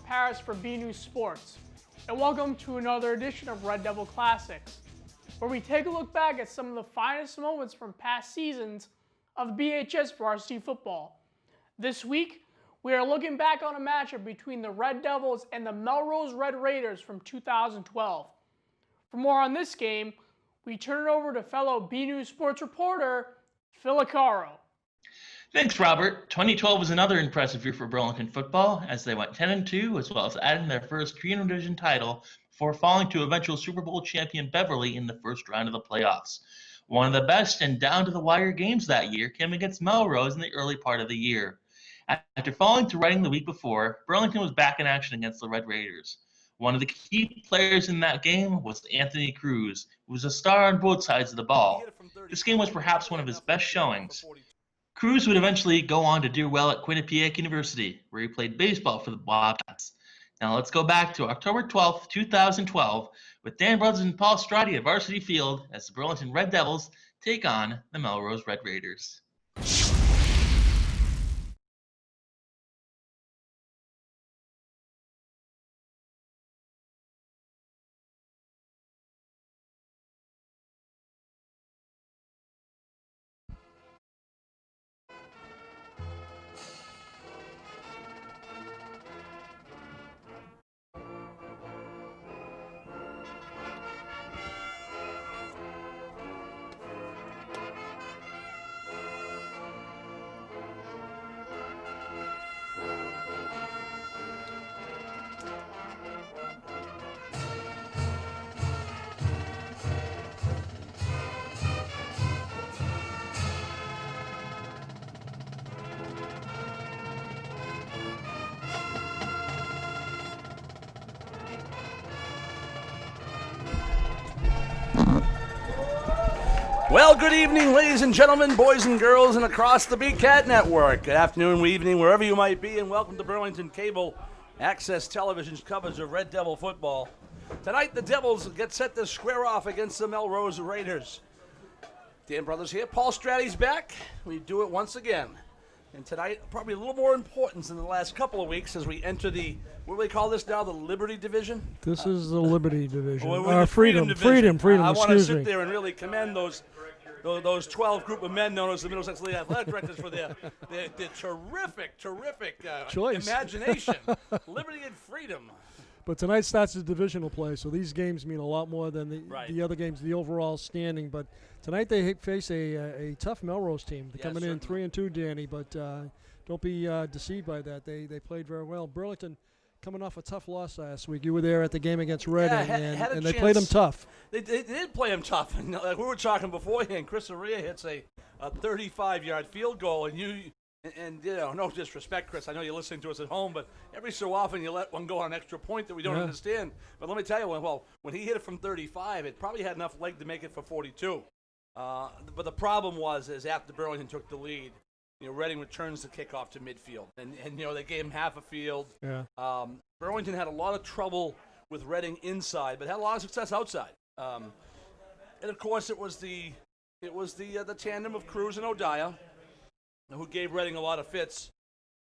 Paris for B News Sports, and welcome to another edition of Red Devil Classics, where we take a look back at some of the finest moments from past seasons of BHS varsity football. This week, we are looking back on a matchup between the Red Devils and the Melrose Red Raiders from 2012. For more on this game, we turn it over to fellow B News Sports reporter, Phil Acaro. Thanks, Robert. 2012 was another impressive year for Burlington football as they went 10-2, as well as adding their first Junior Division title before falling to eventual Super Bowl champion Beverly in the first round of the playoffs. One of the best and down-to-the-wire games that year came against Melrose in the early part of the year. After falling to Reading the week before, Burlington was back in action against the Red Raiders. One of the key players in that game was Anthony Cruz, who was a star on both sides of the ball. This game was perhaps one of his best showings. Cruz would eventually go on to do well at Quinnipiac University, where he played baseball for the Bobcats. Now let's go back to October 12th, 2012, with Dan Brothers and Paul Strati at Varsity Field as the Burlington Red Devils take on the Melrose Red Raiders. Well, good evening, ladies and gentlemen, boys and girls, and across the BCAT network. Good afternoon, evening, wherever you might be, and welcome to Burlington Cable Access Television's coverage of Red Devil football. Tonight, the Devils get set to square off against the Melrose Raiders. Dan Brothers here. Paul Strati's back. We do it once again. And tonight, probably a little more importance than the last couple of weeks as we enter the, what do we call this now, the Liberty Division? This is the Liberty Division. Freedom Division. Freedom, I want to excuse sit me. there and really commend those 12 group of men known as the Middlesex League Athletic Directors for their terrific choice. Imagination, liberty and freedom. But tonight starts the divisional play, so these games mean a lot more than the other games, the overall standing. But tonight they face a tough Melrose team. They're coming in 3-2, Danny, but don't be deceived by that. They played very well. Burlington coming off a tough loss last week. You were there at the game against Reading, and they played them tough. They did play them tough. And like we were talking beforehand, Chris Aria hits a 35-yard field goal, and you know, no disrespect, Chris, I know you're listening to us at home, but every so often you let one go on an extra point that we don't understand. But let me tell you, when he hit it from 35, it probably had enough leg to make it for 42. But the problem is after Burlington took the lead, you know, Reading returns the kickoff to midfield, and you know, they gave him half a field. Yeah. Burlington had a lot of trouble with Reading inside, but had a lot of success outside. And of course, it was the tandem of Cruz and O'Daya who gave Reading a lot of fits.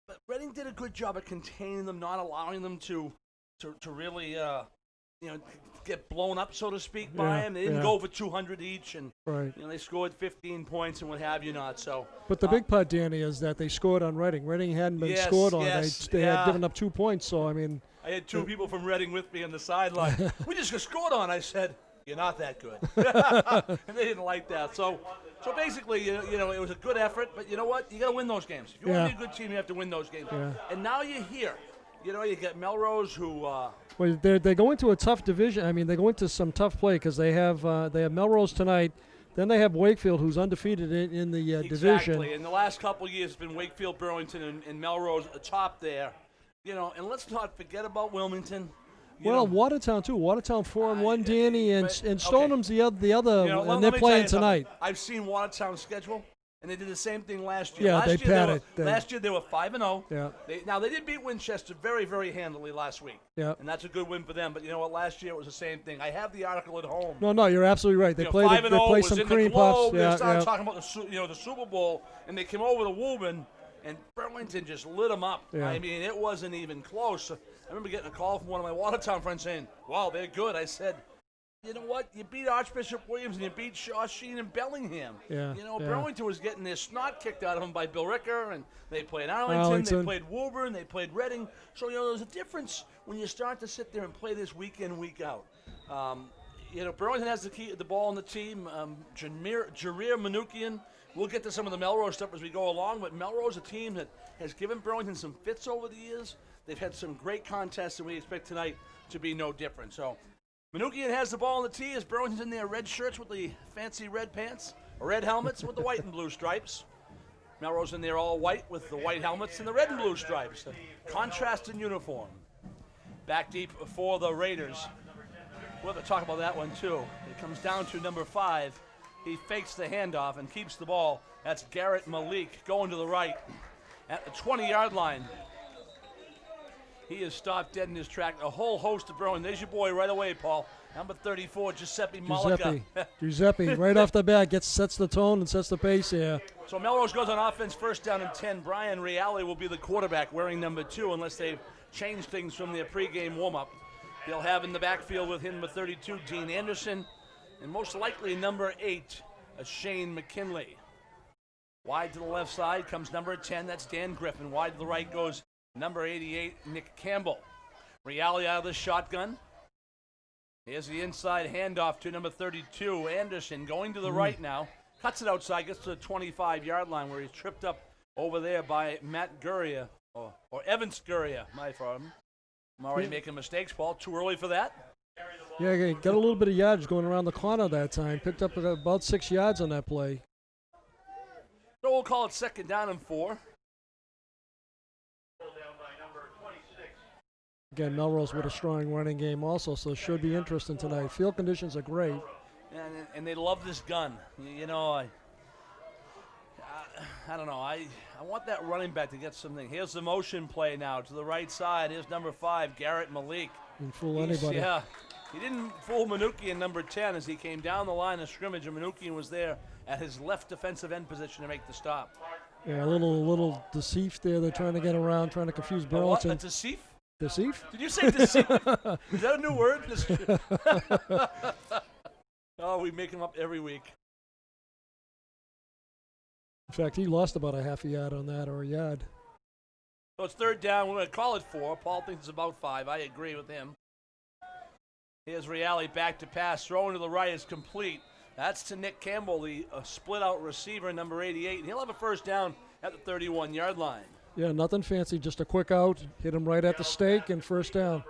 But Reading did a good job at containing them, not allowing them to really get blown up, so to speak, by him. They didn't go for 200 each, and you know, they scored 15 points and what have you not. So, but the big part, Danny, is that they scored on Reading. Reading hadn't been scored on. They had given up 2 points. So I mean, I had two people from Reading with me on the sideline. We just got scored on. I said, "You're not that good," and they didn't like that. So basically, you know, it was a good effort. But you know what? You got to win those games. If you want to be a good team, you have to win those games. Yeah. And now you're here. You know, you get Melrose, who. Well, they go into a tough division. I mean, they go into some tough play because they have Melrose tonight. Then they have Wakefield, who's undefeated in the division. Exactly. In the last couple of years, it's been Wakefield, Burlington, and Melrose atop there. You know, and let's not forget about Wilmington. Watertown too. Watertown 4-1, Danny, and Stoneham's the other, you know, and they're playing tonight. I've seen Watertown's schedule. And they did the same thing last year. Yeah, last year they were 5-0. Yeah. Now they did beat Winchester very, very handily last week. Yeah. And that's a good win for them. But you know what? Last year it was the same thing. I have the article at home. No, you're absolutely right. They played. 5-0 they played was some in cream the Globe. puffs. They started talking about the Super Bowl, and they came over to Woburn, and Burlington just lit them up. Yeah. I mean, it wasn't even close. I remember getting a call from one of my Watertown friends saying, wow, they're good. I said, you know what? You beat Archbishop Williams and you beat Shaw Sheen and Bellingham. Yeah, Burlington was getting their snot kicked out of them by Bill Ricker, and they played Arlington, they played Woburn, they played Reading. So, there's a difference when you start to sit there and play this week in, week out. Burlington has the ball on the team. Jareer Manukian. We'll get to some of the Melrose stuff as we go along, but Melrose, a team that has given Burlington some fits over the years. They've had some great contests, and we expect tonight to be no different. So, Manukian has the ball on the tee as Burlington's in their red shirts with the fancy red pants, red helmets with the white and blue stripes. Melrose in there all white with the white helmets and the red and blue stripes. Contrast in uniform. Back deep for the Raiders. We'll have to talk about that one too. It comes down to number 5. He fakes the handoff and keeps the ball. That's Garrett Malik going to the right at the 20-yard line. He is stopped dead in his track. A whole host of Burlington. There's your boy right away, Paul. Number 34, Giuseppe Malika. Giuseppe, right off the bat, sets the tone and sets the pace here. So Melrose goes on offense, first down and 10. Brian Reale will be the quarterback wearing number 2 unless they've changed things from their pregame warm-up. They'll have in the backfield with him number 32, Dean Anderson, and most likely number 8, Shane McKinley. Wide to the left side comes number 10, that's Dan Griffin. Wide to the right goes number 88, Nick Campbell. Reale out of the shotgun. Here's the inside handoff to number 32, Anderson, going to the right now. Cuts it outside, gets to the 25-yard line where he's tripped up over there by Matt Guria, or Evans Guria, my firm. I'm already making mistakes, Paul. Too early for that? Yeah, got a little bit of yardage going around the corner that time. Picked up about 6 yards on that play. So we'll call it second down and 4. Again, Melrose with a strong running game also, so it should be interesting tonight. Field conditions are great. And they love this gun. I don't know. I want that running back to get something. Here's the motion play now to the right side. Here's number 5, Garrett Malik. Didn't fool anybody. Yeah, he didn't fool Manukian, number 10, as he came down the line of scrimmage, and Manukian was there at his left defensive end position to make the stop. Yeah, a little deceit there. They're trying to get around, trying to confuse Burlington. What? A deceit? Deceit? Did you say deceit? Is that a new word? Oh, we make them up every week. In fact, he lost about a half a yard on that, or a yard. So it's third down. We're going to call it 4. Paul thinks it's about 5. I agree with him. Here's Reale back to pass. Throwing to the right is complete. That's to Nick Campbell, the split-out receiver, number 88. And he'll have a first down at the 31-yard line. Yeah, nothing fancy. Just a quick out. Hit him right at the stake and first down.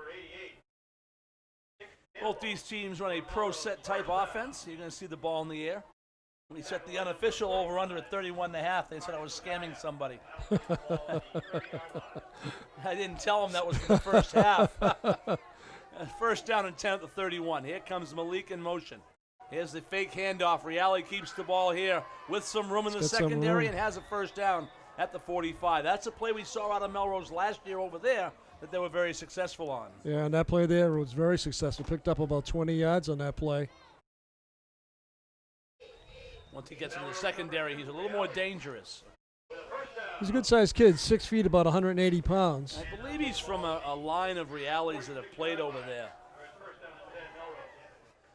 Both these teams run a pro-set type offense. You're going to see the ball in the air. We set the unofficial over-under at 31.5. They said I was scamming somebody. I didn't tell them that was for the first half. First down and 10 at the 31. Here comes Malik in motion. Here's the fake handoff. Reale keeps the ball here with some room in the secondary and has a first down at the 45. That's a play we saw out of Melrose last year over there that they were very successful on. Yeah, and that play there was very successful. Picked up about 20 yards on that play. Once he gets into the secondary, he's a little more dangerous. He's a good-sized kid, 6 feet, about 180 pounds. I believe he's from a line of Reales that have played over there.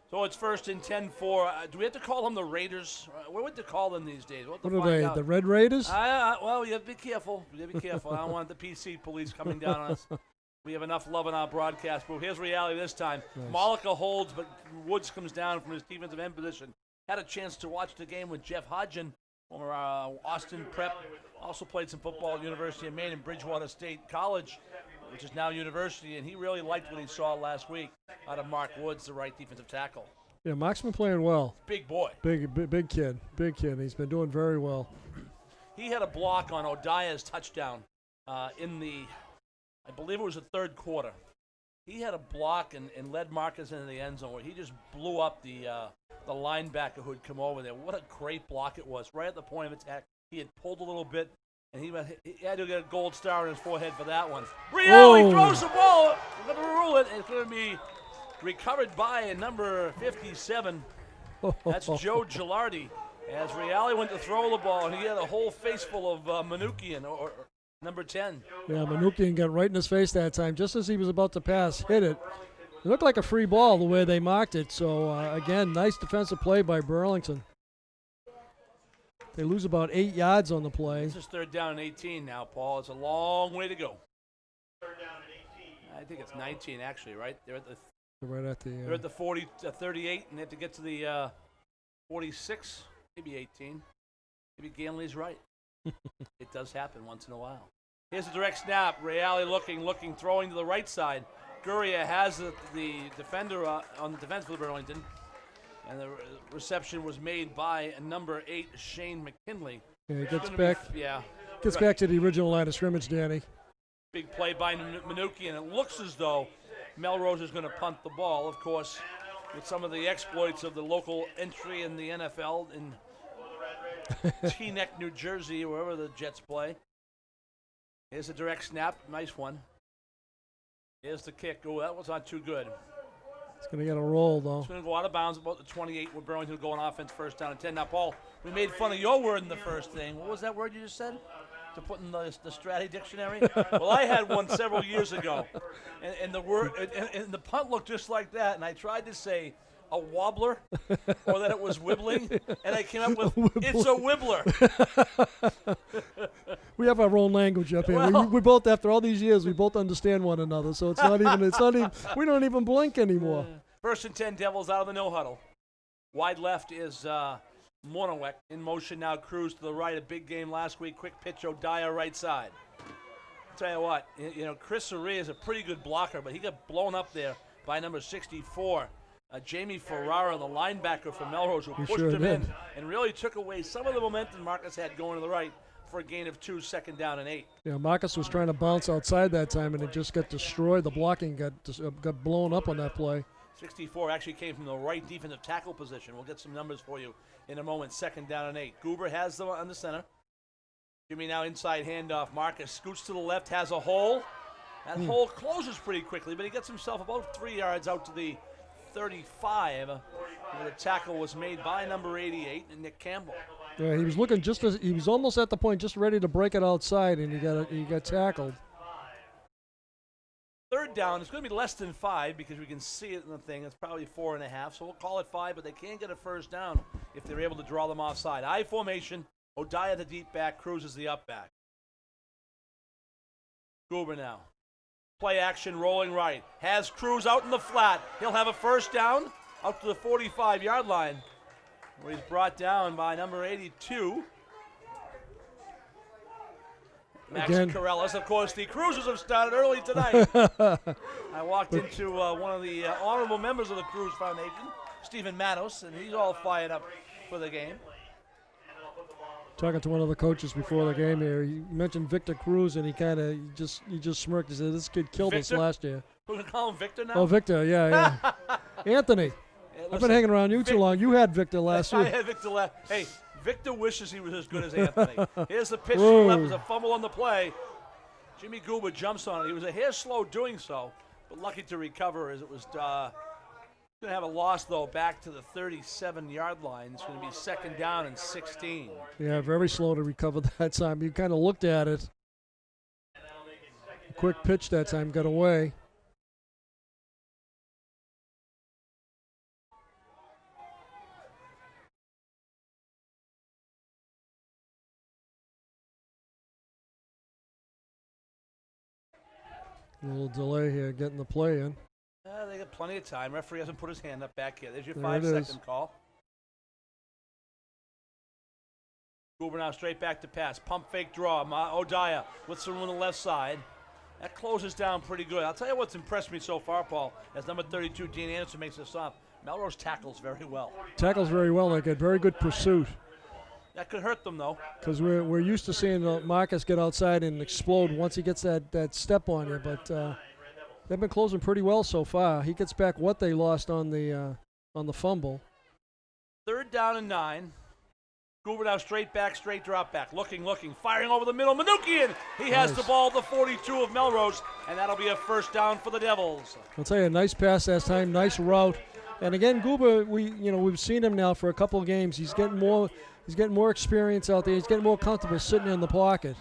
So it's first and 10 for, do we have to call them the Raiders? What would they call them these days? What are they, the Red Raiders? Well, you have to be careful. You have to be careful. I don't want the PC police coming down on us. We have enough love in our broadcast. But here's Reale this time. Nice. Malika holds, but Woods comes down from his defensive end position. Had a chance to watch the game with Jeff Hodgen, former Austin Prep. Also played some football at University of Maine and Bridgewater State College, which is now university, and he really liked what he saw last week out of Mark Woods, the right defensive tackle. Yeah, Mark's been playing well. Big boy. Big kid. He's been doing very well. He had a block on Odia's touchdown in the, I believe it was the third quarter. He had a block and led Marcus into the end zone where he just blew up the linebacker who had come over there. What a great block it was. Right at the point of attack, he had pulled a little bit, and he had to get a gold star on his forehead for that one. Reale throws the ball. We're going to rule it. It's going to be recovered by number 57. That's Joe Gilardi. As Reale went to throw the ball, and he had a whole face full of Manukian, or number 10. Yeah, Manukian got right in his face that time, just as he was about to pass, hit it. It looked like a free ball the way they marked it. So, again, nice defensive play by Burlington. They lose about 8 yards on the play. This is 3rd down and 18 now, Paul. It's a long way to go. 3rd down and 18. I think it's 19, actually, right? They're at the they're at the 40, 38, and they have to get to the 46, maybe 18. Maybe Ganley's right. It does happen once in a while. Here's a direct snap. Reale looking, throwing to the right side. Guria has the defender on the defense for Burlington, and the reception was made by number 8, Shane McKinley. Yeah, he gets back. Gets back to the original line of scrimmage, Danny. Big play by Manuki, and it looks as though Melrose is going to punt the ball. Of course, with some of the exploits of the local entry in the NFL in Teaneck, New Jersey, wherever the Jets play. Here's a direct snap, nice one. Here's the kick. Oh, that was not too good. It's going to get a roll, though. It's going to go out of bounds about the 28 where Burlington will go on offense, 1st down and 10. Now, Paul, we made fun of your word in the first thing. What was that word you just said? To put in the Strati dictionary? Well, I had one several years ago, and the word and the punt looked just like that, and I tried to say a wobbler or that it was wibbling, and I came up with it's a wibbler. We have our own language up here. Well, we both, after all these years, we both understand one another. So it's not even. We don't even blink anymore. 1st and 10, Devils out of the no huddle. Wide left is Monowek in motion now. Cruz to the right. A big game last week. Quick pitch, O'Daya right side. I'll tell you what, Chris Aree is a pretty good blocker, but he got blown up there by number 64. Jamie Ferrara, the linebacker from Melrose, who pushed him in and really took away some of the momentum Marcus had going to the right for a gain of 2, 2nd down and 8. Yeah, Marcus was trying to bounce outside that time, and it just got destroyed. The blocking got blown up on that play. 64 actually came from the right defensive tackle position. We'll get some numbers for you in a moment. 2nd down and 8. Goober has the on the center. Jimmy now inside handoff. Marcus scoots to the left, has a hole. That hole closes pretty quickly, but he gets himself about 3 yards out to the 35. Where the tackle was made by number 88, Nick Campbell. Yeah, he was looking he was almost at the point, just ready to break it outside, and he got tackled. 3rd down, it's going to be less than 5 because we can see it in the thing. It's probably 4.5, so we'll call it 5, but they can get a 1st down if they're able to draw them offside. I formation, O'Daya the deep back, Cruz is the up back. Goober now. Play action, rolling right. Has Cruz out in the flat. He'll have a 1st down out to the 45-yard line, where he's brought down by number 82. Max Corellis. Of course, the Cruisers have started early tonight. I walked into one of the honorable members of the Cruz Foundation, Stephen Manos, and he's all fired up for the game. Talking to one of the coaches before the game here, he mentioned Victor Cruz, and he just smirked. He said, "This kid killed us last year." We're gonna call him Victor now. Oh, Victor, yeah. Anthony, I've been hanging around you too long. You had Victor last year. I had Victor last. Hey, Victor wishes he was as good as Anthony. Here's the pitch to the left. There's a fumble on the play. Jimmy Goober jumps on it. He was a hair slow doing so, but lucky to recover as it was going to have a loss, though, back to the 37-yard line. It's going to be 2nd down and 16. Yeah, very slow to recover that time. You kind of looked at it. Quick pitch that time, got away. A little delay here getting the play in. They got plenty of time. Referee hasn't put his hand up back here. There's your There 5-second call. Goober now straight back to pass. Pump fake draw. O'Daya with some room on the left side. That closes down pretty good. I'll tell you what's impressed me so far, Paul, as number 32, Dean Anderson, makes this up. Melrose tackles very well. Tackles very well. They get very good pursuit. That could hurt them, though. Because we're used to seeing Marcus get outside and explode once he gets that step on you. But they've been closing pretty well so far. He gets back what they lost on the fumble. 3rd down and 9. Goober now straight back, straight drop back. Looking, firing over the middle. Manukian! He has the ball, the 42 of Melrose, and that'll be a 1st down for the Devils. I'll tell you, a nice pass that time, nice route. And again, Goober, we've seen him now for a couple of games. He's getting more He's getting more experience out there. He's getting more comfortable sitting in the pocket.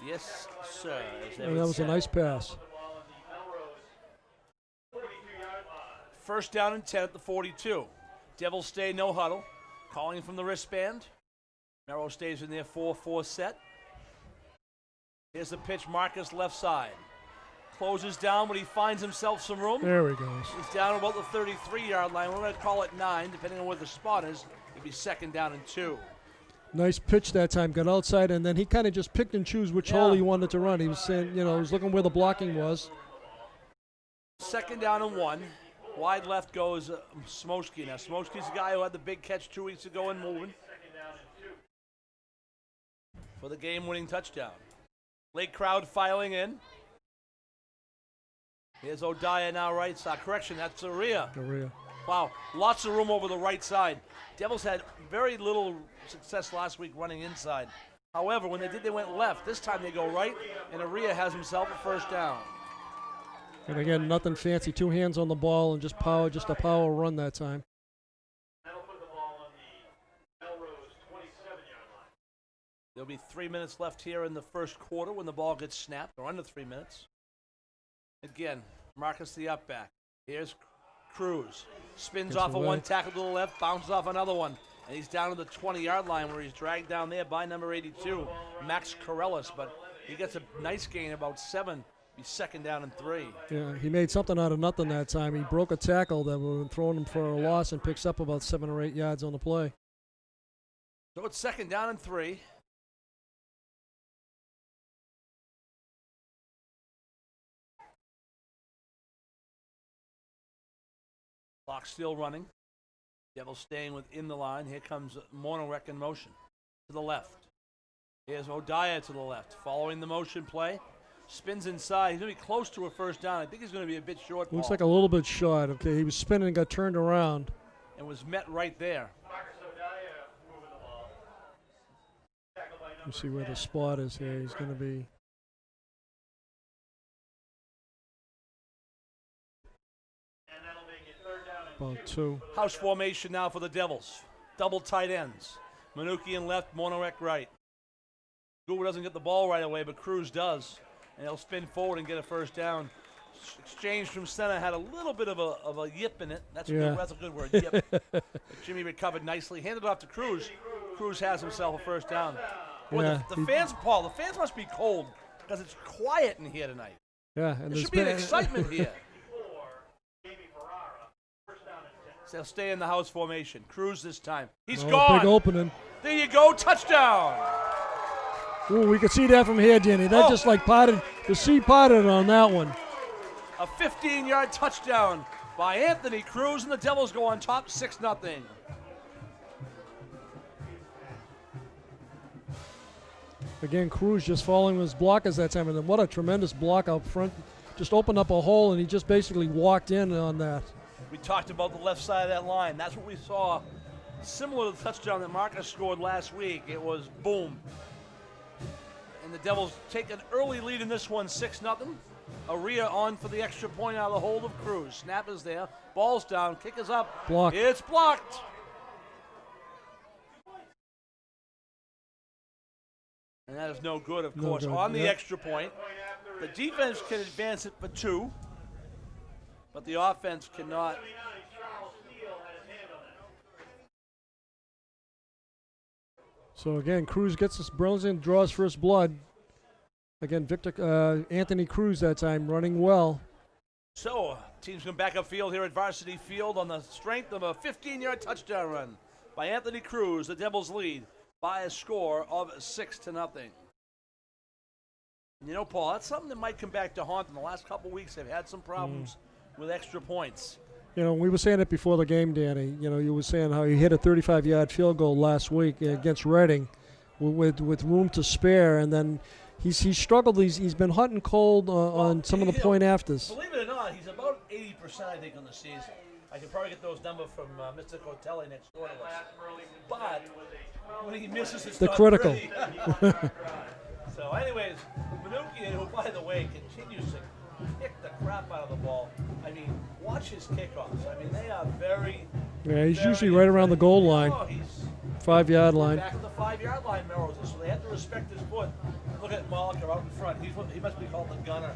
Yes, sir. And that was a nice pass. First down and 10 at the 42. Devils stay no huddle. Calling from the wristband. Melrose stays in their 4-4 set. Here's the pitch, Marcus left side. Closes down, but he finds himself some room. There he goes. He's down about the 33-yard line. We're going to call it 9, depending on where the spot is. It'd be second down and 2. Nice pitch that time. Got outside, and then he kind of just picked and chose which hole he wanted to run. He was saying, he was looking where the blocking was. Second down and 1. Wide left goes Smolsky. Now, Smolsky's the guy who had the big catch 2 weeks ago and moving for the game-winning touchdown. Late crowd filing in. Here's O'Daya now right side. Correction, that's Aria. Wow, lots of room over the right side. Devils had very little success last week running inside. However, when they did, they went left. This time they go right, and Aria has himself a first down. And again, nothing fancy. 2 hands on the ball and just a power run that time. That'll put the ball on the Melrose 27-yard line. There'll be 3 minutes left here in the first quarter when the ball gets snapped, or under 3 minutes. Again, Marcus the up back. Here's Cruz. Spins off of one tackle to the left, bounces off another one. And he's down to the 20-yard line where he's dragged down there by number 82, Max Corellis. But he gets a nice gain, about 7. He's second down and 3. Yeah, he made something out of nothing that time. He broke a tackle that would have thrown him for a loss and picks up about 7 or 8 yards on the play. So it's second down and 3. Clock still running. Devils staying within the line. Here comes Monorek in motion to the left. Here's O'Daya to the left. Following the motion play. Spins inside. He's going to be close to a first down. I think he's going to be a bit short. Looks like a little bit short. Okay, he was spinning and got turned around. And was met right there. Let's see where the spot is here. He's going to be... about 2. House formation now for the Devils. Double tight ends. Manukian left, Monorek right. Goober doesn't get the ball right away, but Cruz does. And he'll spin forward and get a first down. Exchange from center had a little bit of a yip in it. That's a good word, yip. But Jimmy recovered nicely. Handed it off to Cruz. Cruz has himself a first down. Boy, the fans, Paul, the fans must be cold because it's quiet in here tonight. Yeah, and there should be an excitement here. They'll stay in the house formation. Cruz this time. He's gone. Big opening. There you go. Touchdown. Ooh, we could see that from here, Danny. That just like potted. The sea potted on that one. A 15-yard touchdown by Anthony Cruz, and the Devils go on top 6-0. Again, Cruz just following his blockers that time. And then what a tremendous block out front. Just opened up a hole, and he just basically walked in on that. We talked about the left side of that line. That's what we saw. Similar to the touchdown that Marcus scored last week. It was boom. And the Devils take an early lead in this one, 6-0. Aria on for the extra point out of the hold of Cruz. Snap is there. Ball's down. Kick is up. Blocked. It's blocked. And that is no good, of course. On the extra point. The defense can advance it for 2. But the offense cannot. So again, Cruz gets this Burlington, draws first blood. Again, Anthony Cruz that time running well. So teams come back upfield here at Varsity Field on the strength of a 15-yard touchdown run by Anthony Cruz. The Devils lead by a score of 6-0. You know, Paul, that's something that might come back to haunt them. The last couple weeks they've had some problems with extra points. You know, we were saying it before the game, Danny. You know, you were saying how he hit a 35-yard field goal last week against Reading with room to spare, and then he's struggled. He's been hot and cold on some of the point afters. Believe it or not, he's about 80%, I think, on the season. I could probably get those numbers from Mr. Cotelli next door to us. But when he misses, it's not critical. So, anyways, Manukian, who, by the way, continues to kick the crap out of the ball. I mean, watch his kickoffs. I mean, they are very. Yeah, he's usually right around the goal line. Oh, he's 5-yard line. Back at the 5-yard line, Melrose. So they have to respect his foot. Look at Malika out in front. He must be called the gunner.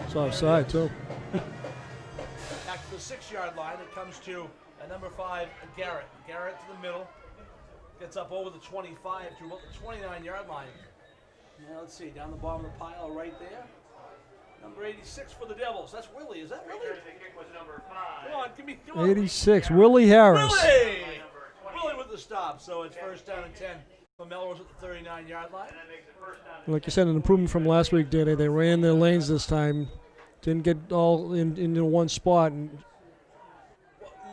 It's offside, too. Back to the 6-yard line. It comes to number 5, Garrett. Garrett to the middle. Gets up over the 25 to about the 29-yard line. Now let's see, down the bottom of the pile right there. Number 86 for the Devils. That's Willie. Is that Willie? Come on, come on. 86, Willie Harris. Willie with the stop. So it's first down and 10 for Melrose at the 39-yard line. Like you said, an improvement from last week, Danny. They ran their lanes this time. Didn't get all into one spot. And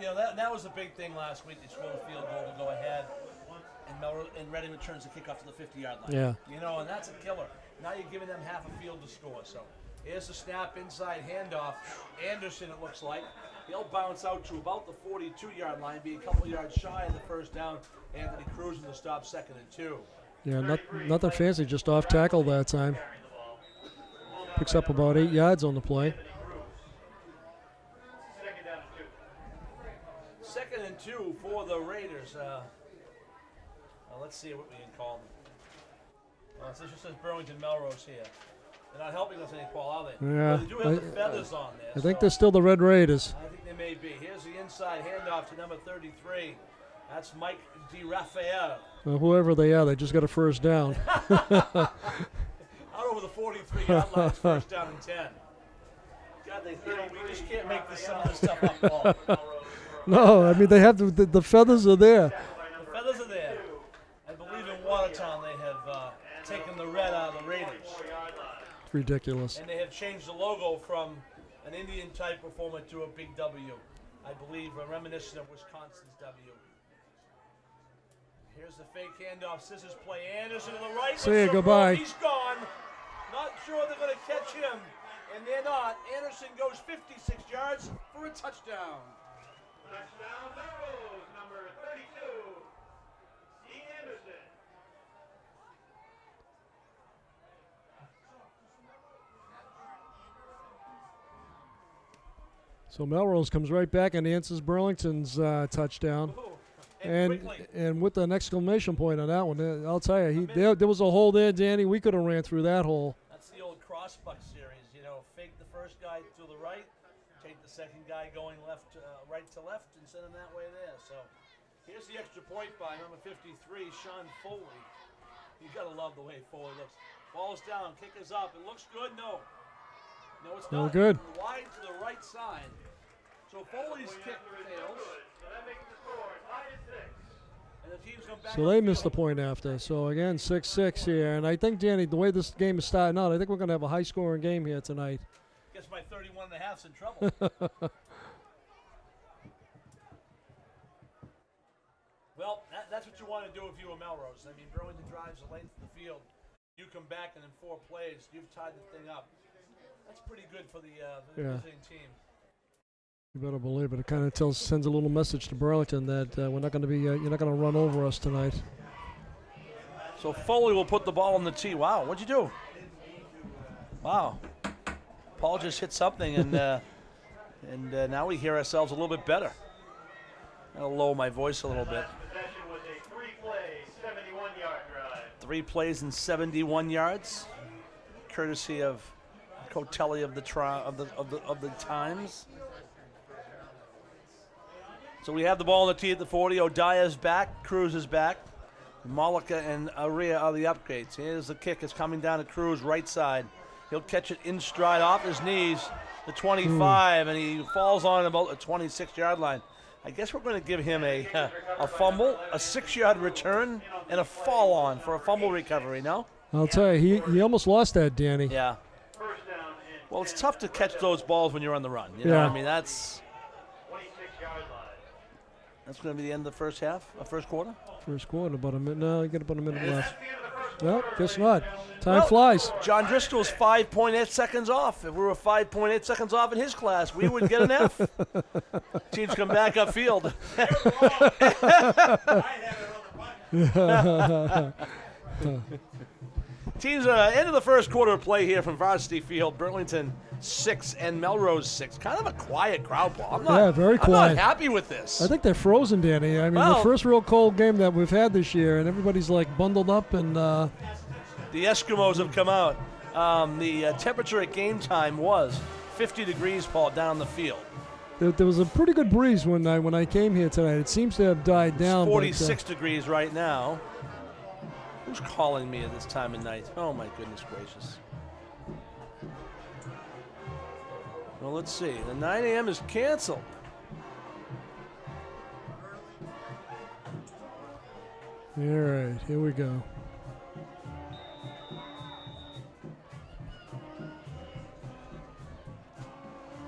well, that was a big thing last week. They scored a field goal to go ahead. And Reading returns the kickoff to the 50-yard line. Yeah. And that's a killer. Now you're giving them half a field to score. So here's the snap, inside handoff. Anderson, it looks like. He'll bounce out to about the 42-yard line, be a couple yards shy of the first down. Anthony Cruz in the stop, 2nd and 2. Yeah, nothing fancy, just off tackle that time. Picks up about 8 yards on the play. 2nd and 2 for the Raiders. Let's see what we can call them. This just says Burlington Melrose here. They're not helping us any, Paul, are they? Yeah. Well, they do have the feathers on there. I think they're still the Red Raiders. I think they may be. Here's the inside handoff to number 33. That's Mike DiRaffaele. Well, whoever they are, they just got a first down. Out over the 43-yard line, it's first down and 10. God, we just can't make some of this stuff up, Paul. No, I mean, they have the feathers are there. The feathers are there. I believe in Watertown they have taken the red out of the Raiders. It's ridiculous. And they have changed the logo from an Indian-type performer to a big W. I believe reminiscent of Wisconsin's W. Here's the fake handoff, scissors play. Anderson to the right. See you, goodbye. He's gone. Not sure they're going to catch him. And they're not. Anderson goes 56 yards for a touchdown. Touchdown, Melrose, number 32, D. Anderson. So Melrose comes right back and answers Burlington's touchdown. And with an exclamation point on that one, I'll tell you, there was a hole there, Danny. We could have ran through that hole. That's the old crossbuck series, fake the first guy to the right, take the second guy going right to left, and send him that way there. So here's the extra point by number 53, Sean Foley. You gotta love the way Foley looks. Ball's down, kick is up. It looks good. No, it's No not. good. Wide to the right side. So Foley's kick fails. So that makes the score 9-6. And the teams come back. So they missed the point after. So again, 6-6 here. And I think, Danny, the way this game is starting out, I think we're going to have a high-scoring game here tonight. Guess my 31.5's in trouble. Well, that's what you want to do if you were Melrose. I mean, Burlington drives the length of the field. You come back, and in 4 plays, you've tied the thing up. That's pretty good for the visiting team. You better believe it. It kind of sends a little message to Burlington that we're not going to be. You're not going to run over us tonight. So Foley will put the ball on the tee. Wow, what'd you do? Wow, Paul just hit something, and now we hear ourselves a little bit better. I'll lower my voice a little bit. Possession was a 3-play, 71-yard drive. 3 plays and 71 yards, courtesy of Cotelli of the Times. So we have the ball on the tee at the 40. O'Dia's back. Cruz is back. Malika and Aria are the upgrades. Here's the kick. It's coming down to Cruz, right side. He'll catch it in stride off his knees, the 25, and he falls on about the 26-yard line. I guess we're going to give him a fumble, a 6-yard return, and a fall on for a fumble recovery, no? I'll tell you, he almost lost that, Danny. Yeah. First down and Well, it's tough to catch those balls when you're on the run. You know Yeah. what I mean? That's 26-yard line. going to be the end of the first half, first quarter. First quarter, about a minute. No, you got about a minute left. That's the end of the first Well, quarter, guess ladies not. and gentlemen. Time Well, flies. John Driscoll's 5.8 seconds off. If we were 5.8 seconds off in his class, we would get an F. Teams come back upfield. I have it on the button. Teams are end of the first quarter of play here from Varsity Field. Burlington 6 and Melrose 6. Kind of a quiet crowd, Paul. Very quiet. I'm not happy with this. I think they're frozen, Danny. I mean, the first real cold game that we've had this year, and everybody's like bundled up and. The Eskimos have come out. The temperature at game time was 50 degrees, Paul, down on the field. There was a pretty good breeze when I came here tonight. It seems to have died down. It's 46 degrees right now. Who's calling me at this time of night? Oh, my goodness gracious. Well, let's see. The 9 a.m. is canceled. All right, here we go.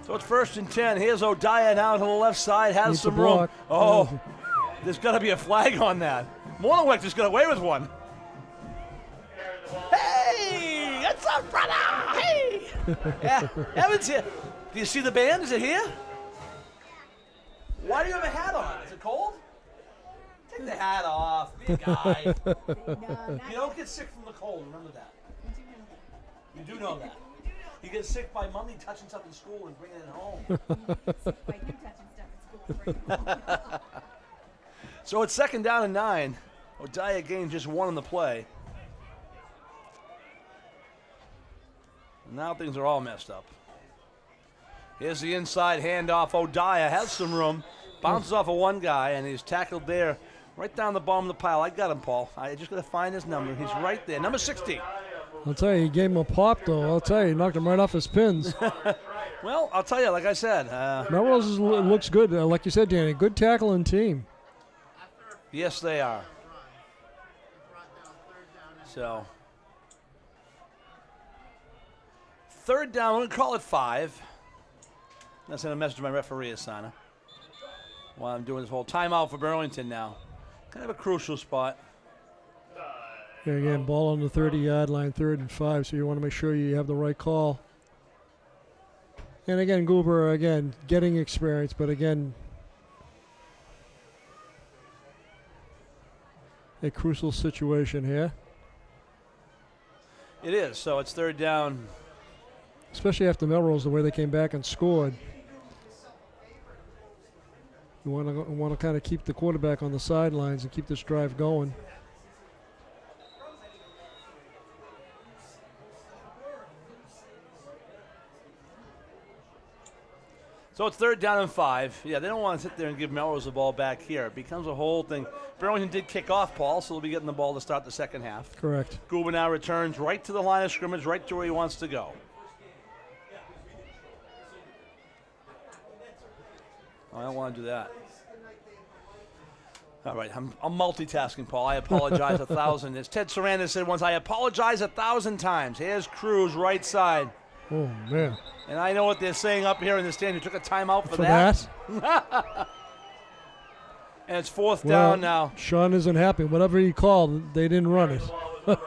So it's 1st and 10. Here's O'Daya now to the left side. Has some room. Oh, there's got to be a flag on that. Molenbeek just got away with one. Hey, what's up, brother? Hey. Yeah, Evan's here. Do you see the band? Is it here? Why do you have a hat on? Is it cold? Take the hat off. Be a guy. You don't get sick from the cold. Remember that. You do know that. You get sick by mommy touching stuff in school and bringing it home. So it's 2nd down and 9. O'Daya gained just 1 on the play. Now things are all messed up. Here's the inside handoff. O'Daya has some room. Bounces off of one guy, and he's tackled there right down the bottom of the pile. I got him, Paul. I just got to find his number. He's right there. Number 60. I'll tell you, he gave him a pop, though. I'll tell you, he knocked him right off his pins. Well, I'll tell you, like I said. Melrose looks good. Like you said, Danny, good tackling team. Yes, they are. So, 3rd down, I'm going to call it 5. That's in a message to my referee, Asana. While I'm doing this whole timeout for Burlington now. Kind of a crucial spot. Here again, ball on the 30-yard line, 3rd and 5, so you want to make sure you have the right call. And again, Goober, again, getting experience, but again, a crucial situation here. It is, so it's 3rd down. Especially after Melrose, the way they came back and scored. You want to kind of keep the quarterback on the sidelines and keep this drive going. So it's 3rd down and 5. Yeah, they don't want to sit there and give Melrose the ball back here. It becomes a whole thing. Burlington did kick off, Paul, so they'll be getting the ball to start the second half. Correct. Goober now returns right to the line of scrimmage, right to where he wants to go. I don't want to do that. All right, I'm multitasking, Paul. I apologize 1,000. As Ted Sarandon said once, I apologize 1,000 times. Here's Cruz, right side. Oh, man. And I know what they're saying up here in the stand. You took a timeout for that? And it's 4th down now. Sean isn't happy. Whatever he called, they didn't run it. Going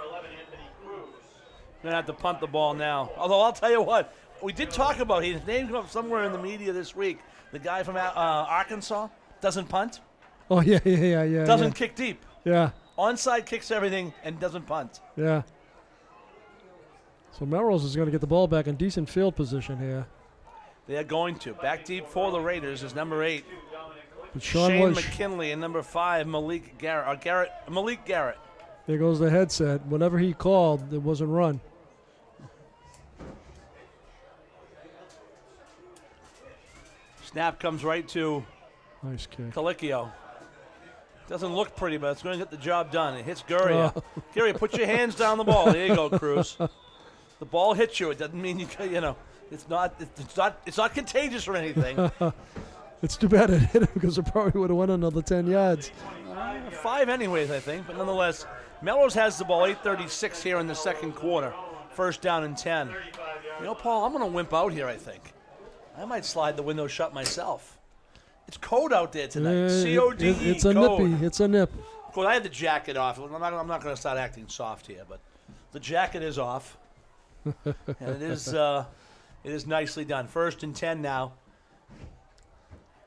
to have to punt the ball now. Although I'll tell you what, we did talk about his name came up somewhere in the media this week. The guy from Arkansas doesn't punt. Oh, yeah. Doesn't kick deep. Yeah. Onside kicks everything and doesn't punt. Yeah. So Melrose is going to get the ball back in decent field position here. They are going to. Back deep for the Raiders is number 8. But Shane McKinley and number 5, Malik Garrett. There goes the headset. Whatever he called, it wasn't run. Snap comes right to nice kick. Colicchio. Doesn't look pretty, but it's going to get the job done. It hits Guria. Guria, put your hands down the ball. There you go, Cruz. The ball hits you. It doesn't mean it's not contagious or anything. It's too bad it hit him because it probably would have went another 10 yards. 5 anyways, I think. But nonetheless, Melrose has the ball, 8:36 here in the second quarter. 1st down and 10. You know, Paul, I'm going to wimp out here, I think. I might slide the window shut myself. It's cold out there tonight. CODE. It's a code. nippy. It's a nip. Of course, I had the jacket off. I'm not going to start acting soft here, but the jacket is off. And it is nicely done. 1st and 10 now.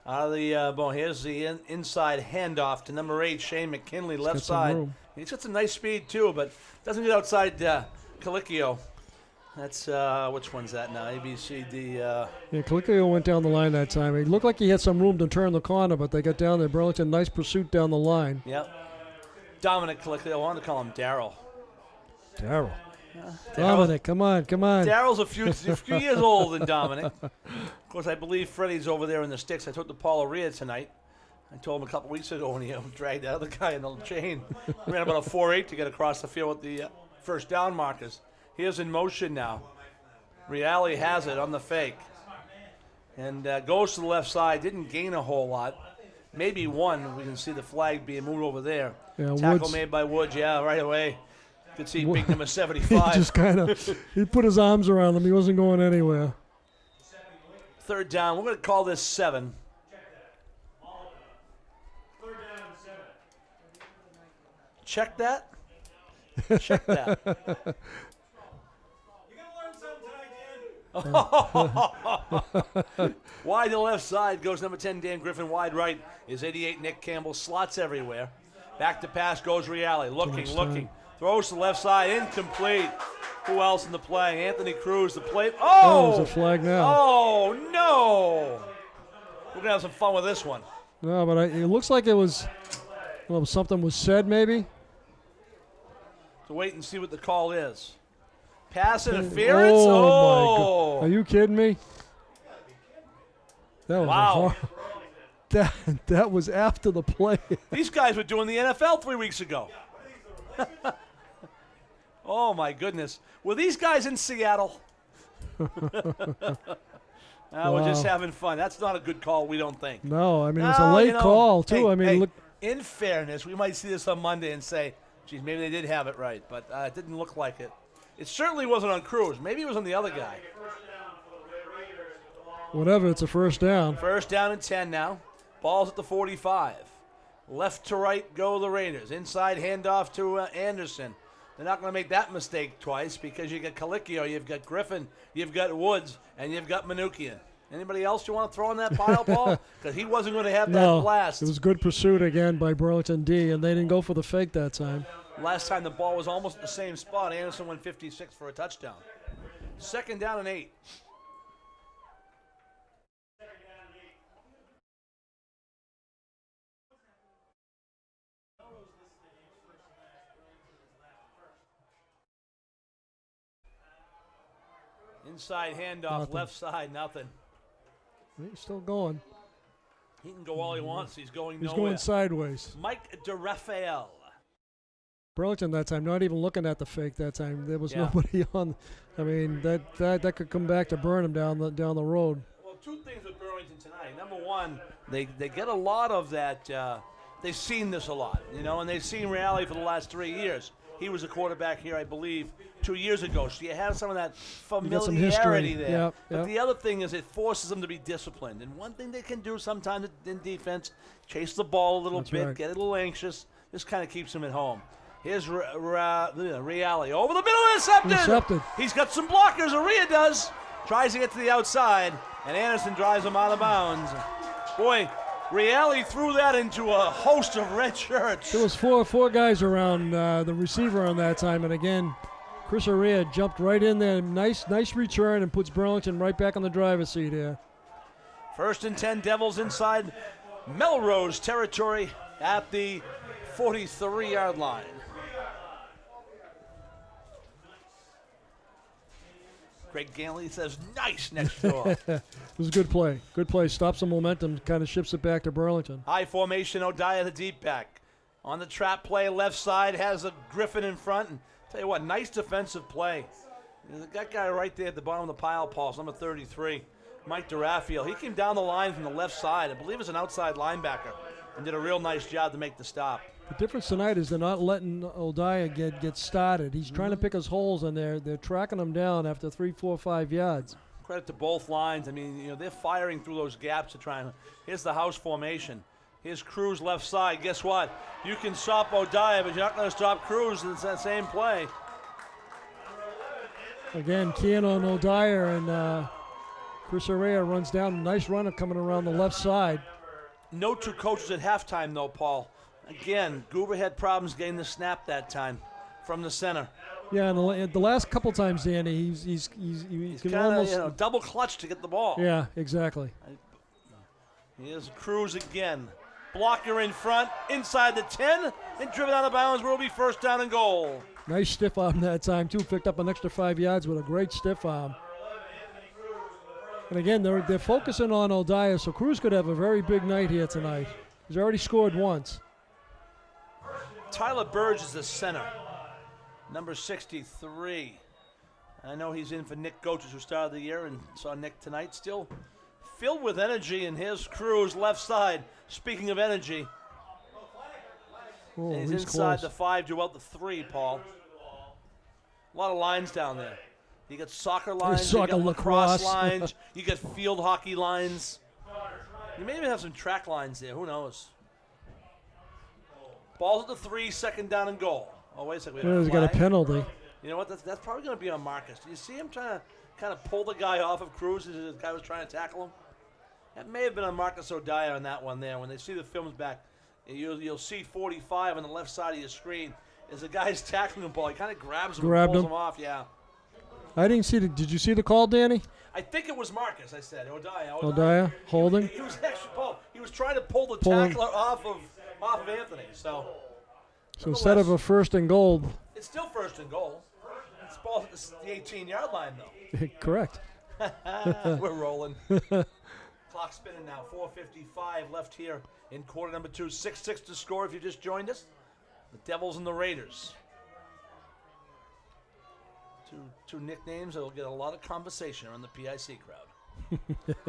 Out of the ball. Here's the inside handoff to number 8, Shane McKinley, left side. He's got some nice speed, too, but doesn't get outside Calicchio. That's, which one's that now? A, B, C, D. Yeah, Calicchio went down the line that time. It looked like he had some room to turn the corner, but they got down there. Burlington, nice pursuit down the line. Yep. Dominic Calicchio. I wanted to call him Darryl. Darryl. Dominic, come on. Darryl's a few years older than Dominic. Of course, I believe Freddie's over there in the sticks. I talked to Paul Aria tonight. I told him a couple weeks ago when he dragged that other guy in the chain. He ran about a 4.8 to get across the field with the first down markers. He is in motion now. Reale has it on the fake. And goes to the left side. Didn't gain a whole lot. Maybe one. We can see the flag being moved over there. Yeah, Tackle Woods. made by Woods, right away. You could see big number He 75. just kind of, he put his arms around him. He wasn't going anywhere. Third down. We're going to call this 7. Check that. Check that. Wide to the left side goes number 10, Dan Griffin. Wide right is 88, Nick Campbell. Slots everywhere. Back to pass goes Reale. Looking. Throws to the left side. Incomplete. Who else in the play? Anthony Cruz, the play. Oh, there's a flag now. Oh, no. We're going to have some fun with this one. No, but it looks like it was, something was said maybe. So wait and see what the call is. Pass interference. Oh, Oh. my God. Are you kidding me? That was Wow. that was after the play. These guys were doing the NFL 3 weeks ago. Oh, my goodness. Were these guys in Seattle? We're just having fun. That's not a good call, we don't think. No, I mean, it's a late call, too. Look. In fairness, we might see this on Monday and say, geez, maybe they did have it right, but it didn't look like it. It certainly wasn't on Cruz. Maybe it was on the other guy. Whatever, it's a first down. First down and 10 now. Ball's at the 45. Left to right go the Raiders. Inside handoff to Anderson. They're not going to make that mistake twice because you got Calicchio, you've got Griffin, you've got Woods, and you've got Manukian. Anybody else you want to throw in that pile, Paul? Because he wasn't going to have that blast. It was good pursuit again by Burlington D, and they didn't go for the fake that time. Last time the ball was almost at the same spot. Anderson went 56 for a touchdown. Second down and 8. Inside handoff, Nothing. left side, nothing. He's still going. He can go all he wants. He's going He's nowhere. going sideways. Mike DeRafael. Burlington that time, not even looking at the fake that time. There was nobody on. I mean, that could come back to burn him down the road. Well, two things with Burlington tonight. Number one, they get a lot of that. They've seen this a lot, and they've seen Reale for the last 3 years. He was a quarterback here, I believe, 2 years ago. So you have some of that familiarity there. Yep, but the other thing is it forces them to be disciplined. And one thing they can do sometimes in defense, chase the ball a little bit, get a little anxious. This kind of keeps them at home. Here's Reale over the middle, intercepted. He's got some blockers. Aria does. Tries to get to the outside, and Anderson drives him out of bounds. Boy, Reale threw that into a host of red shirts. There was four guys around the receiver on that time, and again, Chris Aria jumped right in there. Nice return and puts Burlington right back on the driver's seat here. First and 10, Devils inside Melrose territory at the 43-yard line. Greg Ganley says, nice next door. It was a good play. Good play. Stops the momentum, kind of shifts it back to Burlington. High formation, O'Daya the deep back. On the trap play, left side, has a Griffin in front. And tell you what, nice defensive play. That guy right there at the bottom of the pile, Paul, number 33, Mike DeRafael. He came down the line from the left side. I believe it's an outside linebacker, and did a real nice job to make the stop. The difference tonight is they're not letting O'Daya get started. He's trying to pick his holes, and they're tracking him down after 3, 4, 5 yards. Credit to both lines. I mean, they're firing through those gaps to try and. Here's the house formation. Here's Cruz left side. Guess what? You can stop O'Daya, but you're not going to stop Cruz. It's that same play. Again, keying on O'Daya, and Chris Aria runs down. Nice run coming around the left side. No two coaches at halftime, though, Paul. Again, Goober had problems getting the snap that time from the center. Yeah, and the last couple times, Danny, he can kind almost of double clutch to get the ball. Yeah, exactly. Here's Cruz again. Blocker in front, inside the 10, and driven out of bounds. Will be first down and goal. Nice stiff arm that time, too. Picked up an extra 5 yards with a great stiff arm. And again, they're focusing on O'Dyer, so Cruz could have a very big night here tonight. He's already scored once. Tyler Burge is the center, number 63. I know he's in for Nick Goetz, who started the year, and saw Nick tonight. Still filled with energy, and here's Cruz, left side. Speaking of energy, Oh, and he's close. inside the 5 to about the 3, Paul. A lot of lines down there. You got soccer lines, you got lacrosse lines, you got field hockey lines. You may even have some track lines there, who knows? Ball's at the 3, second down and goal. Oh, wait a second. He's got a penalty. You know what? That's probably going to be on Marcus. Do you see him trying to kind of pull the guy off of Cruz as the guy was trying to tackle him? That may have been on Marcus O'Dyer on that one there. When they see the films back, you'll see 45 on the left side of your screen. As the guy's tackling the ball, he kind of grabs him and pulls him off. Yeah. I didn't see did you see the call, Danny? I think it was Marcus, I said. O'Dyer. O'Dyer holding? He was actually, Paul, he was trying to pull the tackler off of Anthony. So instead of a first and goal. It's still first and goal. It's ball at the 18-yard line, though. Correct. We're rolling. Clock spinning now. 4:55 left here in quarter number 2. 6-6 to score if you just joined us. The Devils and the Raiders. Two nicknames that will get a lot of conversation around the PIC crowd.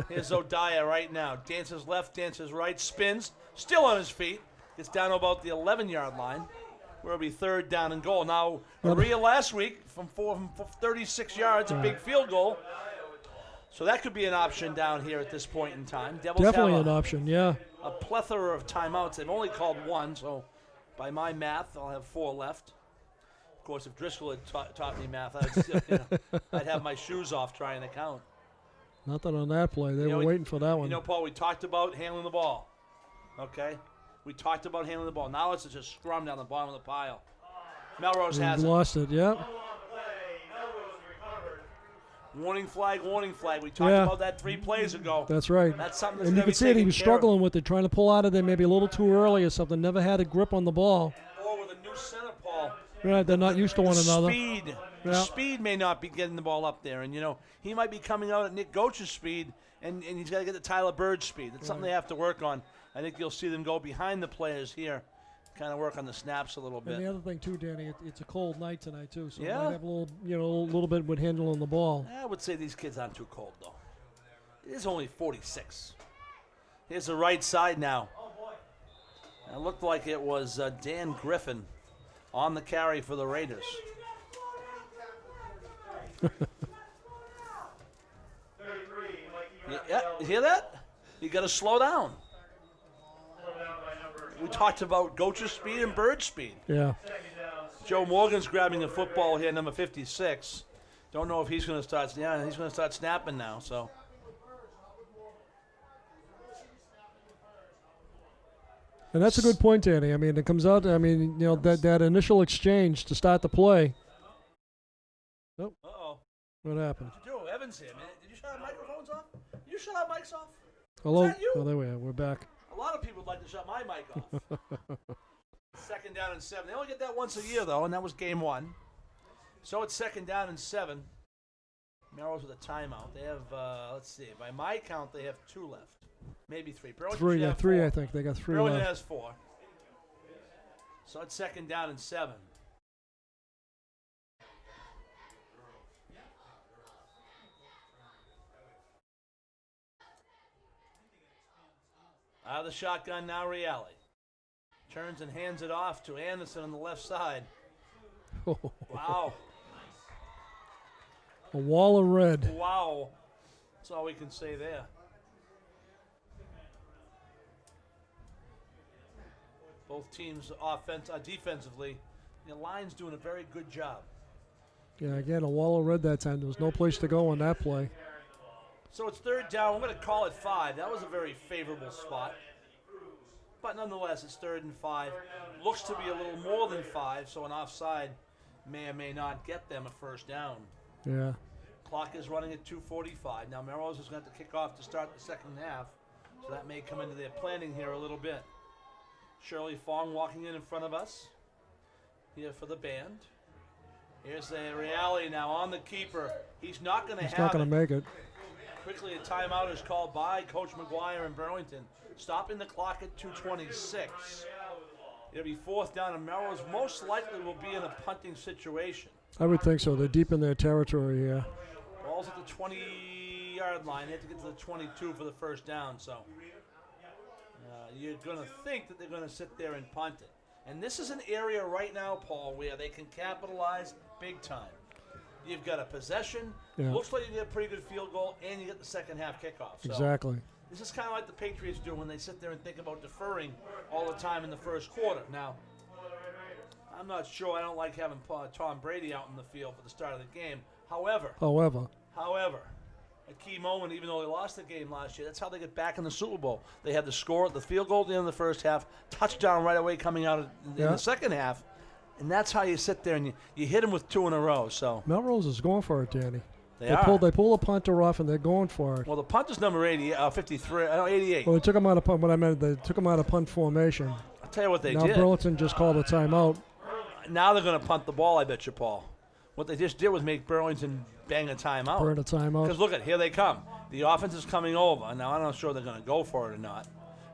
Here's O'Dyer right now. Dances left, dances right, spins. Still on his feet. Gets down to about the 11-yard line. Where it'll be third down and goal. Now, Maria last week from 36 yards, a big field goal. So that could be an option down here at this point in time. Devils Definitely have an option, yeah. a plethora of timeouts. They've only called 1, so by my math, I'll have 4 left. Of course, if Driscoll had taught me math, I'd have my shoes off trying to count. Nothing on that play. They were waiting for that one. You know, Paul, we talked about handling the ball. Okay? We talked about handling the ball. Now it's just a scrum down the bottom of the pile. Melrose has it. Lost it, yeah. Warning flag, warning flag. We talked about that 3 plays ago. That's right. That's something that's and you gonna can be see it. He taken was care struggling with it, trying to pull out of there maybe a little too early or something. Never had a grip on the ball. Or with a new center, Paul. Right, they're not used to one another. Speed. Yeah. Speed may not be getting the ball up there. And, you know, he might be coming out at Nick Goetsch's speed, and he's got to get the Tyler Burge speed. That's something they have to work on. I think you'll see them go behind the players here, kind of work on the snaps a little bit. And the other thing, too, Danny, it's a cold night tonight, too, so Yeah. might have a little bit with handling the ball. I would say these kids aren't too cold, though. It is only 46. Here's the right side now. It looked like it was Dan Griffin on the carry for the Raiders. Yeah, you hear that? You got to slow down. We talked about Goetsch's speed and Bird's speed. Yeah. Joe Morgan's grabbing the football here, number 56. Don't know if he's going to start. Yeah, he's going to start snapping now. So. And that's a good point, Danny. I mean, it comes out. I mean, you know, that initial exchange to start the play. Oh. Uh-oh. What happened? What'd you do? Evans here, man. Did you shut our microphones off? Did you shut our mics off? Hello. Is that you? Oh, there we are. We're back. A lot of people would like to shut my mic off. Second down and 7. They only get that once a year, though, and that was game 1. So it's second down and 7. Melrose with a timeout. They have, let's see, by my count, they have 2 left. Maybe 3. Burlington 3, should yeah, have 3. 4. I think they got 3 Burlington left. has 4. So it's second down and 7. Out of the shotgun now, Reale. Turns and hands it off to Anderson on the left side. Wow. A wall of red. Wow. That's all we can say there. Both teams defensively, the line's doing a very good job. Yeah, again, a wall of red that time. There was no place to go on that play. So it's third down. I'm going to call it 5. That was a very favorable spot. But nonetheless, it's 3rd and 5. Looks to be a little more than 5, so an offside may or may not get them a first down. Yeah. Clock is running at 2:45. Now Melrose is going to have to kick off to start the second half, so that may come into their planning here a little bit. Shirley Fong walking in front of us here for the band. Here's a Reale now on the keeper. He's not going to have it. He's not going to make it. Quickly, a timeout is called by Coach McGuire in Burlington, stopping the clock at 2:26. It'll be fourth down, and Melrose most likely will be in a punting situation. I would think so. They're deep in their territory here. Ball's at the 20-yard line. They have to get to the 22 for the first down, so you're going to think that they're going to sit there and punt it. And this is an area right now, Paul, where they can capitalize big time. You've got a possession. Yeah. Looks like you get a pretty good field goal, and you get the second half kickoff. So Exactly. this is kind of like the Patriots do when they sit there and think about deferring all the time in the first quarter. Now, I'm not sure. I don't like having Tom Brady out in the field for the start of the game. However, a key moment, even though they lost the game last year, that's how they get back in the Super Bowl. They had the score, the field goal at the end of the first half, touchdown right away coming out in the second half, and that's how you sit there and you hit them with two in a row. So Melrose is going for it, Danny. They pull a punter off and they're going for it. Well, the punter's number 53, 88. Well, they took him out of punt. What I meant, they took him out of punt formation. I'll tell you what they now did. Now Burlington just called a timeout. Now they're going to punt the ball, I bet you, Paul. What they just did was make Burlington bang a timeout. Burn a timeout. Because look at, here they come. The offense is coming over. Now, I'm not sure they're going to go for it or not.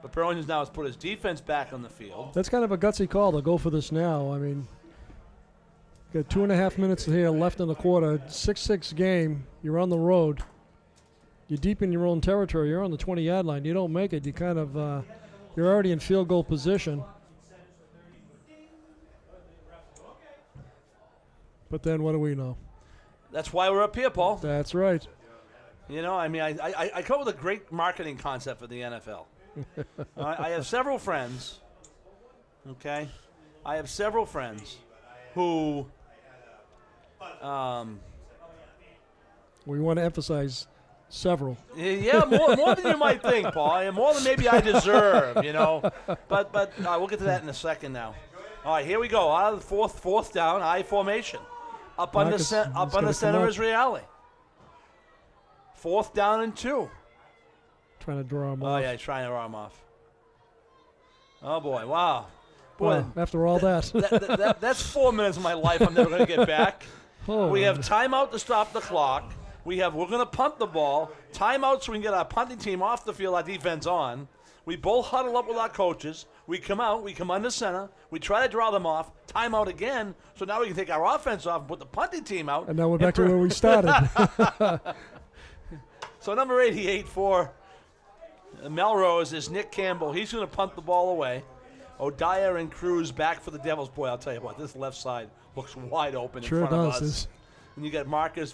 But Burlington now has put his defense back on the field. That's kind of a gutsy call to go for this now. I mean, got 2.5 minutes here left in the quarter. 6-6 game. You're on the road. You're deep in your own territory. You're on the 20-yard line. You don't make it. You kind of, you're already in field goal position. But then what do we know? That's why we're up here, Paul. That's right. You know, I mean, I come up with a great marketing concept for the NFL. I have several friends, okay? I have several friends who we want to emphasize several. Yeah, more than you might think, Paul, and more than maybe I deserve, you know. But we'll get to that in a second now. All right, here we go. Out of the fourth down, I formation. Up on the center is Reale. Fourth down and 2. Trying to draw him off. Oh, yeah, he's trying to draw him off. Oh, boy, wow. Boy, well, after all that's 4 minutes of my life I'm never going to get back. We have timeout to stop the clock. We're going to punt the ball. Timeout so we can get our punting team off the field, our defense on. We both huddle up with our coaches. We come out. We come under center. We try to draw them off. Timeout again. So now we can take our offense off and put the punting team out. And now we're back to where we started. So number 88 for Melrose is Nick Campbell. He's going to punt the ball away. O'Dyer and Cruz back for the Devils. Boy, I'll tell you what, this left side looks wide open in front of us. And you got Marcus.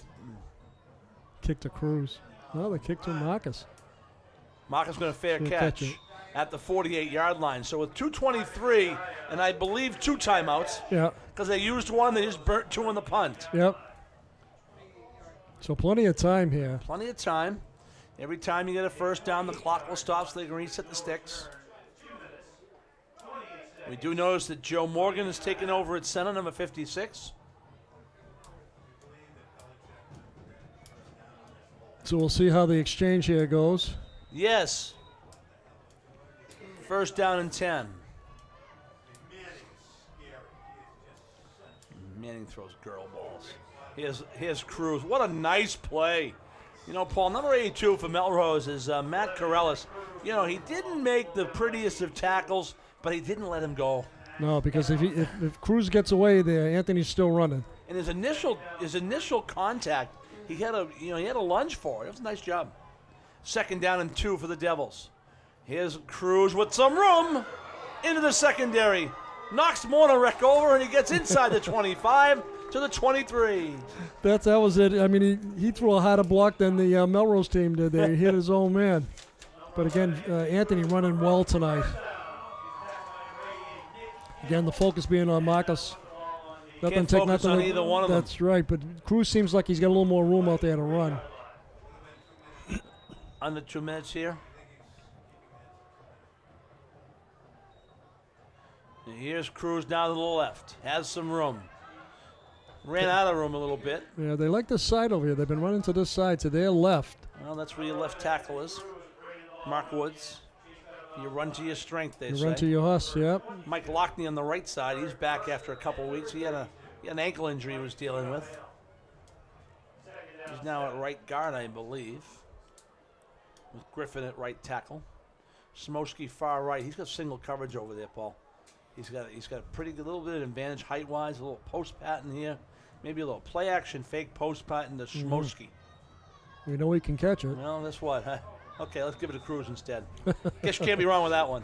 Kick to Cruz. No, they kicked to Marcus. Marcus going to fair catch at the 48-yard line. So with 2:23 and I believe 2 timeouts. Yeah. Because they used one, they just burnt 2 on the punt. Yep. So plenty of time here. Plenty of time. Every time you get a first down, the clock will stop so they can reset the sticks. We do notice that Joe Morgan is taking over at center, number 56. So we'll see how the exchange here goes. Yes. First down and 10. Manning throws girl balls. Here's Cruz. What a nice play. You know, Paul, number 82 for Melrose is Matt Corellis. You know, he didn't make the prettiest of tackles, but he didn't let him go. No, because if Cruz gets away there, Anthony's still running. And his initial contact, he had a lunge for it. It was a nice job. Second down and 2 for the Devils. Here's Cruz with some room into the secondary. Knocks Monorek over, and he gets inside the 25 to the 23. That was it. I mean, he threw a harder block than the Melrose team did there. He hit his own man. But again, Anthony running well tonight. Again, the focus being on Marcus. Can't focus on either one of them. That's right, but Cruz seems like he's got a little more room out there to run. Under 2 minutes here. And here's Cruz down to the left. Has some room. Ran out of room a little bit. Yeah, they like this side over here. They've been running to this side, to their left. Well, that's where your left tackle is. Mark Woods. You run to your strength, they say. You run to your horse, yep. Mike Lockney on the right side. He's back after a couple weeks. He had an ankle injury he was dealing with. He's now at right guard, I believe. With Griffin at right tackle. Smosky far right. He's got single coverage over there, Paul. He's got a pretty good little bit of advantage height-wise. A little post pattern here. Maybe a little play action fake post pattern to Smosky. We know he can catch it. Well, that's what, huh? Okay, let's give it to Cruz instead. Guess you can't be wrong with that one.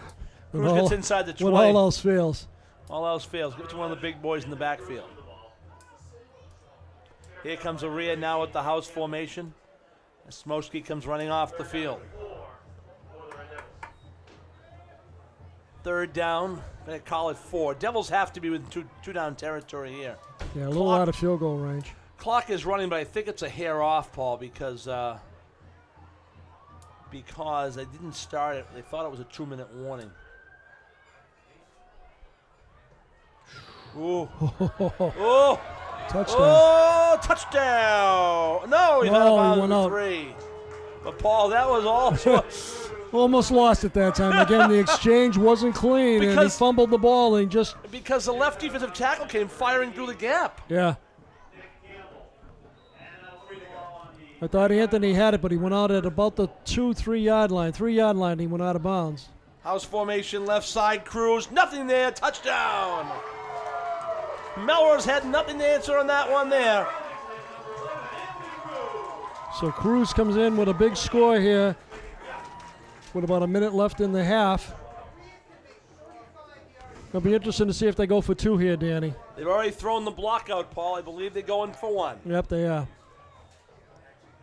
Cruz gets inside the 20. When all else fails. All else fails. Give it to one of the big boys in the backfield. Here comes Aria now with the house formation. And Smosky comes running off the field. Third down. Going to call it 4. Devils have to be within two down territory here. Yeah, a little out of field goal range. Clock is running, but I think it's a hair off, Paul, because they didn't start it. They thought it was a 2-minute warning. Ooh. Oh. Touchdown. Oh, touchdown. No, he's out of bounds 3. But, Paul, that was all. Almost lost it that time. Again, the exchange wasn't clean, and he fumbled the ball and just... Because the left defensive tackle came firing through the gap. Yeah. I thought Anthony had it, but he went out at about the 2-3 yard line. 3 yard line, he went out of bounds. House formation, left side, Cruz. Nothing there. Touchdown. Melrose had nothing to answer on that one there. So Cruz comes in with a big score here with about a minute left in the half. It'll be interesting to see if they go for 2 here, Danny. They've already thrown the block out, Paul. I believe they're going for 1. Yep, they are.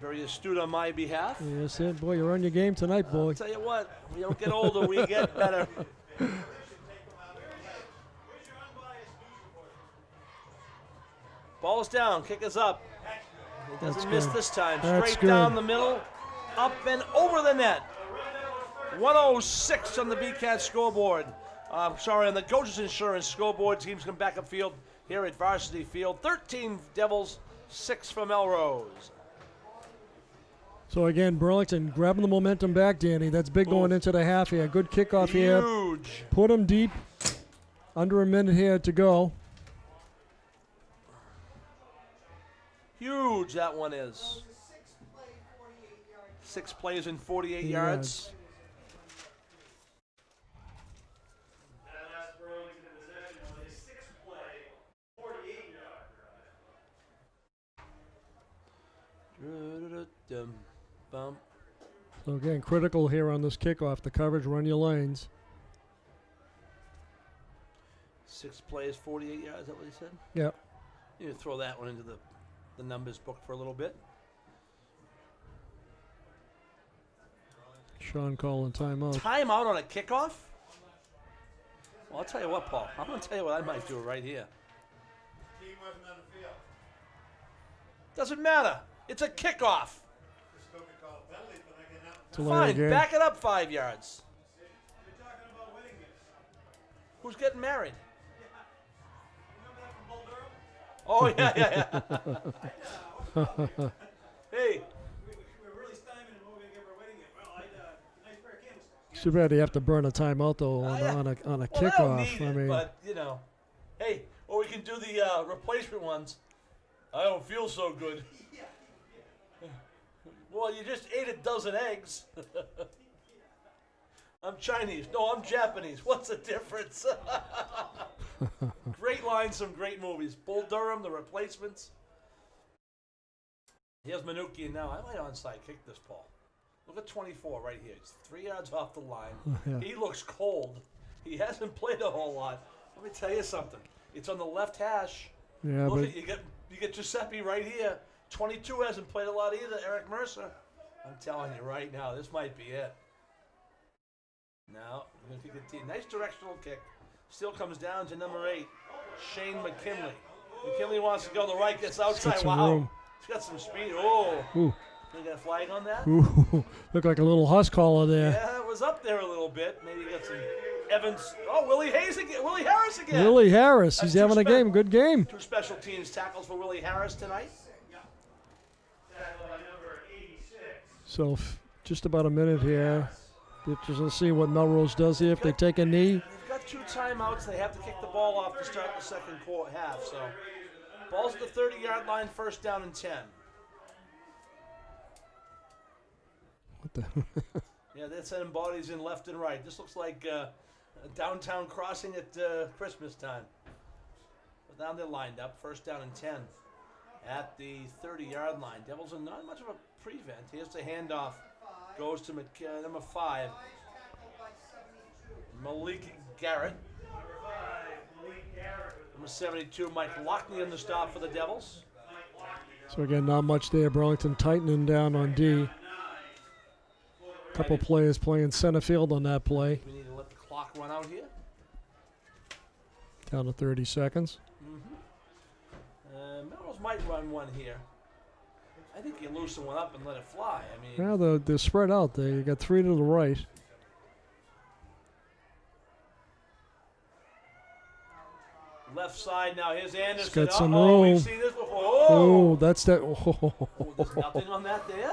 Very astute on my behalf. Yes, it. Boy, you're on your game tonight, boy. I'll tell you what, we don't get older, we get better. Ball is down, kick is up. He doesn't miss this time. Straight down the middle, up and over the net. 106 on the BCAT scoreboard. On the Coaches Insurance scoreboard. Teams come back upfield here at Varsity Field. 13 Devils, 6 for Melrose. So again, Burlington grabbing the momentum back, Danny. That's big going into the half here. Good kickoff here. Huge. Put them deep. Under a minute here to go. Huge that one is. 6 plays in 48 yards. And that's Burlington in possession with a 6-play, 48-yard drive. So again, critical here on this kickoff. The coverage, run your lanes. 6 plays, 48 yards, is that what he said? Yep. You need to throw that one into the numbers book for a little bit. Sean calling timeout. Timeout on a kickoff? Well, I'll tell you what, Paul. I'm going to tell you what I might do right here. Team wasn't on the field. Doesn't matter. It's a kickoff. Still could call a penalty for not getting out. It's a late Fine, game. back it up 5 yards. You're talking about winning this. Who's getting married? Remember that from Bull Durham? Oh, yeah. Hey. We're really stymied in what we're going to give her wedding gift. Well, nice pair of candlesticks. Too bad you have to burn a timeout though on a Well, kickoff. I don't need it, but, you know. Hey, or we can do the replacement ones. I don't feel so good. Well, you just ate a dozen eggs. I'm Chinese. No, I'm Japanese. What's the difference? Great lines, some great movies. Bull Durham, The Replacements. Here's Manukian now. I might onside kick this, Paul. Look at 24 right here. He's 3 yards off the line. Yeah. He looks cold. He hasn't played a whole lot. Let me tell you something. It's on the left hash. Yeah, Look but at, you get Giuseppe right here. 22 hasn't played a lot either. Eric Mercer. I'm telling you right now, this might be it. Now, we're going to kick a nice directional kick. Still comes down to number 8, Shane McKinley. McKinley wants to go to the right, gets outside. some Wow. room. He's got some speed. Oh. Ooh. You got a flag on that? Ooh, looked like a little husk collar there. Yeah, it was up there a little bit. Maybe you got some Evans. Oh, Willie Harris again. Willie Harris, he's That's having a game. Good game. 2 special teams tackles for Willie Harris tonight. So just about a minute here. Let's see what Melrose does here. If they take a knee. They've got 2 timeouts. They have to kick the ball off to start the second half. So, ball's at the 30-yard line, 1st down and 10. What the? Yeah, they're sending bodies in left and right. This looks like a downtown crossing at Christmas time. But now they're lined up, 1st down and 10 at the 30-yard line. Devils are not much of a prevent. Here's the handoff. Goes to number 5, Malik Garrett. Number 72, Mike Lockney in the stop for the Devils. So again, not much there. Burlington tightening down on D. Couple players playing center field on that play. We need to let the clock run out here. Down to 30 seconds. Melrose might run one here. I think you loosen one up and let it fly. I mean, Yeah, they're spread out there. You got 3 to the right. left side now. Here's Anderson. It's got some Uh-oh, room. we've seen this before. Oh, that's that. Oh, there's nothing on that there.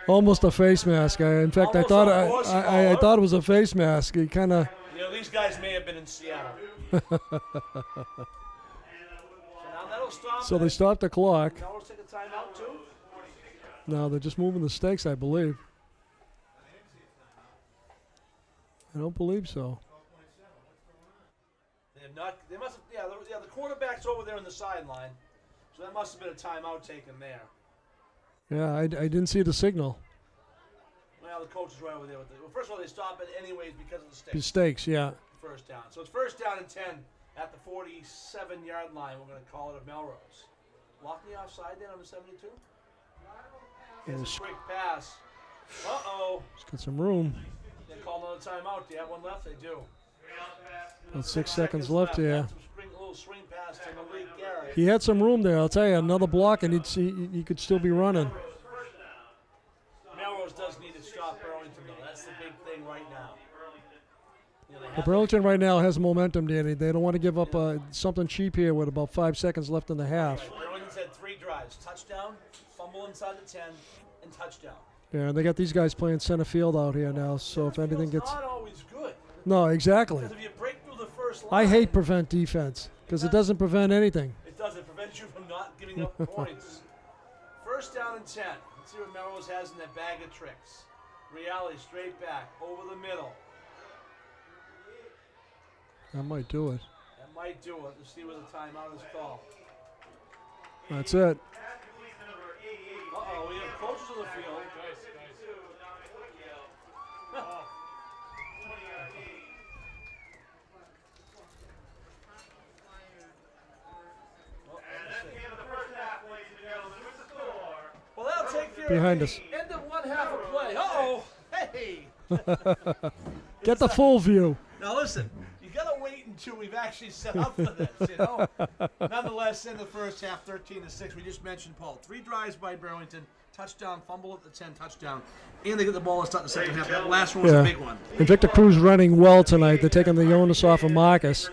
Almost a face mask. In fact, I thought I thought it was a face mask. He kind of. You know, these guys may have been in Seattle. So now that'll stop. So they stopped the clock. Now we'll take a timeout too. No, they're just moving the stakes, I believe. I don't believe so. They have not. They must. Yeah, the quarterback's over there on the sideline. So that must have been a timeout taken there. Yeah, I didn't see the signal. Well, the coach is right over there with it. Well, first of all, they stop it anyways because of the stakes. The stakes, yeah. First down. So it's 1st down and 10 at the 47-yard line. We're going to call it a Melrose. Lockney offside there, number 72. Here's a quick pass. Uh-oh. Let's get some room. They call another timeout. Do you have one left? They do. About 6 seconds left here. A little swing pass to Malik Garrett. He had some room there. I'll tell you, another block, and he could still be running. Melrose does need to stop Burlington, though. That's the big thing right now. You know, But Burlington right now has momentum, Danny. They don't want to give up something cheap here with about 5 seconds left in the half. Burlington's had 3 drives. Touchdown, fumble inside the 10, and touchdown. Yeah, and they got these guys playing center field out here now, so if anything gets... It's not always good. No, exactly. Because if you break through the first line... I hate prevent defense, because it doesn't prevent anything. It does. It prevents you from not giving up points. 1st down and 10. Let's see what Melrose has in that bag of tricks. Reality straight back, over the middle. That might do it. That might do it. Let's see where the timeout is called. That's it. Uh-oh, we have coaches on the field. Well, that'll take care Behind of us. the end of one half of play. Uh-oh. Hey. Get the full view. Now listen, you got to wait until we've actually set up for this, you know. Nonetheless, in the first half, 13-6, we just mentioned, Paul, 3 drives by Burlington, touchdown, fumble at the 10, touchdown, and they get the ball to start the second half. That last one was a big one. And Victor Cruz running well tonight. They're taking the onus off of Marcus.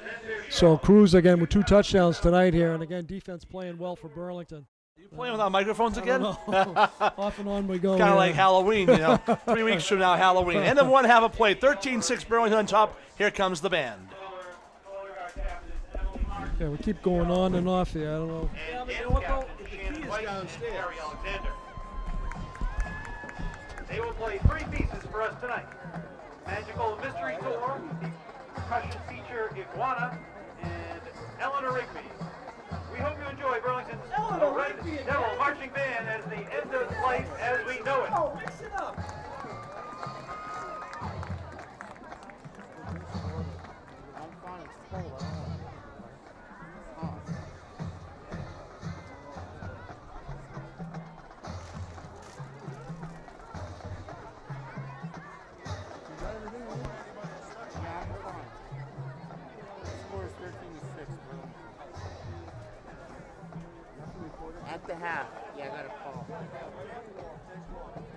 So Cruz again with 2 touchdowns tonight here, and again defense playing well for Burlington. Are you playing without microphones again? Off and on we go. Kind of like Halloween, you know. 3 weeks from now, Halloween. End of one half of play. 13-6 Burlington on top. Here comes the band. Yeah, we keep going on and off here. I don't know. Yeah, but you know what, though? The key is downstairs. They will play 3 pieces for us tonight. Magical Mystery Tour, percussion feature Iguana, and Eleanor Rigby. We hope you enjoy Burlington's Red Devil Marching Band as the end of life as we know it. Oh, mix it up. the half. Yeah, I got a call.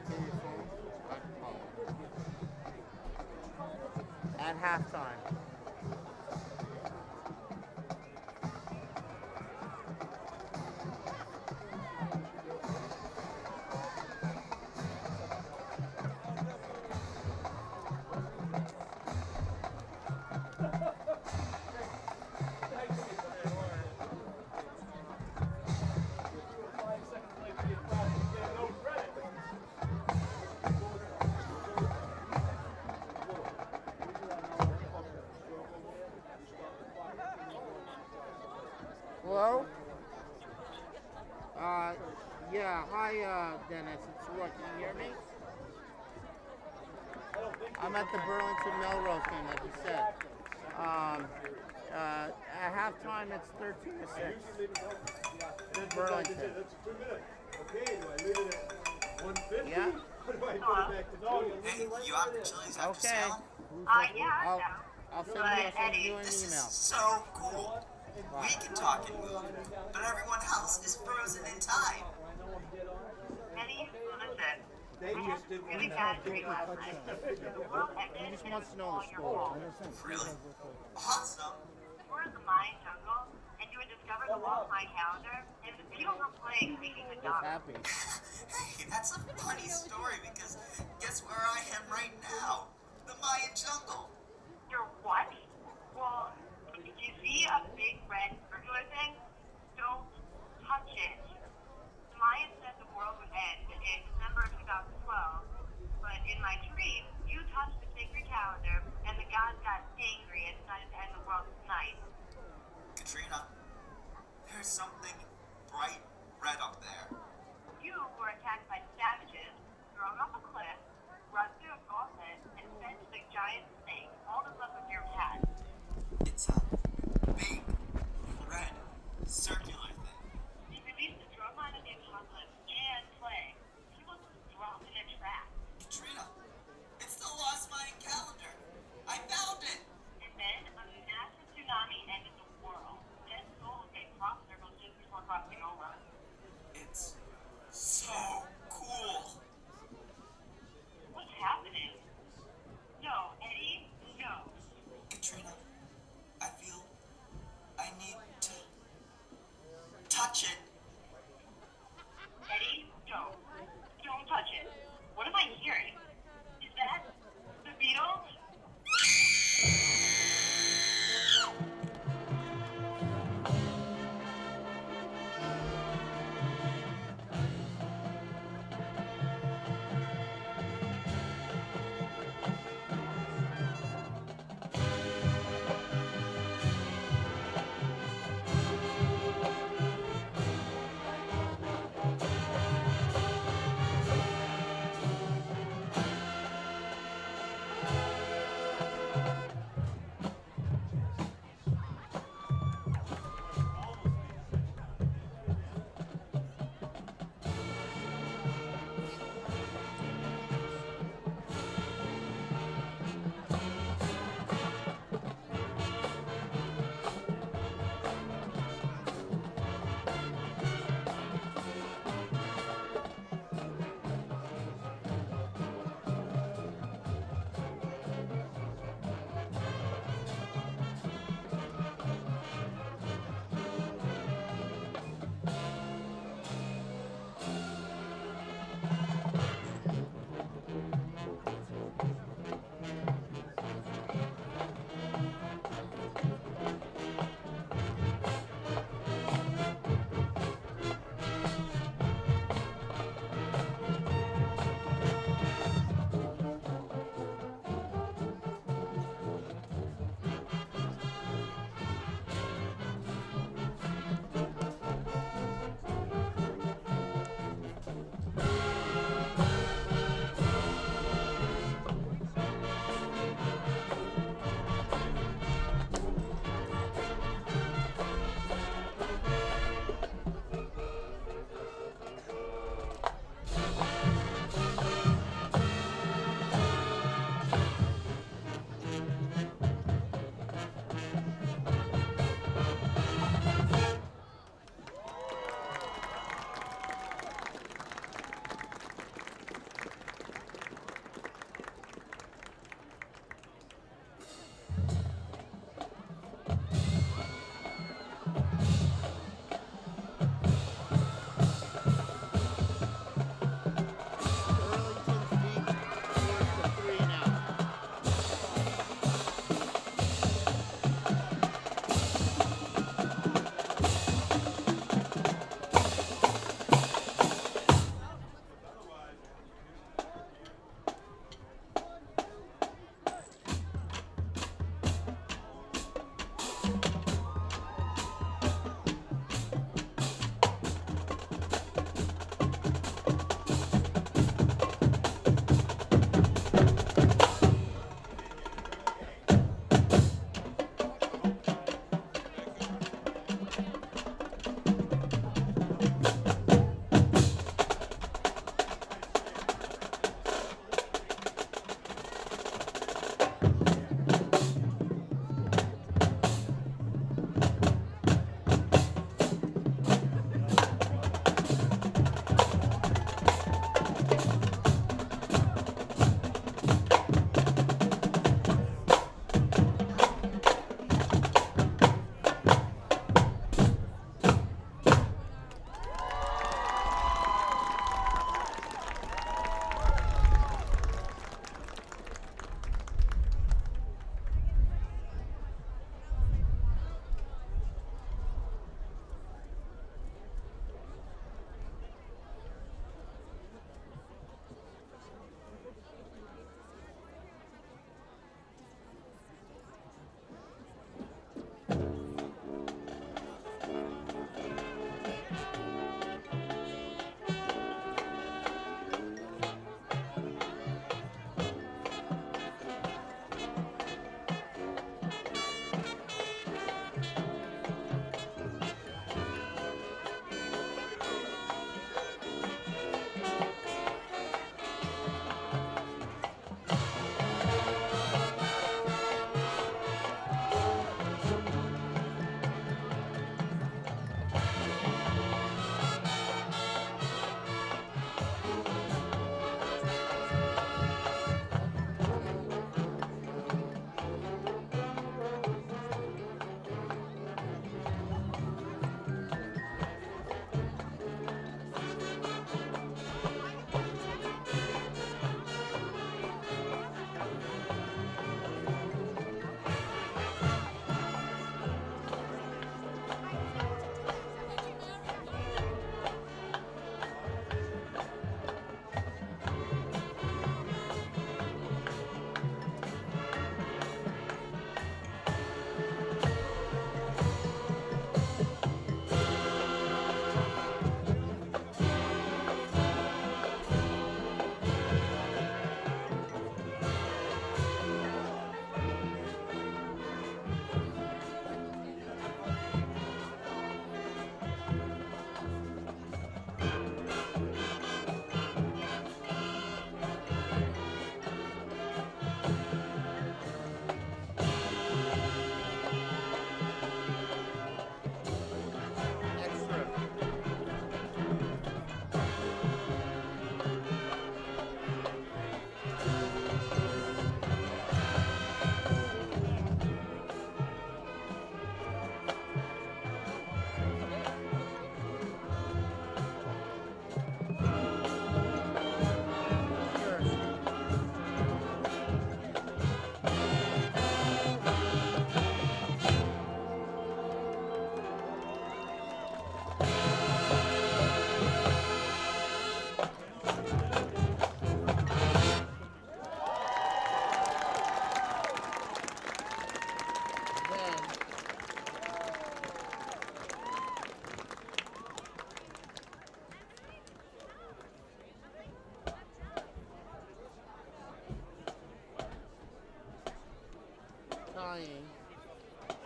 Give me your phone. I can call. At halftime. Hello? Yeah, hi, Dennis. It's Roy. Can you hear me? I'm at the Burlington Melrose game, like you said. At halftime, it's 13-6. Burlington. Yeah? Hey, you have the chilies after Okay. sale? Yeah. I'll send you an This email. is so cool. We can talk and move, but everyone else is frozen in time. Eddie, listen. I had a really bad dream last night. The world ended He just and wants it to was know all the your score. fault. Really? Awesome. We're in the Mayan jungle, and you had discovered the world Mayan calendar, and the beetles were playing Speaking the He's Dog. happy. Hey, that's a funny story because guess where I am right now? The Mayan jungle. You're what? Well, if you see a big red circular thing, don't touch it. The Mayans said the world would end in December 2012, but in my dream, you touched the sacred calendar, and the gods got angry and decided to end the world tonight. Katrina, there's something bright red up there. You were attacked by savages, thrown off a cliff, run through a gauntlet, and fed to the giant snake. All that's left of your past. It's a big, red, circular thing. You released the drum line of the apocalypse and plague. People just dropped in a trap. Katrina, it's the Lost Mayan calendar. I found it. And then a massive tsunami ended the world. Dead souls made crop circles just before crossing over. It's so cool. What's happening? No, Eddie, no. Katrina, I feel I need to touch it. Eddie, don't. Don't touch it. What am I hearing? Is that the Beatles?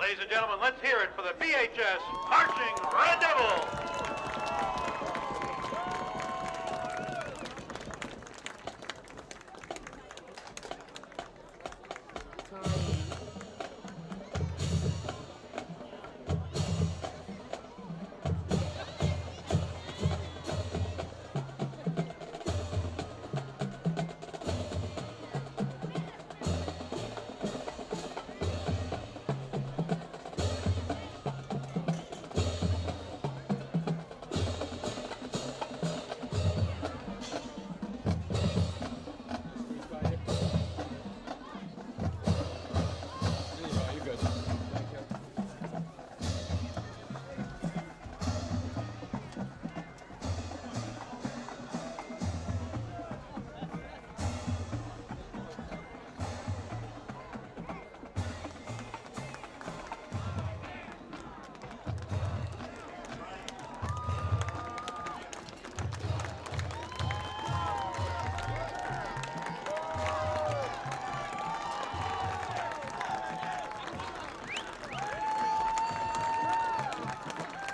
Ladies and gentlemen, let's hear it for the BHS Marching Red Devils.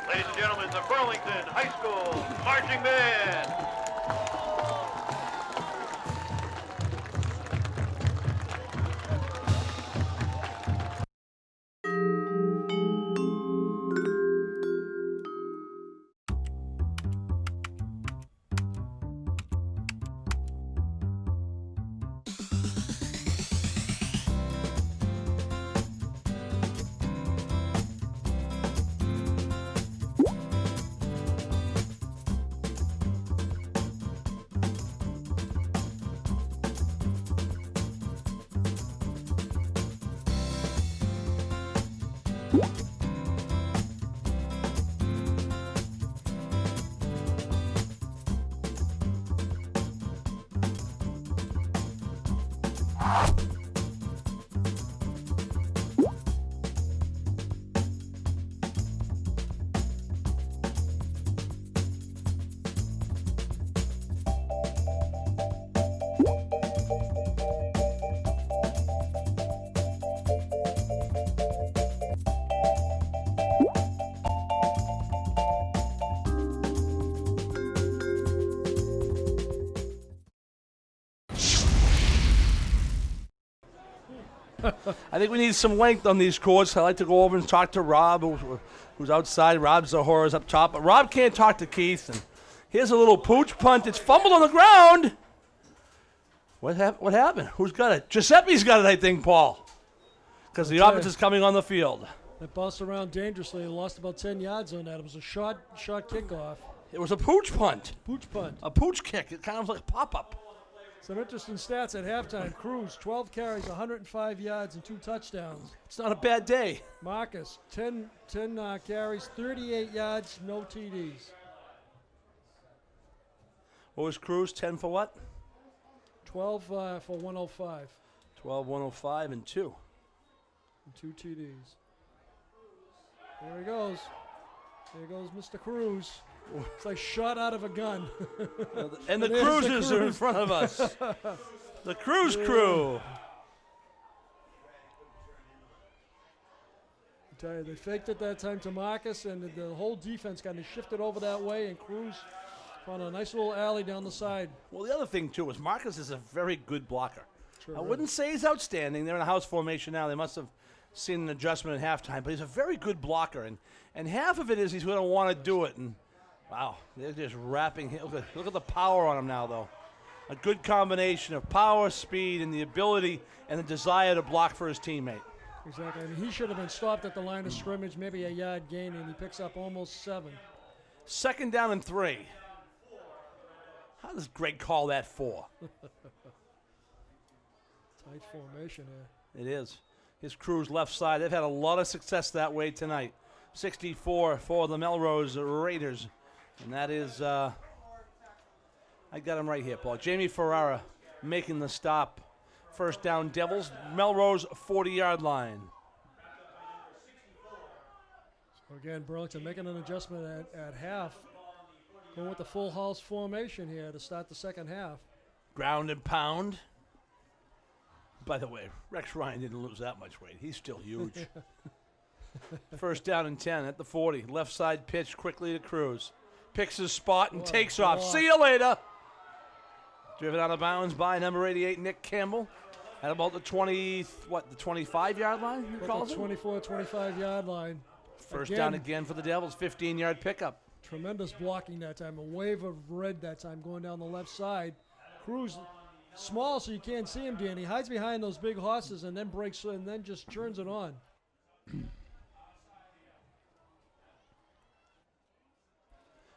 Ladies and gentlemen, the Burlington High School Marching Band. I think we need some length on these courts. I'd like to go over and talk to Rob, who's outside. Rob Zahora's up top. But Rob can't talk to Keith. And here's a little pooch punt. It's fumbled on the ground. What happened? Who's got it? Giuseppe's got it, I think, Paul. Because the offense is coming on the field. That bounced around dangerously and lost about 10 yards on that. It was a short kickoff. It was a pooch punt. Pooch punt. A pooch kick. It kind of like a pop-up. Some interesting stats at halftime. Cruz, 12 carries, 105 yards, and 2 touchdowns. It's not a bad day. Marcus, 10 carries, 38 yards, no TDs. What was Cruz? 10 for what? 12 for 105. 12, 105, and 2. And 2 TDs. There he goes. There goes Mr. Cruz. It's like shot out of a gun. And the Cruisers are in front of us. The Cruise Crew. I tell you, they faked it that time to Marcus, and the whole defense kind of shifted over that way, and Cruz found a nice little alley down the side. Well, the other thing, too, is Marcus is a very good blocker. Sure I wouldn't say he's outstanding. They're in a house formation now. They must have seen an adjustment at halftime, but he's a very good blocker, and half of it is he's going to want to do it. And wow, they're just wrapping him. Look at the power on him now, though. A good combination of power, speed, and the ability and the desire to block for his teammate. Exactly. I mean, he should have been stopped at the line of scrimmage, maybe a yard gain, and he picks up almost 7. 2nd down and 3. How does Greg call that 4? Tight formation here. It is. His crew's left side. They've had a lot of success that way tonight. 64 for the Melrose Raiders. And that is, I got him right here, Paul. Jamie Ferrara making the stop. First down, Devils. Melrose 40-yard line. So again, Burlington making an adjustment at half. Going with the full house formation here to start the second half. Ground and pound. By the way, Rex Ryan didn't lose that much weight. He's still huge. First down and 10 at the 40. Left side pitch quickly to Cruz. Picks his spot and takes off. See you later. Driven out of bounds by number 88, Nick Campbell. At about the 25-yard line, you call it? 24, 25-yard line. First down again for the Devils, 15-yard pickup. Tremendous blocking that time. A wave of red that time going down the left side. Cruz, small so you can't see him, Danny. Hides behind those big horses and then breaks and then just turns it on.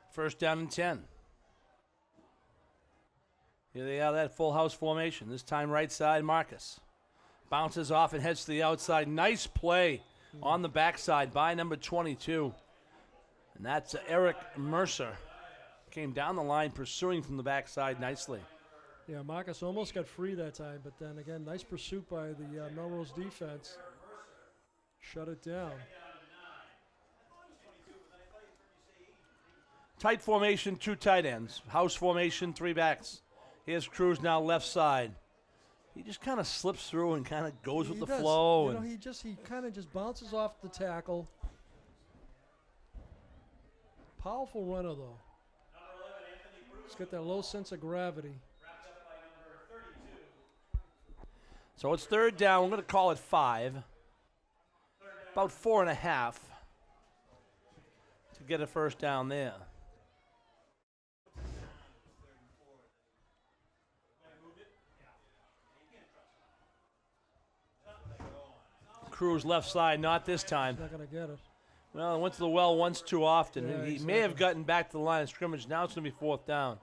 First down and 10. Here they are, that full house formation. This time right side, Marcus. Bounces off and heads to the outside. Nice play on the backside by number 22. And that's Eric Mercer. Came down the line pursuing from the backside nicely. Yeah, Marcus almost got free that time, but then again, nice pursuit by the Melrose defense. Shut it down. Tight formation, 2 tight ends. House formation, 3 backs. Here's Cruz now left side. He just kind of slips through and kind of goes with the flow. You know, he kind of just bounces off the tackle. Powerful runner though. He's got that low sense of gravity. So it's third down. We're going to call it 5. About 4.5 to get a first down there. Cruz left side, not this time. He's not going to get it. Well, it went to the well once too often. Yeah, he may have gotten back to the line of scrimmage. Now it's going to be 4th down.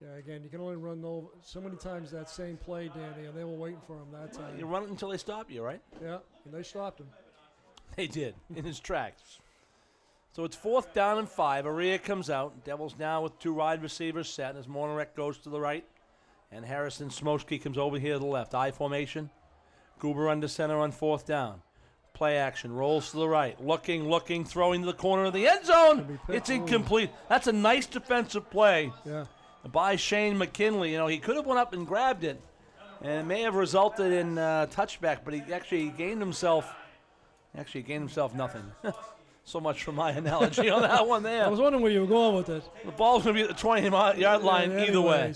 Yeah, again, you can only run so many times that same play, Danny, and they were waiting for him that time. You run it until they stop you, right? Yeah, and they stopped him. They did, in his tracks. So it's 4th down and 5. Aria comes out. Devils now with 2 wide receivers set as Monorek goes to the right. And Harrison Smosky comes over here to the left. I formation. Goober under center on 4th down. Play action, rolls to the right. Looking, throwing to the corner of the end zone. It's incomplete. That's a nice defensive play. Yeah. By Shane McKinley. You know, he could have went up and grabbed it, and it may have resulted in touchback, but he actually gained himself nothing. So much for my analogy on that one there. I was wondering where you were going with it. The ball's going to be at the 20-yard line either way.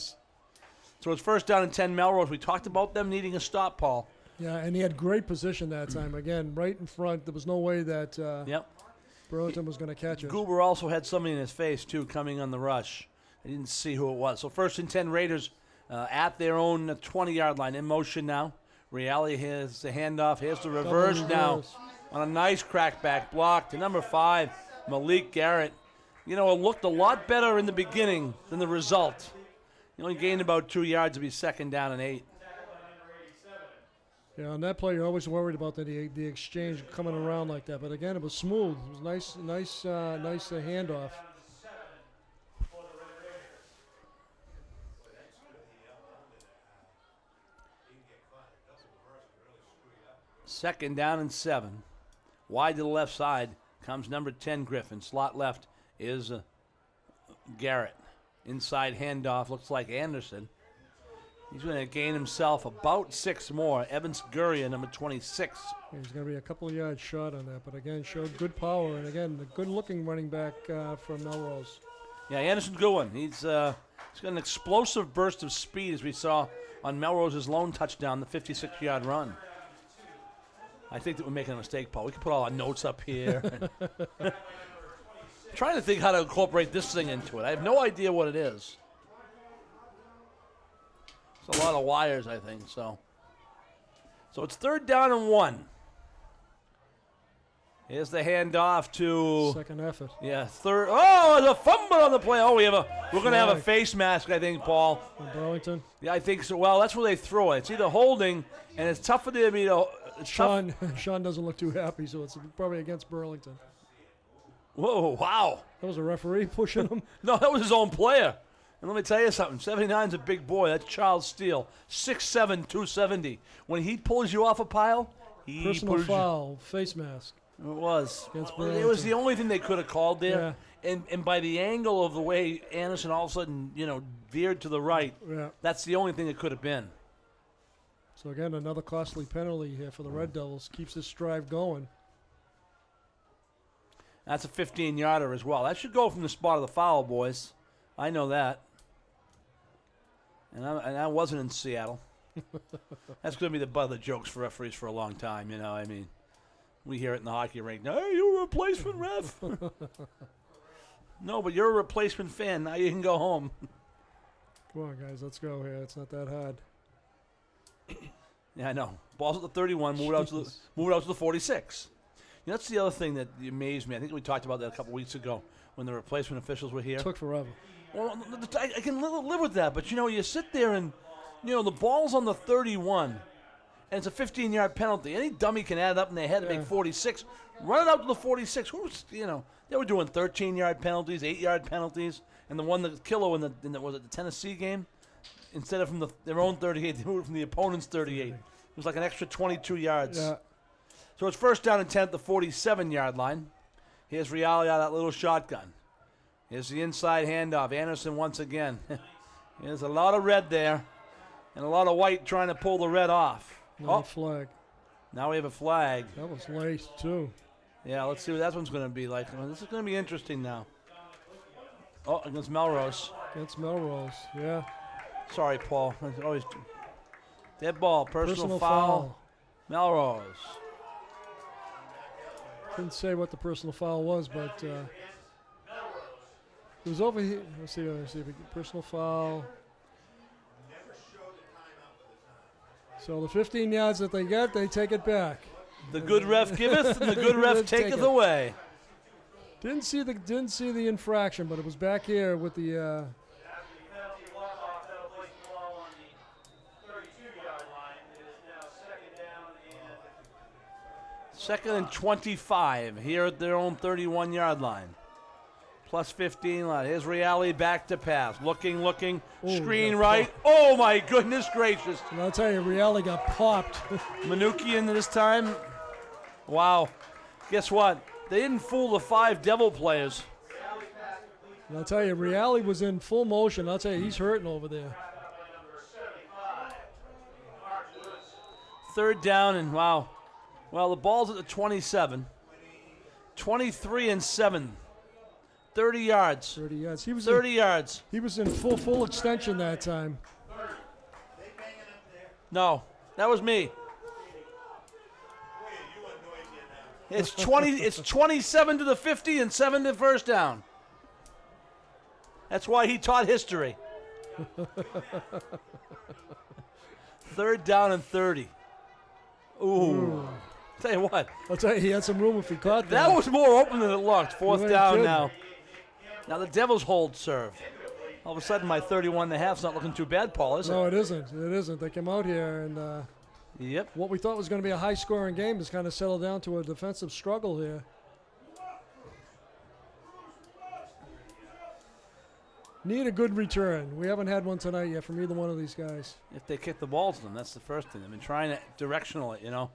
So it's first down and 10 Melrose. We talked about them needing a stop, Paul. Yeah, and he had great position that time. Again, right in front. There was no way that Burlington was going to catch it. Goober also had somebody in his face, too, coming on the rush. I didn't see who it was. So first and 10 Raiders at their own 20-yard line. In motion now. Reale has the handoff. Here's the reverse now on a nice crackback block to number 5, Malik Garrett. You know, it looked a lot better in the beginning than the result. He only gained about 2 yards to be second down and 8. Yeah, on that play, you're always worried about the exchange coming around like that. But again, it was smooth. It was nice handoff. Second down and 7. Wide to the left side comes number 10, Griffin. Slot left is Garrett. Inside handoff looks like Anderson. He's going to gain himself about 6 more. Evans Guria, number 26. He's going to be a couple of yards short on that, but again, showed good power. And again, the good-looking running back from Melrose. Yeah, Anderson's good one. He's got an explosive burst of speed, as we saw on Melrose's lone touchdown, the 56-yard run. I think that we're making a mistake, Paul. We can put all our notes up here. Trying to think how to incorporate this thing into it. I have no idea what it is. It's a lot of wires, I think. So it's third down and 1. Here's the handoff to second effort. Yeah, third. Oh, the fumble on the play. Oh, we're going to have a face mask, I think, Paul. From Burlington. Yeah, I think so. Well, that's where they throw it. It's either holding, and it's tough for them to. Sean doesn't look too happy, so it's probably against Burlington. Whoa! Wow. That was a referee pushing him. No, that was his own player. And let me tell you something. 79's a big boy. That's Charles Steele. 6'7", 270. When he pulls you off a pile, he personal foul, face mask. It was. It was the only thing they could have called there. Yeah. And by the angle of the way Anderson all of a sudden, veered to the right, that's the only thing it could have been. So again, another costly penalty here for the Red Devils. Keeps this drive going. That's a 15-yarder as well. That should go from the spot of the foul, boys. I know that. And I wasn't in Seattle. That's going to be the butt of the jokes for referees for a long time, you know. I mean, we hear it in the hockey rink. Hey, you're a replacement ref. No, but you're a replacement fan. Now you can go home. Come on, guys. Let's go here. It's not that hard. Yeah, I know. Ball's at the 31. Move it out to the 46. You know, that's the other thing that amazed me. I think we talked about that a couple weeks ago when the replacement officials were here. It took forever. Well, I can live with that, but, you know, you sit there and, you know, the ball's on the 31, and it's a 15-yard penalty. Any dummy can add it up in their head and make 46. Run it out to the 46. Who's, you know, they were doing 13-yard penalties, 8-yard penalties, and the one that Kilo in the was it the Tennessee game? Instead of from their own 38, they moved from the opponent's 38. It was like an extra 22 yards. Yeah. So it's first down and 10 at the 47-yard line. Here's Reale out of that little shotgun. Here's the inside handoff. Anderson once again. There's a lot of red there and a lot of white trying to pull the red off. No flag. Now we have a flag. That was late, too. Yeah, let's see what that one's going to be like. Well, this is going to be interesting now. Oh, against Melrose. Against Melrose, yeah. Sorry, Paul. Always dead ball. Personal foul. Melrose. Didn't say what the personal foul was, but it was over here. Let's see if we get personal foul. So the 15 yards that they get, they take it back. The good ref giveth, and the good ref taketh away. Didn't see the infraction, but it was back here with the. Second and 25 here at their own 31-yard line. Plus 15 line. Here's Reale back to pass. Looking. Screen right. Oh, my goodness gracious. And I'll tell you, Reale got popped. Manukian this time. Wow. Guess what? They didn't fool the 5 Devil players. And I'll tell you, Reale was in full motion. I'll tell you, he's hurting over there. Third down and wow. Well, the ball's at the 27. 23 and 7. 30 yards. 30 yards. He was 30 yards. He was in full extension that time. No, that was me. It's 20. It's 27 to the 50 and 7 to first down. That's why he taught history. Third down and 30. Ooh. Tell you what. I'll tell you, he had some room if he caught that. That was more open than it looked. Fourth down now. Now the Devils hold serve. All of a sudden, my 31.5 is not looking too bad, Paul, is it? No, it isn't. It isn't. They came out here and yep. What we thought was going to be a high-scoring game has kind of settled down to a defensive struggle here. Need a good return. We haven't had one tonight yet from either one of these guys. If they kick the ball to them, that's the first thing. They've been trying to directional it, you know.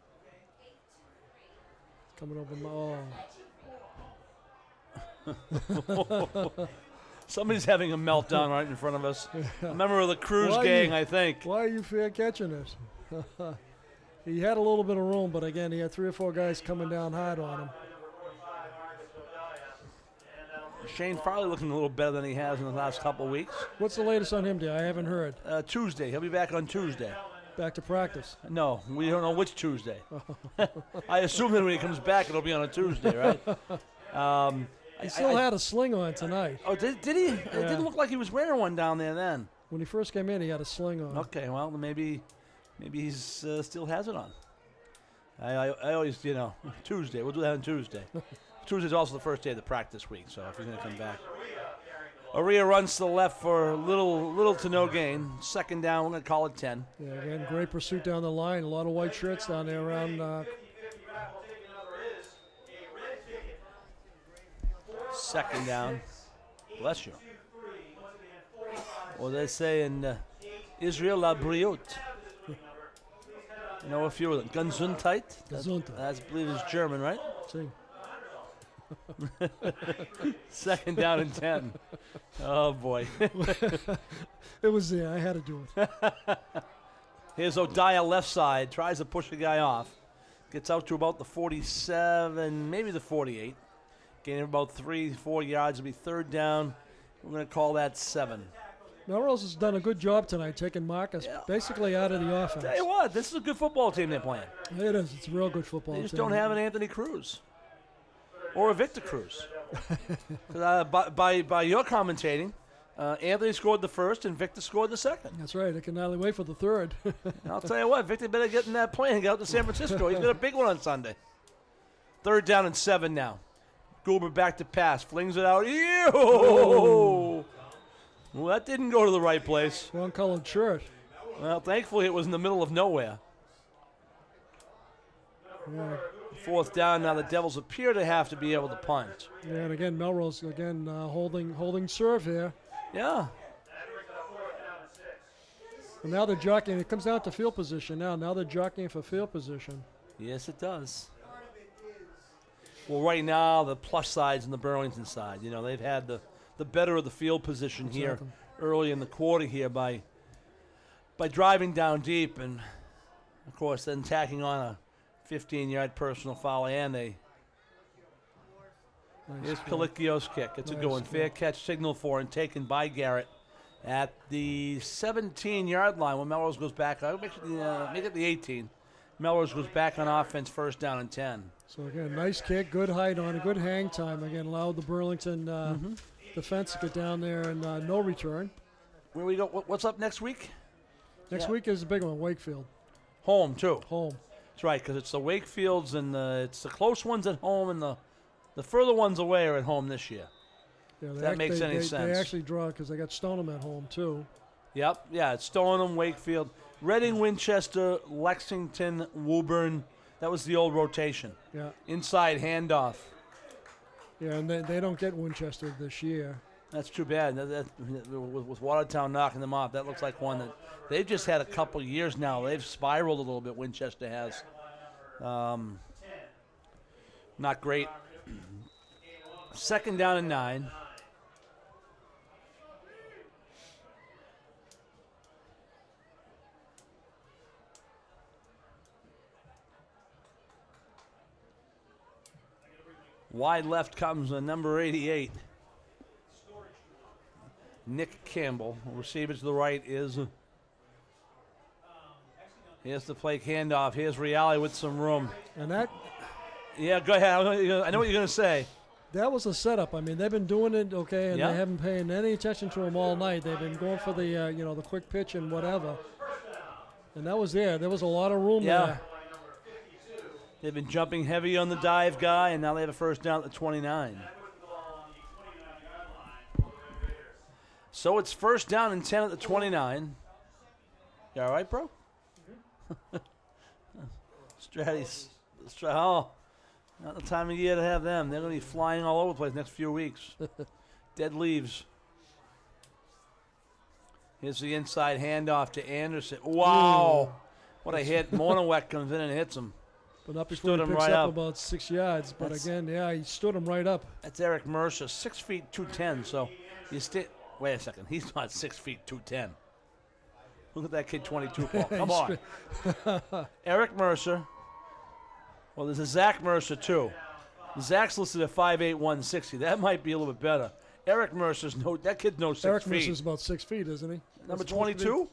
Coming over Somebody's having a meltdown right in front of us. A member of the Cruise gang, I think. Why are you fair catching it? He had a little bit of room, but again, he had 3 or 4 guys coming down hard on him. Shane Farley looking a little better than he has in the last couple of weeks. What's the latest on him, dear? I haven't heard. Tuesday. He'll be back on Tuesday. Back to practice? No, we don't know which Tuesday. I assume that when he comes back, it'll be on a Tuesday, right? He still had a sling on tonight. Oh, did he? Yeah. It didn't look like he was wearing one down there then. When he first came in, he had a sling on. Okay, well, maybe he's still has it on. I always, you know, Tuesday. We'll do that on Tuesday. Tuesday's also the first day of the practice week, so if he's going to come back. Aria runs to the left for little to no gain. Second down, we're going to call it 10. Yeah, again, great pursuit down the line. A lot of white shirts down there around. Second down. Bless you. Well, they say in Israel, la brioute. You know a few of them. Gesundheit. Gesundheit. That's, I believe, is German, right? See. Second down and 10. Oh, boy. It was there. I had to do it. Here's O'Daya left side. Tries to push the guy off. Gets out to about the 47, maybe the 48. Gaining about 3-4 yards. It'll be third down. We're going to call that 7. Melrose has done a good job tonight, taking Marcus basically out of the offense. Tell you what, this is a good football team they're playing. It is. It's a real good football team. They just don't have an Anthony Cruz or a Victor Cruz. By your commentating, Anthony scored the first and Victor scored the second. That's right. I can hardly wait for the third. I'll tell you what, Victor better get in that plane and get out to San Francisco. He's got a big one on Sunday. Third down and 7 now. Goober back to pass, flings it out. Ew! Well, that didn't go to the right place. Wrong colored shirt. Well, thankfully it was in the middle of nowhere. Yeah. Fourth down, now the Devils appear to have to be able to punt. Yeah, and again, Melrose holding serve here. Yeah. And now they're jockeying. It comes down to field position now. Now they're jockeying for field position. Yes, it does. Well, right now, the plus side's on the Burlington side. You know, they've had the better of the field position here early in the quarter here by driving down deep and, of course, then tacking on a 15-yard personal foul and a here's Colicchio's kick. It's a good one. Fair catch signal for and taken by Garrett at the 17-yard line when Melrose goes back. I'll make it the 18. Melrose goes back on offense, first down and 10. So, again, nice kick, good height on, a good hang time. Again, allowed the Burlington defense to get down there and no return. Where we go? What's up next week? Next week is a big one, Wakefield. Home, too. Home. That's right, because it's the Wakefields and it's the close ones at home and the further ones away are at home this year. Yeah, if that makes any sense. They actually draw because they got Stoneham at home, too. Yep, yeah, it's Stoneham, Wakefield, Reading, Winchester, Lexington, Woburn. That was the old rotation. Yeah. Inside handoff. Yeah, and they don't get Winchester this year. That's too bad. With Watertown knocking them off, that looks like one that they've just had a couple years now. They've spiraled a little bit, Winchester has. Not great. Second down and 9. Wide left comes number 88. Nick Campbell. Receiver to the right is. Here's the play handoff. Here's Reale with some room. And that. Yeah, go ahead. I know what you're going to say. That was a setup. I mean, they've been doing it, okay, and they haven't paid any attention to him all night. They've been going for the, the quick pitch and whatever. And that was there. There was a lot of room there. They've been jumping heavy on the dive guy, and now they have a first down at the 29. So it's first down and 10 at the 29. You all right, bro? Strati's. Oh, not the time of year to have them. They're going to be flying all over the place next few weeks. Dead leaves. Here's the inside handoff to Anderson. Wow. Ooh. What a hit. Mornowek comes in and hits him. But not before he picks up about 6 yards. But again, he stood him right up. That's Eric Mercer, 6 feet 210. So you wait a second. He's not 6 feet 210. Look at that kid, 22 ball. Come on. Eric Mercer. Well, there's a Zach Mercer, too. Zach's listed at 5'8", 160. That might be a little bit better. Eric Mercer's that kid's no 6 feet. Eric Mercer's about 6 feet, isn't he? Number 22?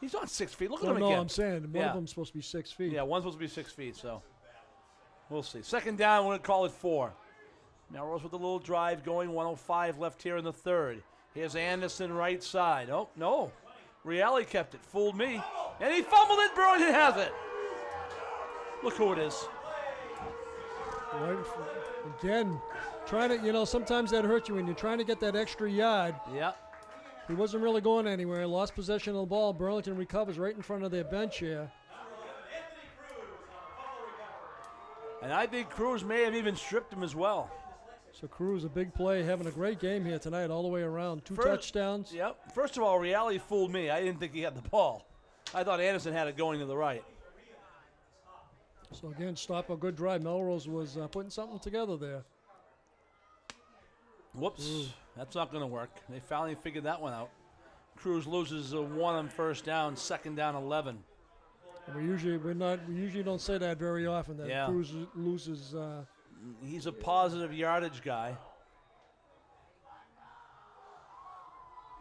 He's not 6 feet. Look at him again. No, I'm saying one of them's supposed to be 6 feet. Yeah, one's supposed to be 6 feet, so we'll see. Second down, we're going to call it 4. Melrose with a little drive going, 1:05 left here in the third. Here's Anderson right side. Oh, no. Reale kept it. Fooled me. And he fumbled it. Burlington has it. Look who it is. Right. Again, trying to, sometimes that hurts you when you're trying to get that extra yard. Yeah. He wasn't really going anywhere. Lost possession of the ball. Burlington recovers right in front of their bench here. And I think Cruz may have even stripped him as well. So Cruz, a big play, having a great game here tonight all the way around. Two touchdowns. Yep. First of all, Reale fooled me. I didn't think he had the ball. I thought Anderson had it going to the right. So again, stop a good drive. Melrose was putting something together there. Whoops. Ooh. That's not going to work. They finally figured that one out. Cruz loses 1 on first down, second down 11. And we usually don't say that very often. That Cruz loses. He's a positive yardage guy.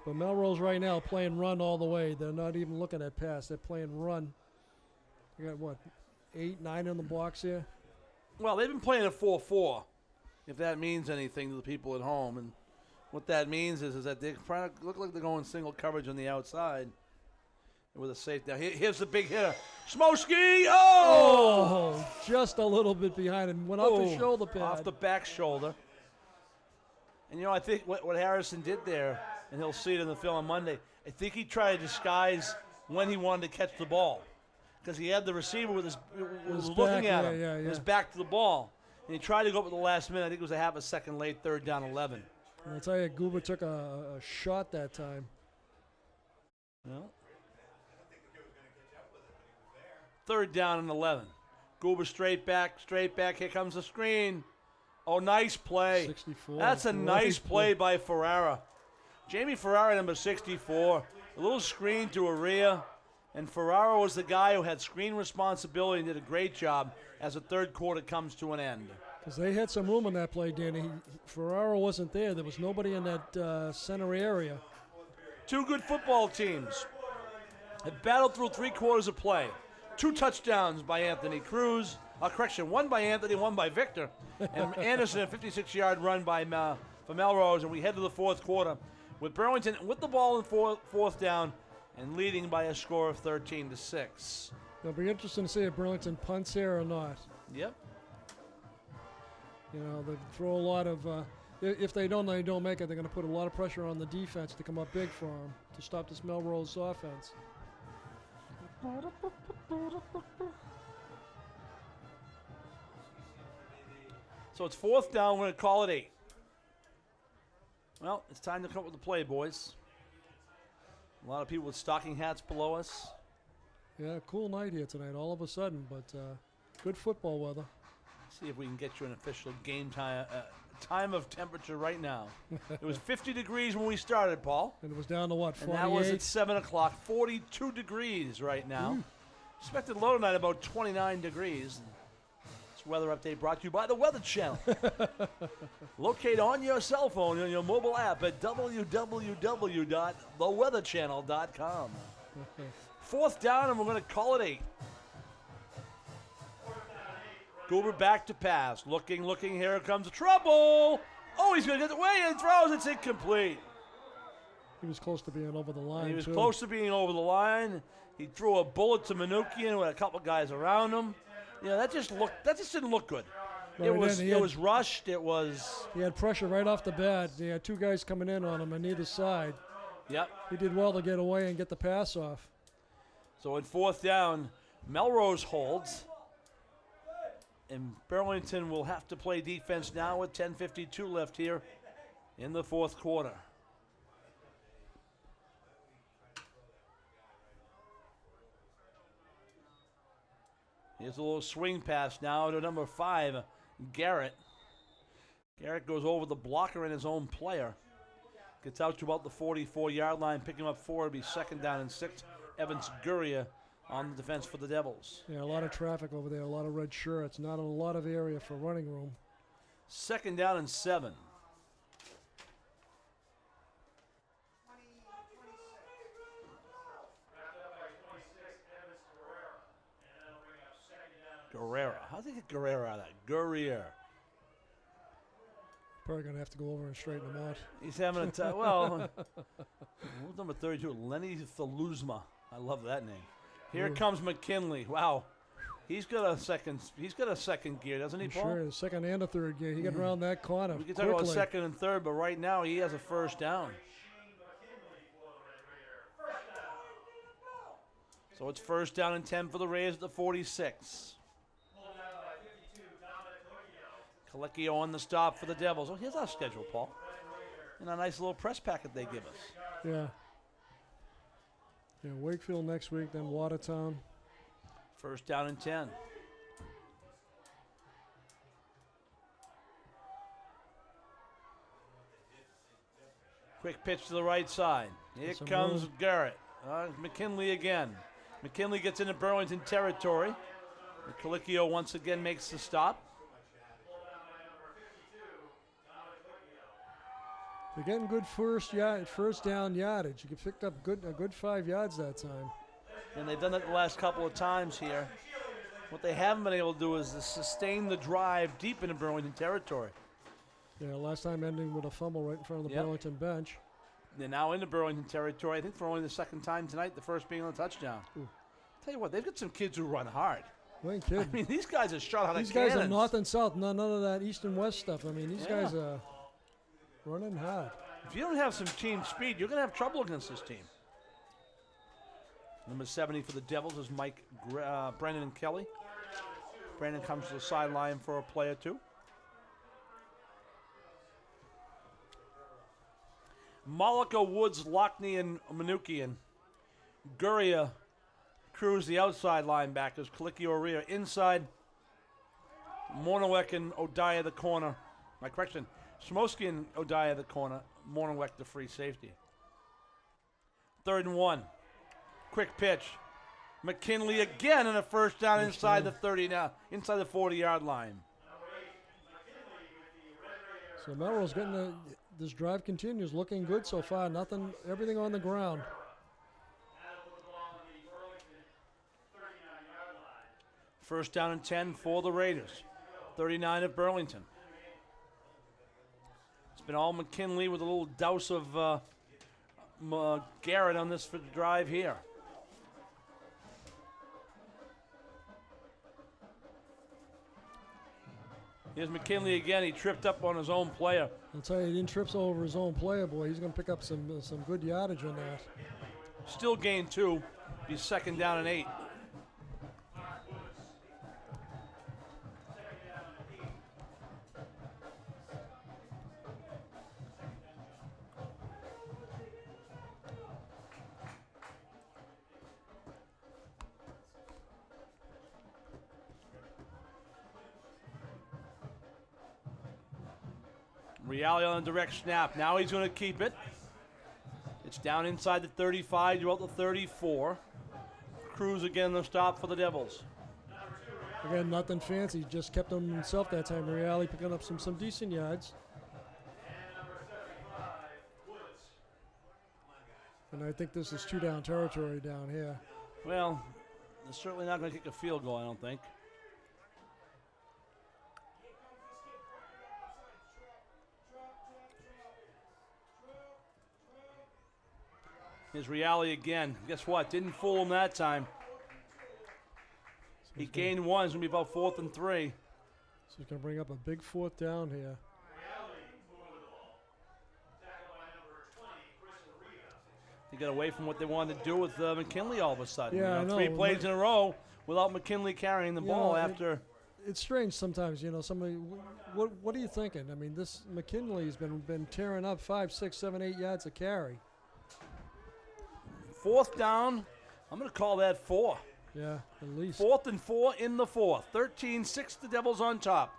But Melrose right now playing run all the way. They're not even looking at pass. They're playing run. They got what, 8, 9 in the box here? Well, they've been playing a 4-4, if that means anything to the people at home. And what that means is that they look like they're going single coverage on the outside with a safe down. Here's the big hitter. Smolsky! Oh! Just a little bit behind him. Went off his shoulder pad. Off the back shoulder. And, I think what Harrison did there, and he'll see it in the film on Monday, I think he tried to disguise when he wanted to catch the ball. Because he had the receiver was looking at him, his back to the ball. And he tried to go up at the last minute. I think it was a half a second late, 3rd down 11. I'll tell you, Goober took a shot that time. No. 3rd down and 11. Goober straight back. Here comes the screen. Oh, nice play. 64. That's a nice play by Ferrara. Jamie Ferrara, number 64. A little screen to Area. And Ferrara was the guy who had screen responsibility and did a great job as the 3rd quarter comes to an end. Because they had some room in that play, Danny. Ferrara wasn't there. There was nobody in that center area. 2 good football teams have battled through 3 quarters of play. 2 touchdowns by Anthony Cruz. One by Anthony, one by Victor. And Anderson, a 56-yard run for Melrose. And we head to the 4th quarter with Burlington with the ball in 4th down and leading by a score of 13-6. It'll be interesting to see if Burlington punts here or not. Yep. They throw a lot of. If they don't make it, they're going to put a lot of pressure on the defense to come up big for them to stop this Melrose offense. So it's 4th down. We're going to call it 8. Well, it's time to come up with the play, boys. A lot of people with stocking hats below us. Yeah, cool night here tonight all of a sudden, but good football weather. See if we can get you an official game time of temperature right now. It was 50 degrees when we started, Paul. And it was down to what, 48? And that was at 7 o'clock. 42 degrees right now. Expected low tonight about 29 degrees. This weather update brought to you by the Weather Channel. Locate on your cell phone on your mobile app at www.theweatherchannel.com. 4th down, and we're going to call it 8. Goober back to pass. Looking. Here comes trouble. Oh, he's going to get away and throws. It's incomplete. He was close to being over the line. He was close to being over the line. He threw a bullet to Manukian with a couple of guys around him. That just didn't look good. No, it was rushed. He had pressure right off the bat. He had 2 guys coming in on him on either side. Yep. He did well to get away and get the pass off. So in 4th down, Melrose holds. And Burlington will have to play defense now with 10:52 left here in the 4th quarter. Here's a little swing pass now to number 5, Garrett. Garrett goes over the blocker and his own player. Gets out to about the 44-yard line, picking up 4. It'll be 2nd down and 6. Evans Guria on the defense for the Devils. Yeah, a lot of traffic over there, a lot of red shirts, not a lot of area for running room. 2nd down and 7. Guerrera. How did they get Guerrera out of that? Guerrera. Probably going to have to go over and straighten him out. He's having a time. Well, number 32, Lenny Thaluzma. I love that name. Here comes McKinley. Wow. He's got a second gear, doesn't he, Paul? Sure, a second and a third gear. He got around that corner. We can talk about 2nd and 3rd, but right now he has a 1st down. So it's 1st down and 10 for the Raiders at the 46. Colecchio on the stop for the Devils. Oh, here's our schedule, Paul. And a nice little press packet they give us. Yeah. Yeah, Wakefield next week, then Watertown. 1st down and 10. Quick pitch to the right side. Here comes Garrett. McKinley again. McKinley gets into Burlington territory. Colicchio once again makes the stop. They're getting good first down yardage. You picked up a good 5 yards that time. And they've done that the last couple of times here. What they haven't been able to do is sustain the drive deep into Burlington territory. Yeah, last time ending with a fumble right in front of the Burlington bench. They're now into Burlington territory, I think for only the second time tonight, the first being on a touchdown. Ooh. Tell you what, they've got some kids who run hard. We ain't kidding. I mean, these guys are shot out of These cannons. guys are north and south, none of that east and west stuff. I mean, these guys are running hard. If you don't have some team speed, you're going to have trouble against this team. Number 70 for the Devils is Brandon Kelly. Brandon comes to the sideline for a play or two. Malika, Woods, Lockney, and Manukian. Guria, Cruz, the outside linebackers. Colicchio, Oria inside. Mornowek and Odaya, the corner. Smosky and Odaya, the corner. Mornowek, the free safety. 3rd and 1. Quick pitch. McKinley again in a first down inside the 30 now, inside the 40-yard line. So Melrose getting this drive continues, looking good so far. Everything on the ground. First down and 10 for the Raiders. 39 of Burlington. It's been all McKinley with a little douse of Garrett on this drive here. Here's McKinley again. He tripped up on his own player. I'll tell you, he didn't trip over his own player, boy. He's going to pick up some good yardage on that. Still gain 2. Be 2nd down and 8. Reale on a direct snap. Now he's going to keep it. It's down inside the 35, to about the 34. Cruz again the stop for the Devils. Again, nothing fancy. Just kept him himself that time. Reale picking up some decent yards. And I think this is 2-down territory down here. Well, they're certainly not going to kick a field goal, I don't think. Here's Reale again. Guess what? Didn't fool him that time. He gained 1. It's going to be about 4th and 3. So he's going to bring up a big 4th down here. He got away from what they wanted to do with McKinley all of a sudden. Yeah, I know. 3 plays in a row without McKinley carrying the ball after. It's strange sometimes, somebody, what are you thinking? I mean, this McKinley's been tearing up 5, 6, 7, 8 yards a carry. 4th down. I'm going to call that 4. Yeah, at least. 4th and 4 in the 4th. 13-6, the Devils on top.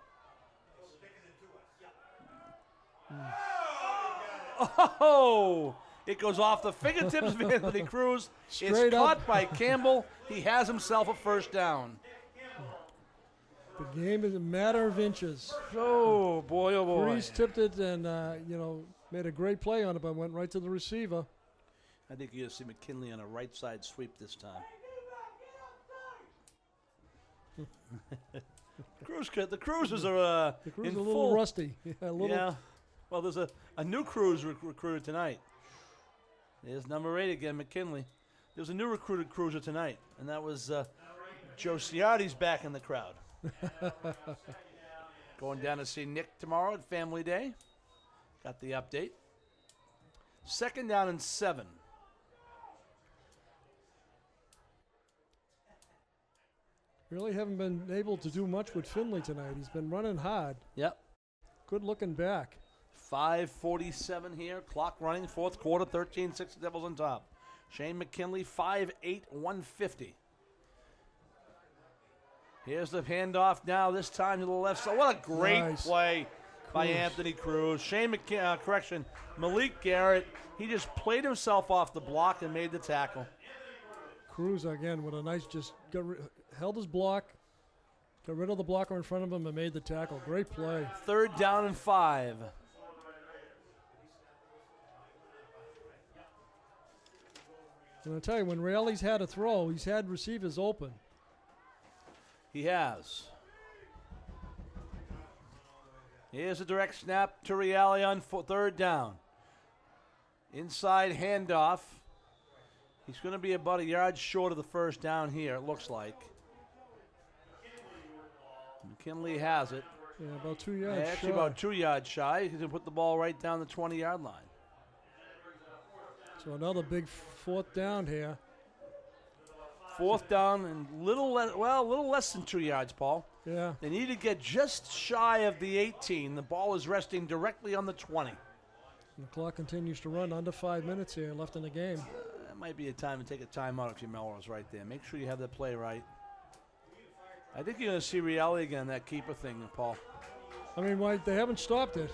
Oh! It goes off the fingertips of Anthony Cruz. It's caught by Campbell. He has himself a first down. The game is a matter of inches. Oh, boy, oh, boy. Cruz tipped it and, made a great play on it, but went right to the receiver. I think you'll see McKinley on a right side sweep this time. The Cruisers are the Cruz in a little full rusty. Yeah. Well, there's a new Cruz recruited tonight. There's number 8 again, McKinley. There's a new recruited Cruiser tonight, and that was Joe Ciardi's back in the crowd. Going down to see Nick tomorrow at Family Day. Got the update. 2nd down and 7. Really haven't been able to do much with Finley tonight. He's been running hard. Yep. Good looking back. 5:47 here. Clock running. 4th quarter. 13-6 Devils on top. Shane McKinley, 5'8", 150. Here's the handoff now. This time to the left side. What a great play by Anthony Cruz. Malik Garrett. He just played himself off the block and made the tackle. Cruz again with a nice held his block, got rid of the blocker in front of him and made the tackle. Great play. 3rd down and 5. And I'll tell you, when Reale's had a throw, he's had receivers open. He has. Here's a direct snap to Reale on 3rd down. Inside handoff. He's going to be about a yard short of the 1st down here, it looks like. McKinley has it. Yeah, about 2 yards Actually, shy. about 2 yards shy. He's going to put the ball right down the 20-yard line. So another big 4th down here. 4th down and a little less than 2 yards, Paul. Yeah. They need to get just shy of the 18. The ball is resting directly on the 20. And the clock continues to run. Under 5 minutes here left in the game. That might be a time to take a timeout if you're Melrose right there. Make sure you have that play right. I think you're going to see Reale again, that keeper thing, Paul. I mean, why they haven't stopped it.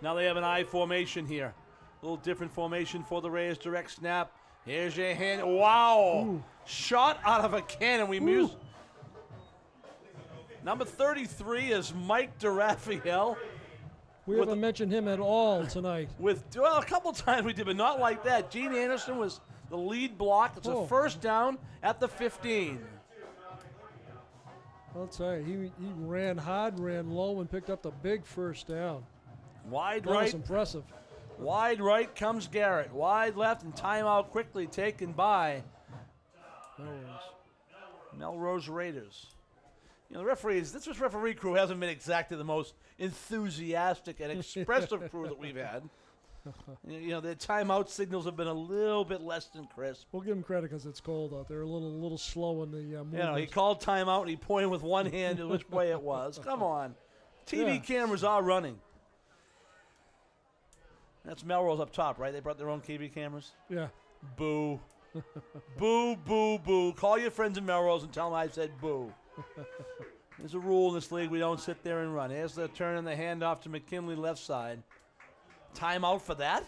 Now they have an I formation here. A little different formation for the Raiders. Direct snap. Here's your hand. Wow. Ooh. Shot out of a cannon. We muse. Number 33 is Mike DeRaphael. We haven't mentioned him at all tonight. A couple times we did, but not like that. Gene Anderson was the lead block. It's a 1st down at the 15. I'll tell you, he ran hard, ran low, and picked up the big 1st down. Wide that right. was impressive. Wide right comes Garrett. Wide left and timeout quickly taken by Melrose Raiders. You know, the referees, this referee crew hasn't been exactly the most enthusiastic and expressive crew that we've had. You know, their timeout signals have been a little bit less than crisp. We'll give them credit because it's cold out there. A little slow in the movement. You know, he called timeout and he pointed with one hand to which way it was. Come on. TV cameras are running. That's Melrose up top, right? They brought their own TV cameras? Yeah. Boo. Boo, boo, boo. Call your friends in Melrose and tell them I said boo. There's a rule in this league. We don't sit there and run. Here's the turn and the handoff to McKinley left side. Timeout for that?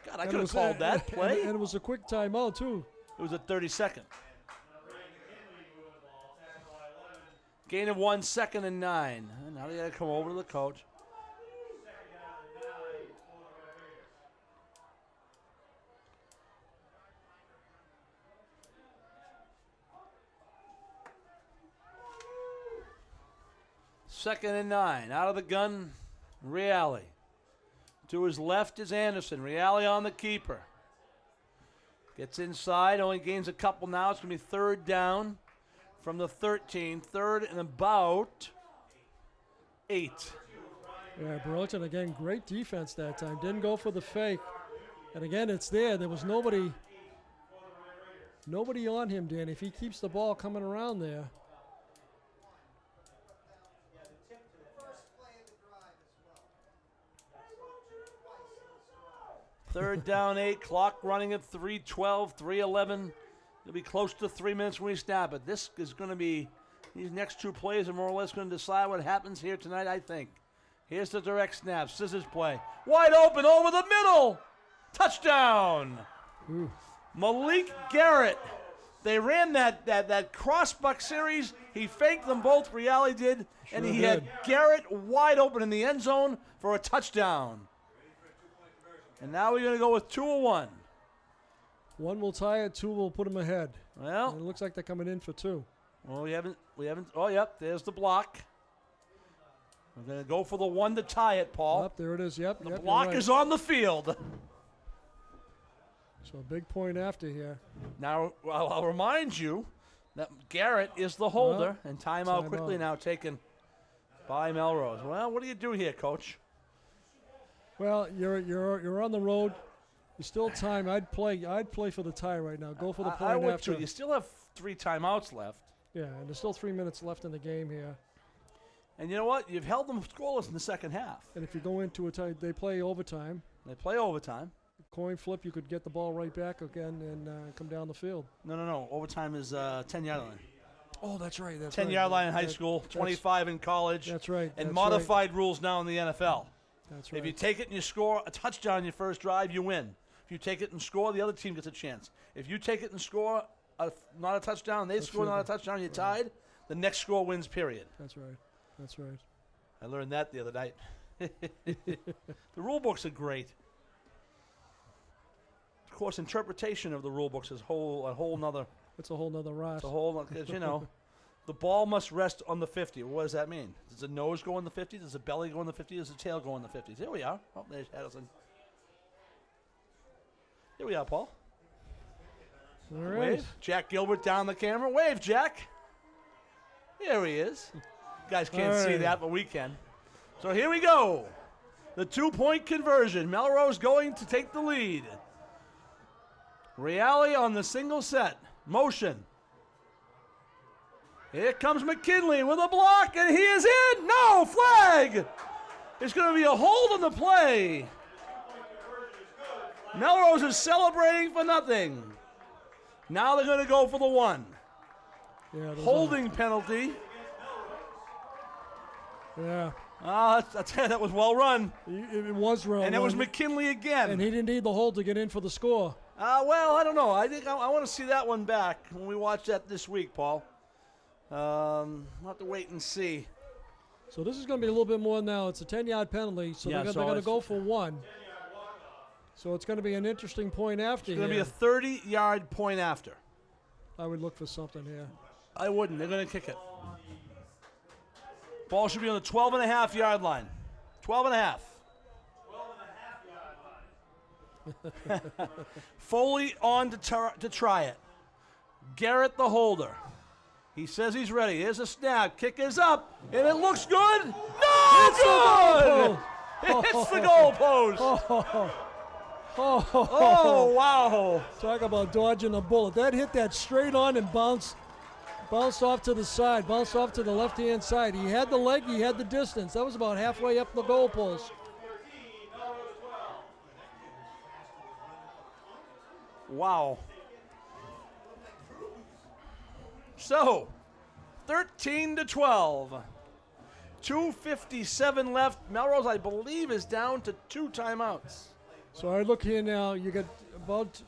God, I could have called that play. And it was a quick timeout, too. It was a 30-second. Gain of 1, 2nd and 9. And now they got to come over to the coach. Second and 9. Out of the gun, Reale. To his left is Anderson. Reale on the keeper. Gets inside. Only gains a couple now. It's going to be 3rd down from the 13. 3rd and about 8. Yeah, Burlington, again, great defense that time. Didn't go for the fake. And again, it's there. There was nobody on him, Dan. If he keeps the ball coming around there. 3rd down, 8. Clock running at 3:12, 3:11. It'll be close to 3 minutes when we snap it. This is going to be, these next 2 plays are more or less going to decide what happens here tonight, I think. Here's the direct snap. Scissors play. Wide open over the middle. Touchdown. Ooh. Malik Garrett. They ran that crossbuck series. He faked them both. Reale did. Sure and he did. had Garrett wide open in the end zone for a touchdown. And now we're going to go with 2-1. 1 will tie it, 2 will put him ahead. Well, And it looks like they're coming in for 2. well, we haven't. Oh, yep. There's the block. We're going to go for the 1 to tie it, Paul. Up there it is. Yep. The you're block right. is on the field. So a big point after here. Now, I'll remind you that Garrett is the holder, and timeout quickly timeout. now taken by Melrose. Well, what do you do here, Coach? Well, you're on the road. You still time. I'd play for the tie right now. Go for the point I would after. too. You still have 3 timeouts left. Yeah, and there's still 3 minutes left in the game here. And you know what? You've held them scoreless in the second half. And if you go into a tie, they play overtime. They play overtime. Coin flip, you could get the ball right back again and come down the field. No. Overtime is 10-yard line. Oh, that's right. That's 10-yard line in high school, 25 in college. That's right. And that's modified rules now in the NFL. Right. That's right. If you take it and you score a touchdown in your first drive, you win. If you take it and score, the other team gets a chance. If you take it and score not a touchdown, they score not a touchdown, you're tied, the next score wins, period. That's right. That's right. I learned that the other night. The rule books are great. Of course, interpretation of the rule books is a whole nother. It's a whole nother rush. It's a whole, because, you know, the ball must rest on the 50. What does that mean? Does the nose go in the 50? Does the belly go in the 50? Does the tail go in the 50s? Here we are. Oh, there's Addison. Here we are, Paul. All right. Wave. Jack Gilbert down the camera. Wave, Jack. Here he is. You guys can't see that, but we can. So here we go. The 2-point conversion. Melrose going to take the lead. Reale on the single set. Motion. Here comes McKinley with a block, and he is in. No, flag. It's going to be a hold on the play. Melrose is celebrating for nothing. Now they're going to go for the one. Yeah, holding penalty. Yeah. That was well run. It was run. And it was McKinley again. And he didn't need the hold to get in for the score. Well, I don't know. I think I want to see that one back when we watch that this week, Paul. We'll have to wait and see. So this is going to be a little bit more now. It's a 10-yard penalty, so they're going to go for one. So it's going to be an interesting point after. It's going to be a 30-yard point after. I would look for something here. I wouldn't. They're going to kick it. Ball should be on the 12.5-yard line. 12.5. Foley on to try it. Garrett the holder. He says he's ready. Here's a snap. Kick is up, and it looks good. No, good! It hits the goalpost. Oh, wow. Talk about dodging a bullet. That hit that straight on and bounced off to the side, bounced off to the left-hand side. He had the leg, he had the distance. That was about halfway up the goalpost. Wow. So, 13-12. 2:57 left. Melrose, I believe, is down to 2 timeouts. So I look here now. You got about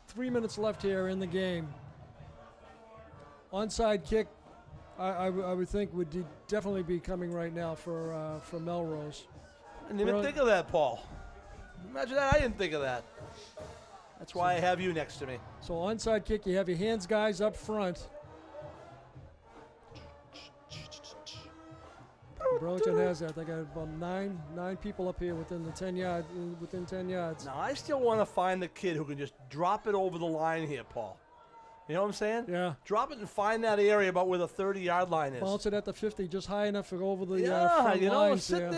3 minutes left here in the game. Onside kick, I would think would definitely be coming right now for Melrose. I didn't even think of that, Paul. Imagine that. I didn't think of that. That's why I have you next to me. So onside kick, you have your hands guys up front. Burlington has that. They got about nine people up here within 10 yards. Now I still want to find the kid who can just drop it over the line here, Paul. You know what I'm saying? Yeah. Drop it and find that area about where the 30-yard line is. Bounce it at the 50, just high enough to go over the front lines sit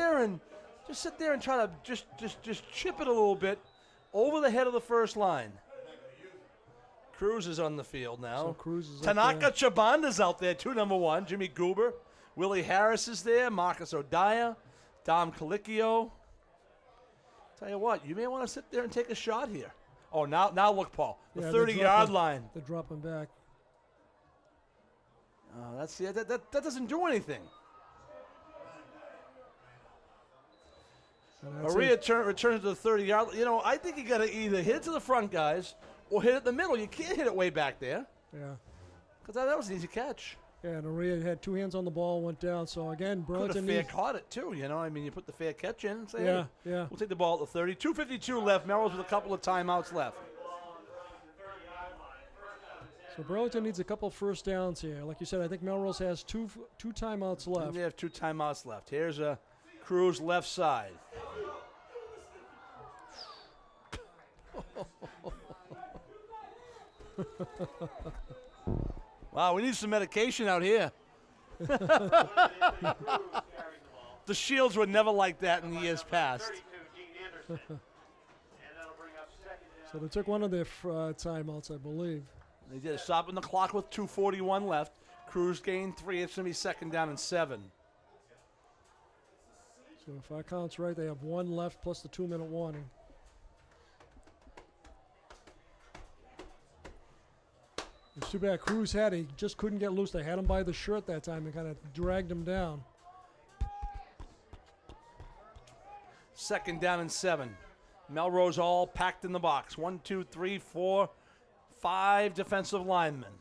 there and try to just chip it a little bit over the head of the first line. Cruz is on the field now. So Cruz is Tanaka Chabanda's out there too, number 1. Jimmy Goober. Willie Harris is there. Marcus O'Daya. Dom Colicchio. Tell you what, you may want to sit there and take a shot here. Oh, now look, Paul. The 30-yard line. They're dropping back. That doesn't do anything. Maria returns to the 30-yard. I think you got to either hit it to the front guys or hit it in the middle. You can't hit it way back there. Yeah. Because that was an easy catch. Yeah, and Maria had 2 hands on the ball, went down. So, again, Burlington could have caught it, too. You put the fair catch in and say, yeah. We'll take the ball at the 30. 2:52 left. Melrose with a couple of timeouts left. So Burlington needs a couple of first downs here. Like you said, I think Melrose has two timeouts left. And they have 2 timeouts left. Here's a Cruz left side. Wow, we need some medication out here. The Shields were never like that in years past. So they took one of their timeouts, I believe. They did, stopping the clock with 2:41 left. Cruz gained 3. It's going to be 2nd down and 7. So if I count's right, they have 1 left plus the 2-minute warning. It's too bad Cruz he just couldn't get loose. They had him by the shirt that time and kind of dragged him down. 2nd down and 7. Melrose all packed in the box. 1, 2, 3, 4, 5 defensive linemen,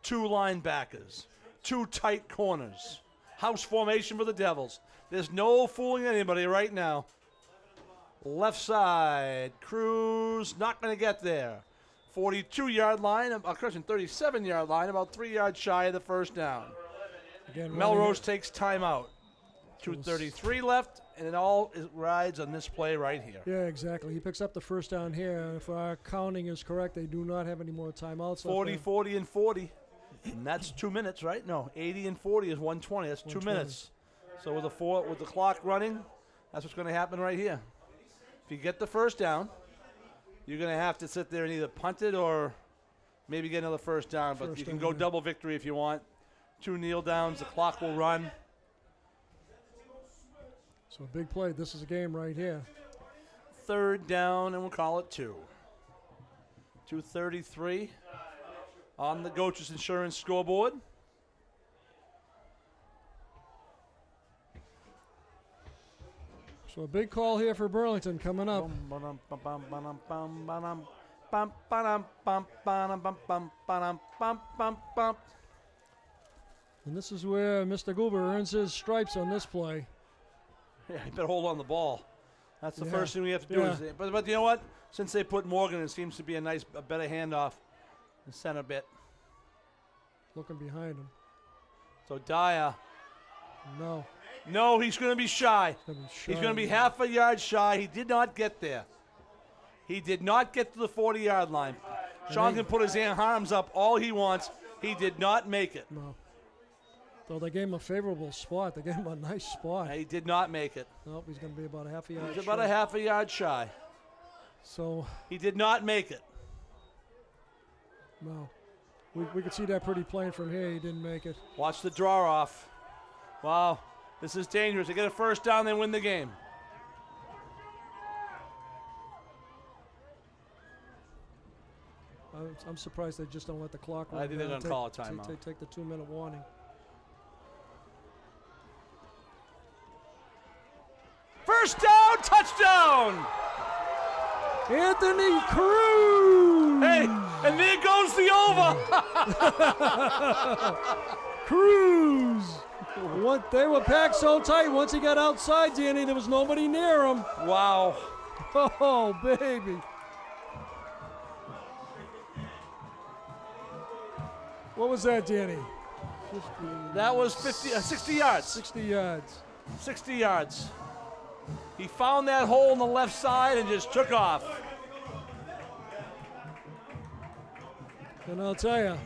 2 linebackers, 2 tight corners. House formation for the Devils. There's no fooling anybody right now. Left side, Cruz not going to get there. 42-yard line, 37-yard line, about 3 yards shy of the first down. Again, Melrose takes timeout. 2:33 left, and it all rides on this play right here. Yeah, exactly. He picks up the first down here. If our counting is correct, they do not have any more timeouts. 40, 40, and 40. And that's 2 minutes, right? No, 80 and 40 is 120. That's 2 minutes. So with the clock running, that's what's going to happen right here. If you get the first down, you're going to have to sit there and either punt it or maybe get another first down. But you can go double victory if you want. 2 kneel downs. The clock will run. So a big play. This is a game right here. 3rd down, and we'll call it 2. 2:33 on the Goaches Insurance scoreboard. So a big call here for Burlington coming up. And this is where Mr. Goober earns his stripes on this play. Yeah, you better hold on the ball. That's the first thing we have to do. But you know what? Since they put Morgan, it seems to be a better handoff in center bit. Looking behind him. So Dyer. No, he's going to be shy. He's going to be half a yard shy. He did not get there. He did not get to the 40-yard line. Sean can put his arms up all he wants. He did not make it. No. So they gave him a favorable spot. They gave him a nice spot. He did not make it. Nope, he's going to be about a half a yard He's about a half a yard shy. So he did not make it. No. We could see that pretty plain from here. He didn't make it. Watch the draw off. Wow. This is dangerous. They get a first down, they win the game. I'm surprised they just don't let the clock run. I think they're going to call a timeout. Take the 2-minute warning. First down, touchdown! Anthony Cruz! Hey, and there goes the over! Cruz! They were packed so tight. Once he got outside, Danny, there was nobody near him. Wow. Oh, baby. What was that, Danny? That was 60 yards. 60 yards. 60 yards. He found that hole on the left side and just took off. And I'll tell you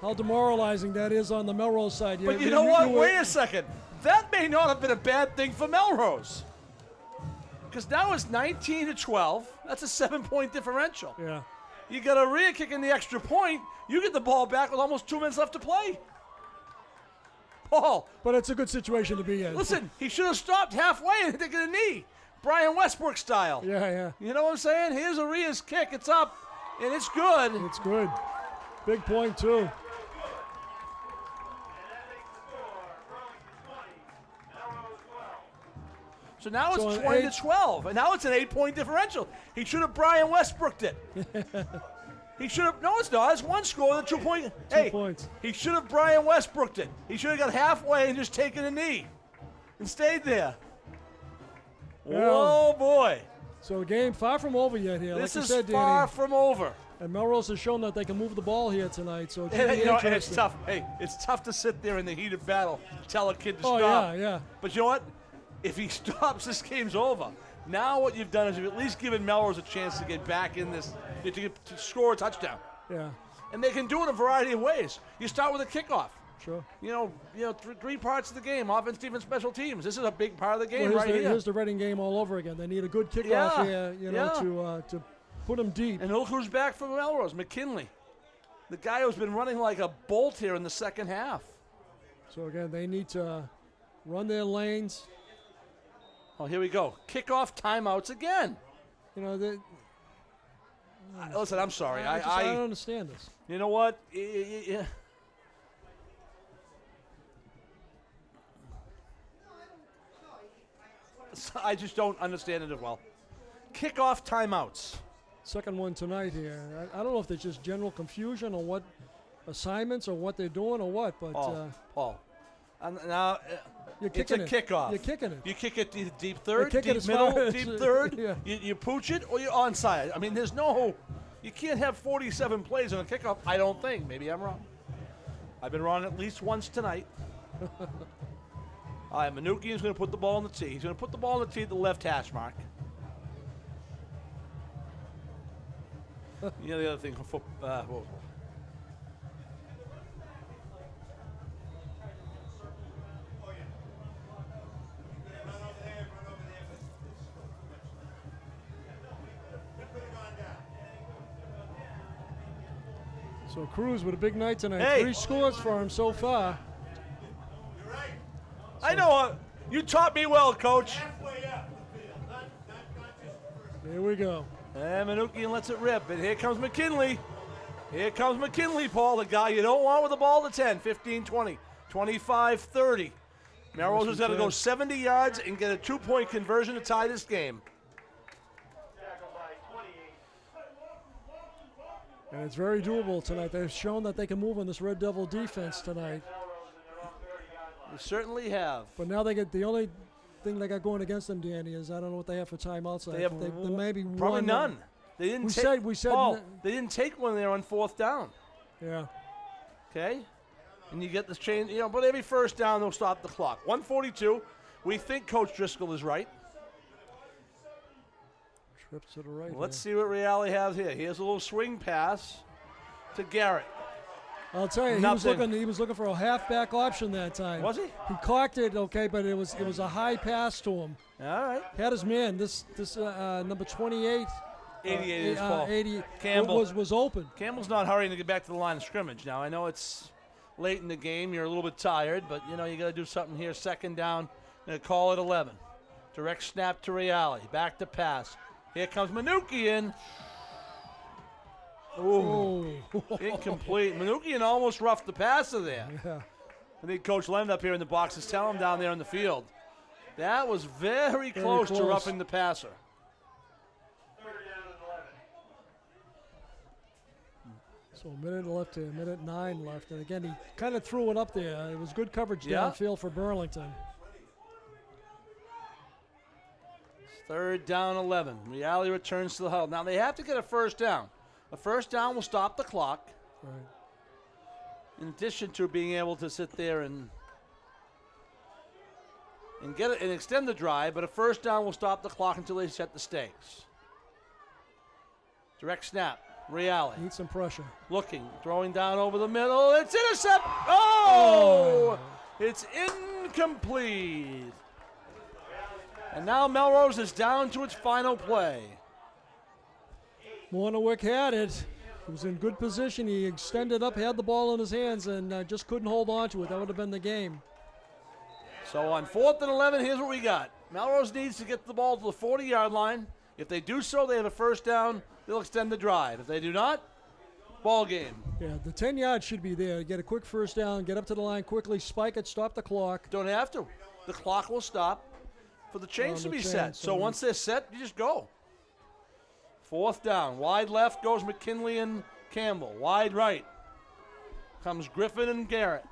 how demoralizing that is on the Melrose side. But you know what? Wait a second. That may not have been a bad thing for Melrose. Because now it's 19-12. That's a 7-point differential. Yeah. You got a rear kick in the extra point. You get the ball back with almost 2 minutes left to play. Oh. But it's a good situation to be in. Listen, he should have stopped halfway and taken a knee. Brian Westbrook style. Yeah. You know what I'm saying? Here's Aria's kick. It's up, and it's good. It's good. Big point, too. So now it's 20-12, and now it's an 8-point differential. He should have Brian Westbrooked it. He should have. No, it's not. It's one score. 2 point. Two points. He should have Brian Westbrooked it. He should have got halfway and just taken a knee, and stayed there. Oh boy! So a game far from over yet here. This like is you said, far Danny. from over. And Melrose has shown that they can move the ball here tonight. So it's And interesting. it's tough. Hey, it's tough to sit there in the heat of battle, tell a kid to stop. Yeah. But you know what? If he stops, this game's over. Now what you've done is you've at least given Melrose a chance to get back in this, to score a touchdown. Yeah. And they can do it a variety of ways. You start with a kickoff. Sure. You know, three parts of the game: offense, defense, special teams. This is a big part of the game Well, here. Here's the Reading game all over again. They need a good kickoff here, to put them deep. And look who's back for Melrose, McKinley, the guy who's been running like a bolt here in the second half. So again, they need to run their lanes. Oh, here we go. Kickoff timeouts again. You know, listen, I'm sorry. I don't understand this. You know what? I just don't understand it as well. kickoff timeouts. Second one tonight here. I don't know if there's just general confusion on what assignments or what they're doing or what, but Paul. Now, it's a kickoff. You're kicking it. You kick it deep third, kick it deep as middle, far as- deep third. yeah. You pooch it or you're onside. I mean, you can't have 47 plays on a kickoff, I don't think. Maybe I'm wrong. I've been wrong at least once tonight. All right, Manukian's going to put the ball on the tee. He's going to put the ball on the tee at the left hash mark. You know the other thing for football. So Cruz with a big night tonight. Hey. 3 scores for him so far. I know. You taught me well, Coach. Here we go. And Manukian lets it rip. And here comes McKinley. Here comes McKinley, Paul, the guy you don't want with the ball to 10, 15, 20, 25, 30. Melrose has got to go 70 yards and get a 2-point conversion to tie this game. And it's very doable tonight. They've shown that they can move on this Red Devil defense tonight. They certainly have. But now they get the only thing they got going against them, Danny, is I don't know what they have for timeouts. They have they maybe probably one. none. They didn't We said Paul, they didn't take one there on 4th down. Yeah. Okay? And you get this chain, but every first down they'll stop the clock. 142. We think Coach Driscoll is right. Trips to the right. Let's see what Reale has here. Here's a little swing pass to Garrett. I'll tell you, he was looking for a halfback option that time. Was he? He cocked it, okay, but it was a high pass to him. All right. Had his man. This number 28. 88 is Paul. 80 Campbell was open. Campbell's not hurrying to get back to the line of scrimmage. Now, I know it's late in the game. You're a little bit tired, but, you got to do something here. 2nd down. Going to call it 11. Direct snap to Reale. Back to pass. Here comes Manukian. Ooh. Incomplete. Manukian almost roughed the passer there. Yeah. I think Coach Lend up here in the box is telling him down there on the field. That was very close to roughing the passer. So a minute left here, minute 9 left. And again, he kind of threw it up there. It was good coverage downfield for Burlington. 3rd down, 11. Reale returns to the huddle. Now they have to get a first down. A first down will stop the clock. Right. In addition to being able to sit there and get it and extend the drive, but a first down will stop the clock until they set the stakes. Direct snap. Reale. Need some pressure. Looking, throwing down over the middle. It's intercept. Oh! It's incomplete. And now Melrose is down to its final play. Warnowick had it. He was in good position. He extended up, had the ball in his hands, and just couldn't hold on to it. That would have been the game. So on 4th and 11, here's what we got. Melrose needs to get the ball to the 40-yard line. If they do so, they have a first down. They'll extend the drive. If they do not, ball game. Yeah, the 10 yards should be there. Get a quick first down, get up to the line quickly, spike it, stop the clock. Don't have to. The clock will stop for the chains to be set. So once they're set, you just go. 4th down. Wide left goes McKinley and Campbell. Wide right comes Griffin and Garrett.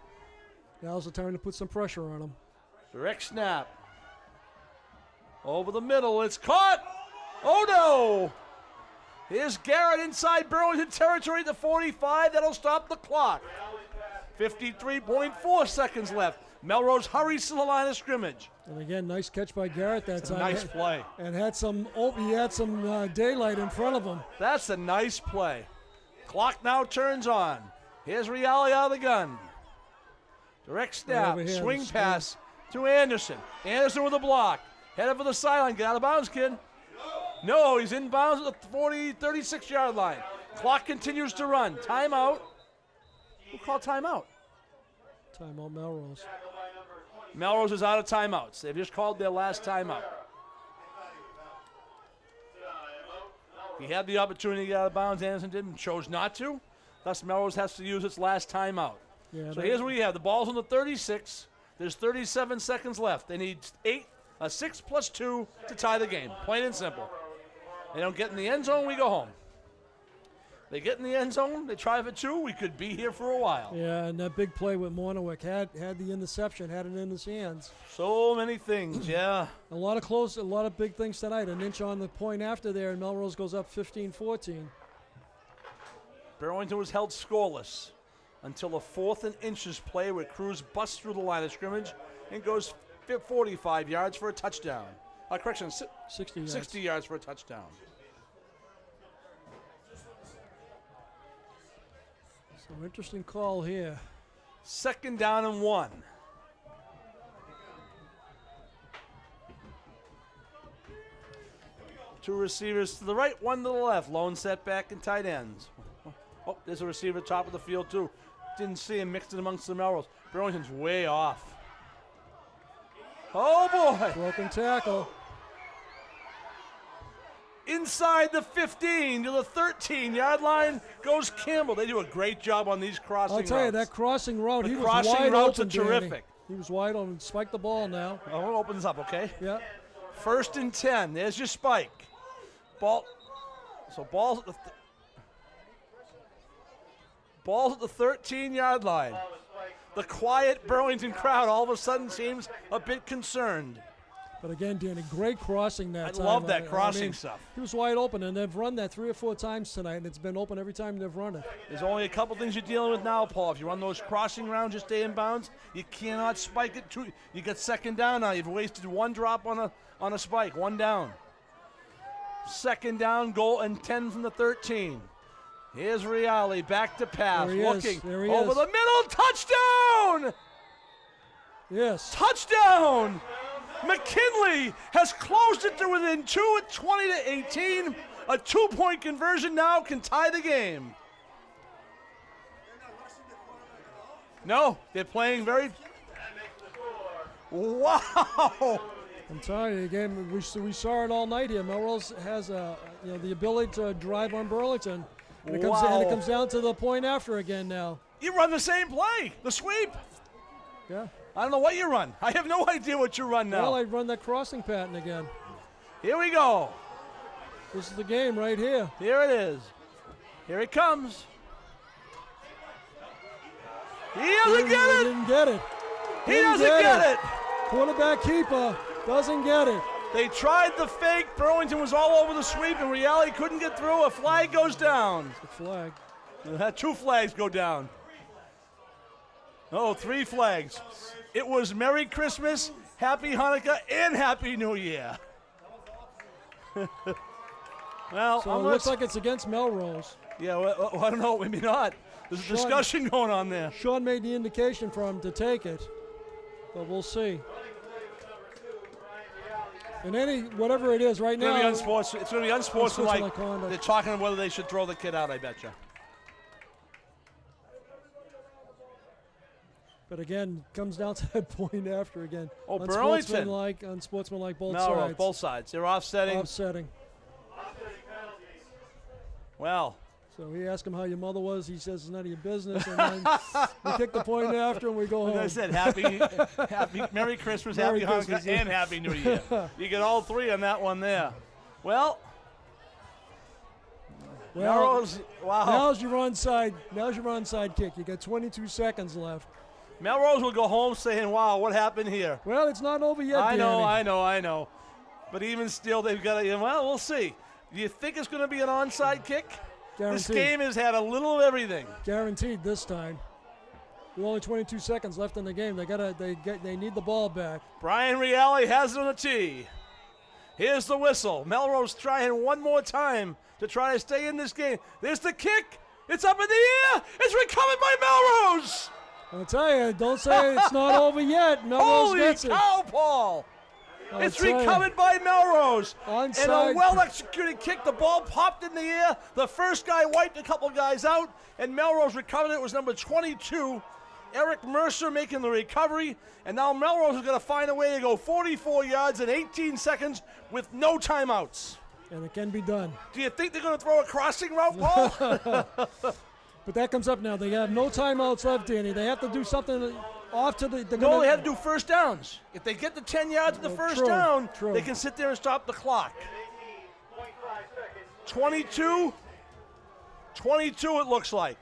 Now's the time to put some pressure on them. Direct snap. Over the middle. It's caught. Oh, no. Here's Garrett inside Burlington territory at the 45. That'll stop the clock. 53.4 seconds left. Melrose hurries to the line of scrimmage. And again, nice catch by Garrett that time. Nice play. And had some daylight in front of him. That's a nice play. Clock now turns on. Here's Reale out of the gun. Direct snap, swing pass to Anderson. Anderson with a block. Headed for the sideline. Get out of bounds, kid. No, he's in bounds at the 36-yard line. Clock continues to run. Timeout. Who called timeout? Timeout Melrose. Melrose is out of timeouts. They've just called their last timeout. He had the opportunity to get out of bounds. Anderson didn't, chose not to. Thus, Melrose has to use its last timeout. Yeah, so here's what we have. The ball's on the 36. There's 37 seconds left. They need 6 plus 2 to tie the game. Plain and simple. They don't get in the end zone, we go home. They get in the end zone, they try for 2, we could be here for a while. Yeah, and that big play with Monowick had the interception, had it in his hands. So many things, yeah. A lot of big things tonight. An inch on the point after there, and Melrose goes up 15-14. Burlington was held scoreless until a 4th and inches play where Cruz busts through the line of scrimmage and goes 45 yards for a touchdown. Correction, 60 yards. 60 yards for a touchdown. So interesting call here. 2nd down and 1. Two receivers to the right, one to the left. Lone setback and tight ends. Oh, there's a receiver top of the field too. Didn't see him mixed in amongst the Melrose. Burlington's way off. Oh boy! Broken tackle. Inside the 15 to the 13-yard line goes Campbell. They do a great job on these crossing routes. I'll tell you, that crossing route, he was wide open. The crossing routes are terrific. Danny. He was wide open. Spike the ball now. Oh, it opens up, okay? Yeah. 1st and 10. There's your spike. Ball's at the ball's at the 13-yard line. The quiet Burlington crowd all of a sudden seems a bit concerned. But again, Danny, great crossing that time. I love that crossing stuff. He was wide open, and they've run that 3 or 4 times tonight, and it's been open every time they've run it. There's only a couple things you're dealing with now, Paul. If you run those crossing rounds, just stay in bounds. You cannot spike it. You get 2nd down now. You've wasted 1 drop on a spike. 1 down. 2nd down, goal and 10 from the 13. Here's Reale back to pass, looking over the middle. Touchdown! Yes. Touchdown! McKinley has closed it to within 2 at 20-18. A 2-point conversion now can tie the game. No, they're playing very. Wow! I'm telling you, again, we saw it all night here. Melrose has the ability to drive on Burlington. And it comes down to the point after again now. You run the same play, the sweep. Yeah. I don't know what you run. I have no idea what you run now. Well, I'd run that crossing pattern again. Here we go. This is the game right here. Here it is. Here it comes. He doesn't get it. He didn't get it. He doesn't get it. Quarterback keeper doesn't get it. They tried the fake. Burlington was all over the sweep, and Reale couldn't get through. A flag goes down. It's a flag. 2 flags go down. Oh, 3 flags. It was Merry Christmas, Happy Hanukkah, and Happy New Year. Well, so it looks like it's against Melrose. Yeah, well, I don't know. Maybe not. There's a discussion going on there. Sean made the indication for him to take it, but we'll see. And whatever it is right now, it's going to be unsportsmanlike. They're talking about whether they should throw the kid out, I bet you. But again, comes down to that point after again. Oh, Burlington. Unsportsmanlike both sides. No, both sides. They're offsetting. Well. So we ask him how your mother was. He says it's none of your business. And then we kick the point after and we go home. As I said, happy Merry Christmas, Happy Hanukkah, and Happy New Year. You get all 3 on that one there. Well, Melrose, wow. Now's your onside kick. You got 22 seconds left. Melrose will go home saying, wow, what happened here? Well, it's not over yet, I Danny. know. But even still, they've got to, well, we'll see. Do you think it's going to be an onside kick? Guaranteed. This game has had a little of everything. Guaranteed this time. With only 22 seconds left in the game, they need the ball back. Brian Reale has it on the tee. Here's the whistle. Melrose trying one more time to try to stay in this game. There's the kick. It's up in the air. It's recovered by Melrose. I'll tell you, don't say it's not over yet. Melrose gets it. Holy cow, Paul. It's recovered by Melrose. Onside. And a well-executed kick. The ball popped in the air. The first guy wiped a couple guys out, and Melrose recovered it. It was number 22, Eric Mercer, making the recovery. And now Melrose is going to find a way to go 44 yards in 18 seconds with no timeouts. And it can be done. Do you think they're going to throw a crossing route, Paul? But that comes up now. They have no timeouts left, Danny. They have to do something off to the. They have to do first downs. If they get the 10 yards of the first down, they can sit there and stop the clock. 22 it looks like.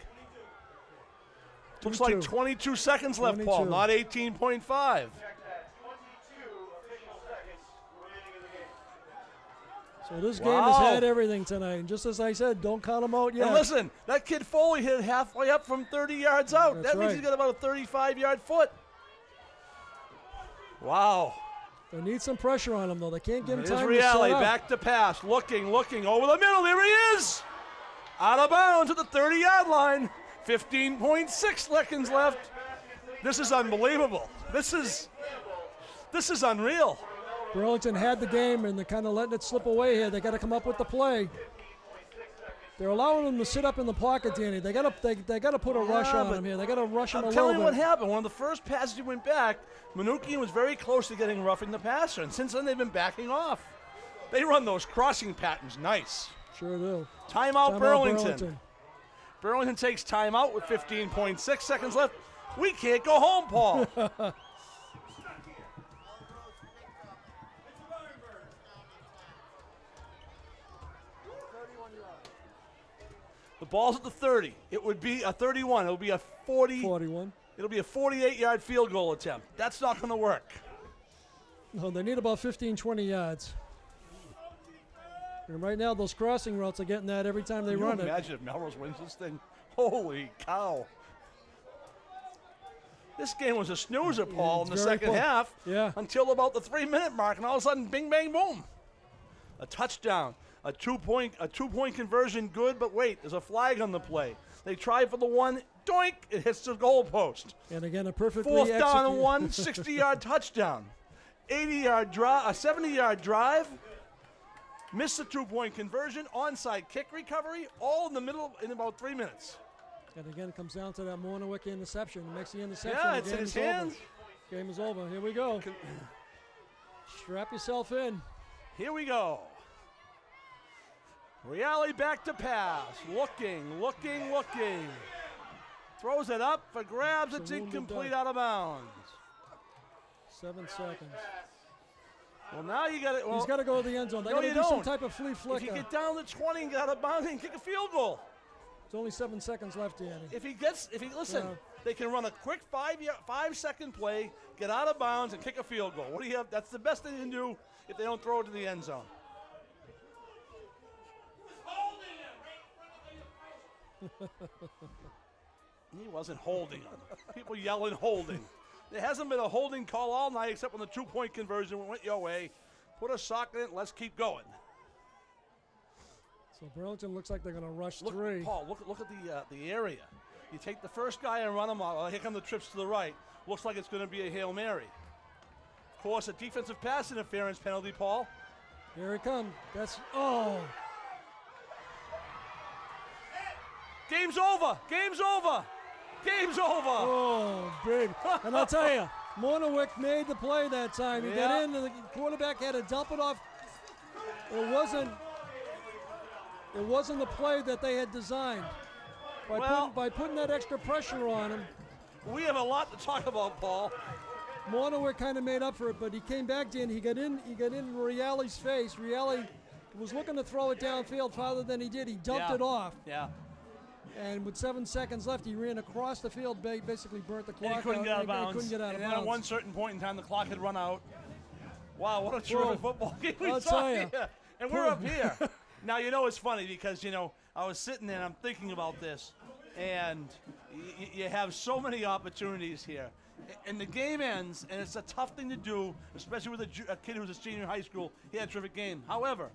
Looks like 22 seconds left, Paul, not 18.5. So this game has had everything tonight. And just as I said, don't count them out yet. And listen, that kid Foley hit halfway up from 30 yards out. That means he's got about a 35-yard foot. Wow. They need some pressure on him, though. They can't give him time Here's to set up. back to pass, looking over the middle. There he is. Out of bounds at the 30-yard line. 15.6 seconds left. This is unbelievable. This is unreal. Burlington had the game, and they're kind of letting it slip away here. They got to come up with the play. They're allowing them to sit up in the pocket, Danny. They got to put a rush on him here. They got to rush him a little bit. I'm telling you what happened. One of the first passes he went back, Manukian was very close to getting roughing the passer, and since then they've been backing off. They run those crossing patterns nice. Sure do. Timeout Burlington. Burlington takes timeout with 15.6 seconds left. We can't go home, Paul. The ball's at the 30. It would be a 31. It would be a 41. It'll be a 48-yard field goal attempt. That's not going to work. No, they need about 15, 20 yards. And right now, those crossing routes are getting that every time they run it. Imagine if Melrose wins this thing. Holy cow. This game was a snoozer, Paul, in the second half until about the 3-minute mark, and all of a sudden, bing, bang, boom. A touchdown. A two-point conversion, good, but wait, there's a flag on the play. They try for the one, doink, it hits the goalpost. And again, a perfectly fourth down and 1, 60-yard touchdown. 80-yard drive, a 70-yard drive. Missed the 2-point conversion, onside kick recovery, all in the middle in about 3 minutes. And again, it comes down to that Mornowick interception. It makes the interception. Yeah, it's in his hands. Game is over. Here we go. Strap yourself in. Here we go. Reale back to pass. Looking. Throws it up for grabs. It's incomplete, out of bounds. 7 seconds. Well, now you got it. Well, he's got to go to the end zone. They got to do some type of flea flicker. If you get down to 20 and get out of bounds and kick a field goal. There's only 7 seconds left, Danny. They can run a quick 5-second play, get out of bounds, and kick a field goal. What do you have? That's the best thing you can do if they don't throw it to the end zone. He wasn't holding him. People yelling holding. There hasn't been a holding call all night except when the 2-point conversion went your way. Put a sock in it, let's keep going. So Burlington looks like they're going to rush 3. Paul, look at the area. You take the first guy and run him out. Here come the trips to the right. Looks like it's going to be a Hail Mary. Of course, a defensive pass interference penalty, Paul. Here it comes. Game's over. Oh, big. And I'll tell you, Mornowick made the play that time. He got in, and the quarterback had to dump it off. It wasn't the play that they had designed. By putting that extra pressure on him. We have a lot to talk about, Paul. Mornowick kind of made up for it, but he came back, Dan. He got in Reale's face. Reale was looking to throw it downfield farther than he did. He dumped it off. Yeah. And with 7 seconds left, he ran across the field, basically burnt the clock and he couldn't get out of bounds. He couldn't get out of bounds. bounds. And at one certain point in time, the clock had run out. Wow, what a terrific football game we I'll saw tell you. here. And we're up here. Now, it's funny because, I was sitting there and I'm thinking about this. And you have so many opportunities here. And the game ends, and it's a tough thing to do, especially with a kid who's a senior in high school. He had a terrific game. However,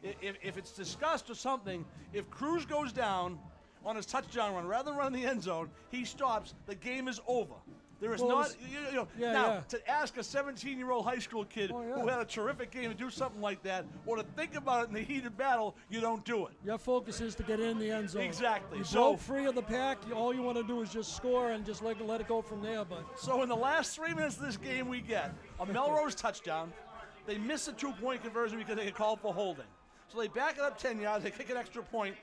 if it's discussed or something, if Cruz goes down on his touchdown run, rather than run in the end zone, he stops, the game is over. There is to ask a 17-year-old high school kid who had a terrific game to do something like that, or to think about it in the heat of battle, you don't do it. Your focus is to get in the end zone. Exactly. You broke free of the pack. All you want to do is just score and just let it go from there. So in the last 3 minutes of this game, we get a Melrose touchdown. They miss a 2-point conversion because they get called for holding. So they back it up 10 yards. They kick an extra point.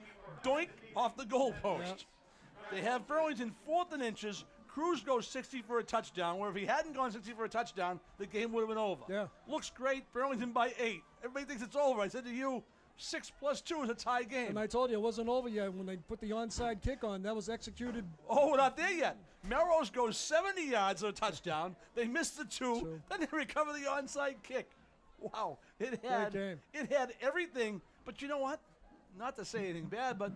Doink, off the goalpost. Yep. They have Burlington 4th and inches. Cruz goes 60 for a touchdown, where if he hadn't gone 60 for a touchdown, the game would have been over. Yeah. Looks great. Burlington by 8. Everybody thinks it's over. I said to you, 6+2 is a tie game. And I told you it wasn't over yet when they put the onside kick on. That was executed. Oh, we're not there yet. Melrose goes 70 yards on a touchdown. They missed the two. Then they recover the onside kick. Wow. It had everything. But you know what? Not to say anything bad, but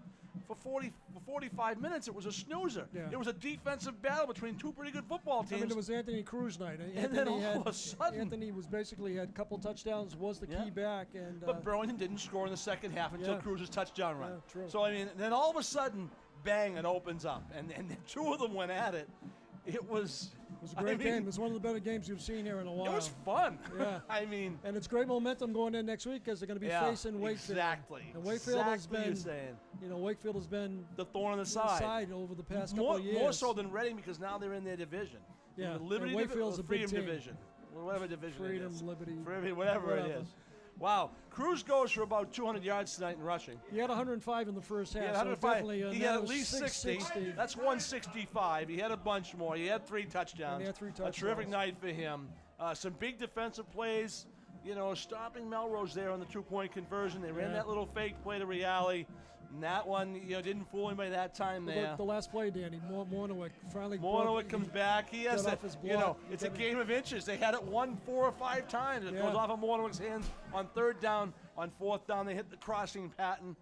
for 45 minutes, it was a snoozer. Yeah. It was a defensive battle between two pretty good football teams. I mean, it was Anthony Cruz night. And then all of a sudden, Anthony was basically had a couple touchdowns, was the key back. But Burlington didn't score in the second half until Cruz's touchdown run. Yeah, true. So, I mean, then all of a sudden, bang, it opens up. And the two of them went at it. It was a great game. It was one of the better games you've seen here in a while. It was fun. Yeah. I mean. And it's great momentum going in next week because they're going to be facing Wakefield. Exactly. And Wakefield has been, Wakefield has been the thorn in the side over the past couple of years. More so than Reading because now they're in their division. Yeah. The Liberty Wakefield's a Freedom big team. Division. Whatever division Freedom, it is. Liberty. Whatever it is. Wow. Cruz goes for about 200 yards tonight in rushing. He had 105 in the first half. He had 105. He had at least 60. 60. That's 165. He had a bunch more. He had 3 touchdowns. And he had 3 touchdowns. A terrific night for him. Some big defensive plays. Stopping Melrose there on the 2-point conversion. They ran that little fake play to Reale. And that one, didn't fool anybody that time there. The last play, Danny, Mornowick finally. Mornowick comes back. He has to, it's a game of inches. They had it won 4 or 5 times. It goes off of Mornowick's hands on 3rd down. On 4th down, they hit the crossing pattern.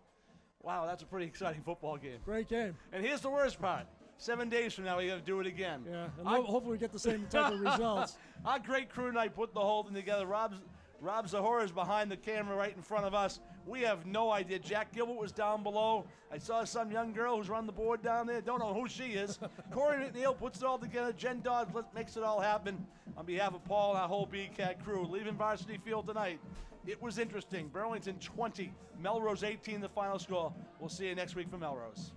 Wow, that's a pretty exciting football game. Great game. And here's the worst part. 7 days from now, we got to do it again. Yeah, and hopefully we get the same type of results. Our great crew night put the whole thing together. Rob Zahora is behind the camera right in front of us. We have no idea. Jack Gilbert was down below. I saw some young girl who's run the board down there. Don't know who she is. Corey McNeil puts it all together. Jen Dodds makes it all happen. On behalf of Paul and our whole BCAT crew, leaving Varsity Field tonight. It was interesting. Burlington 20, Melrose 18, the final score. We'll see you next week for Melrose.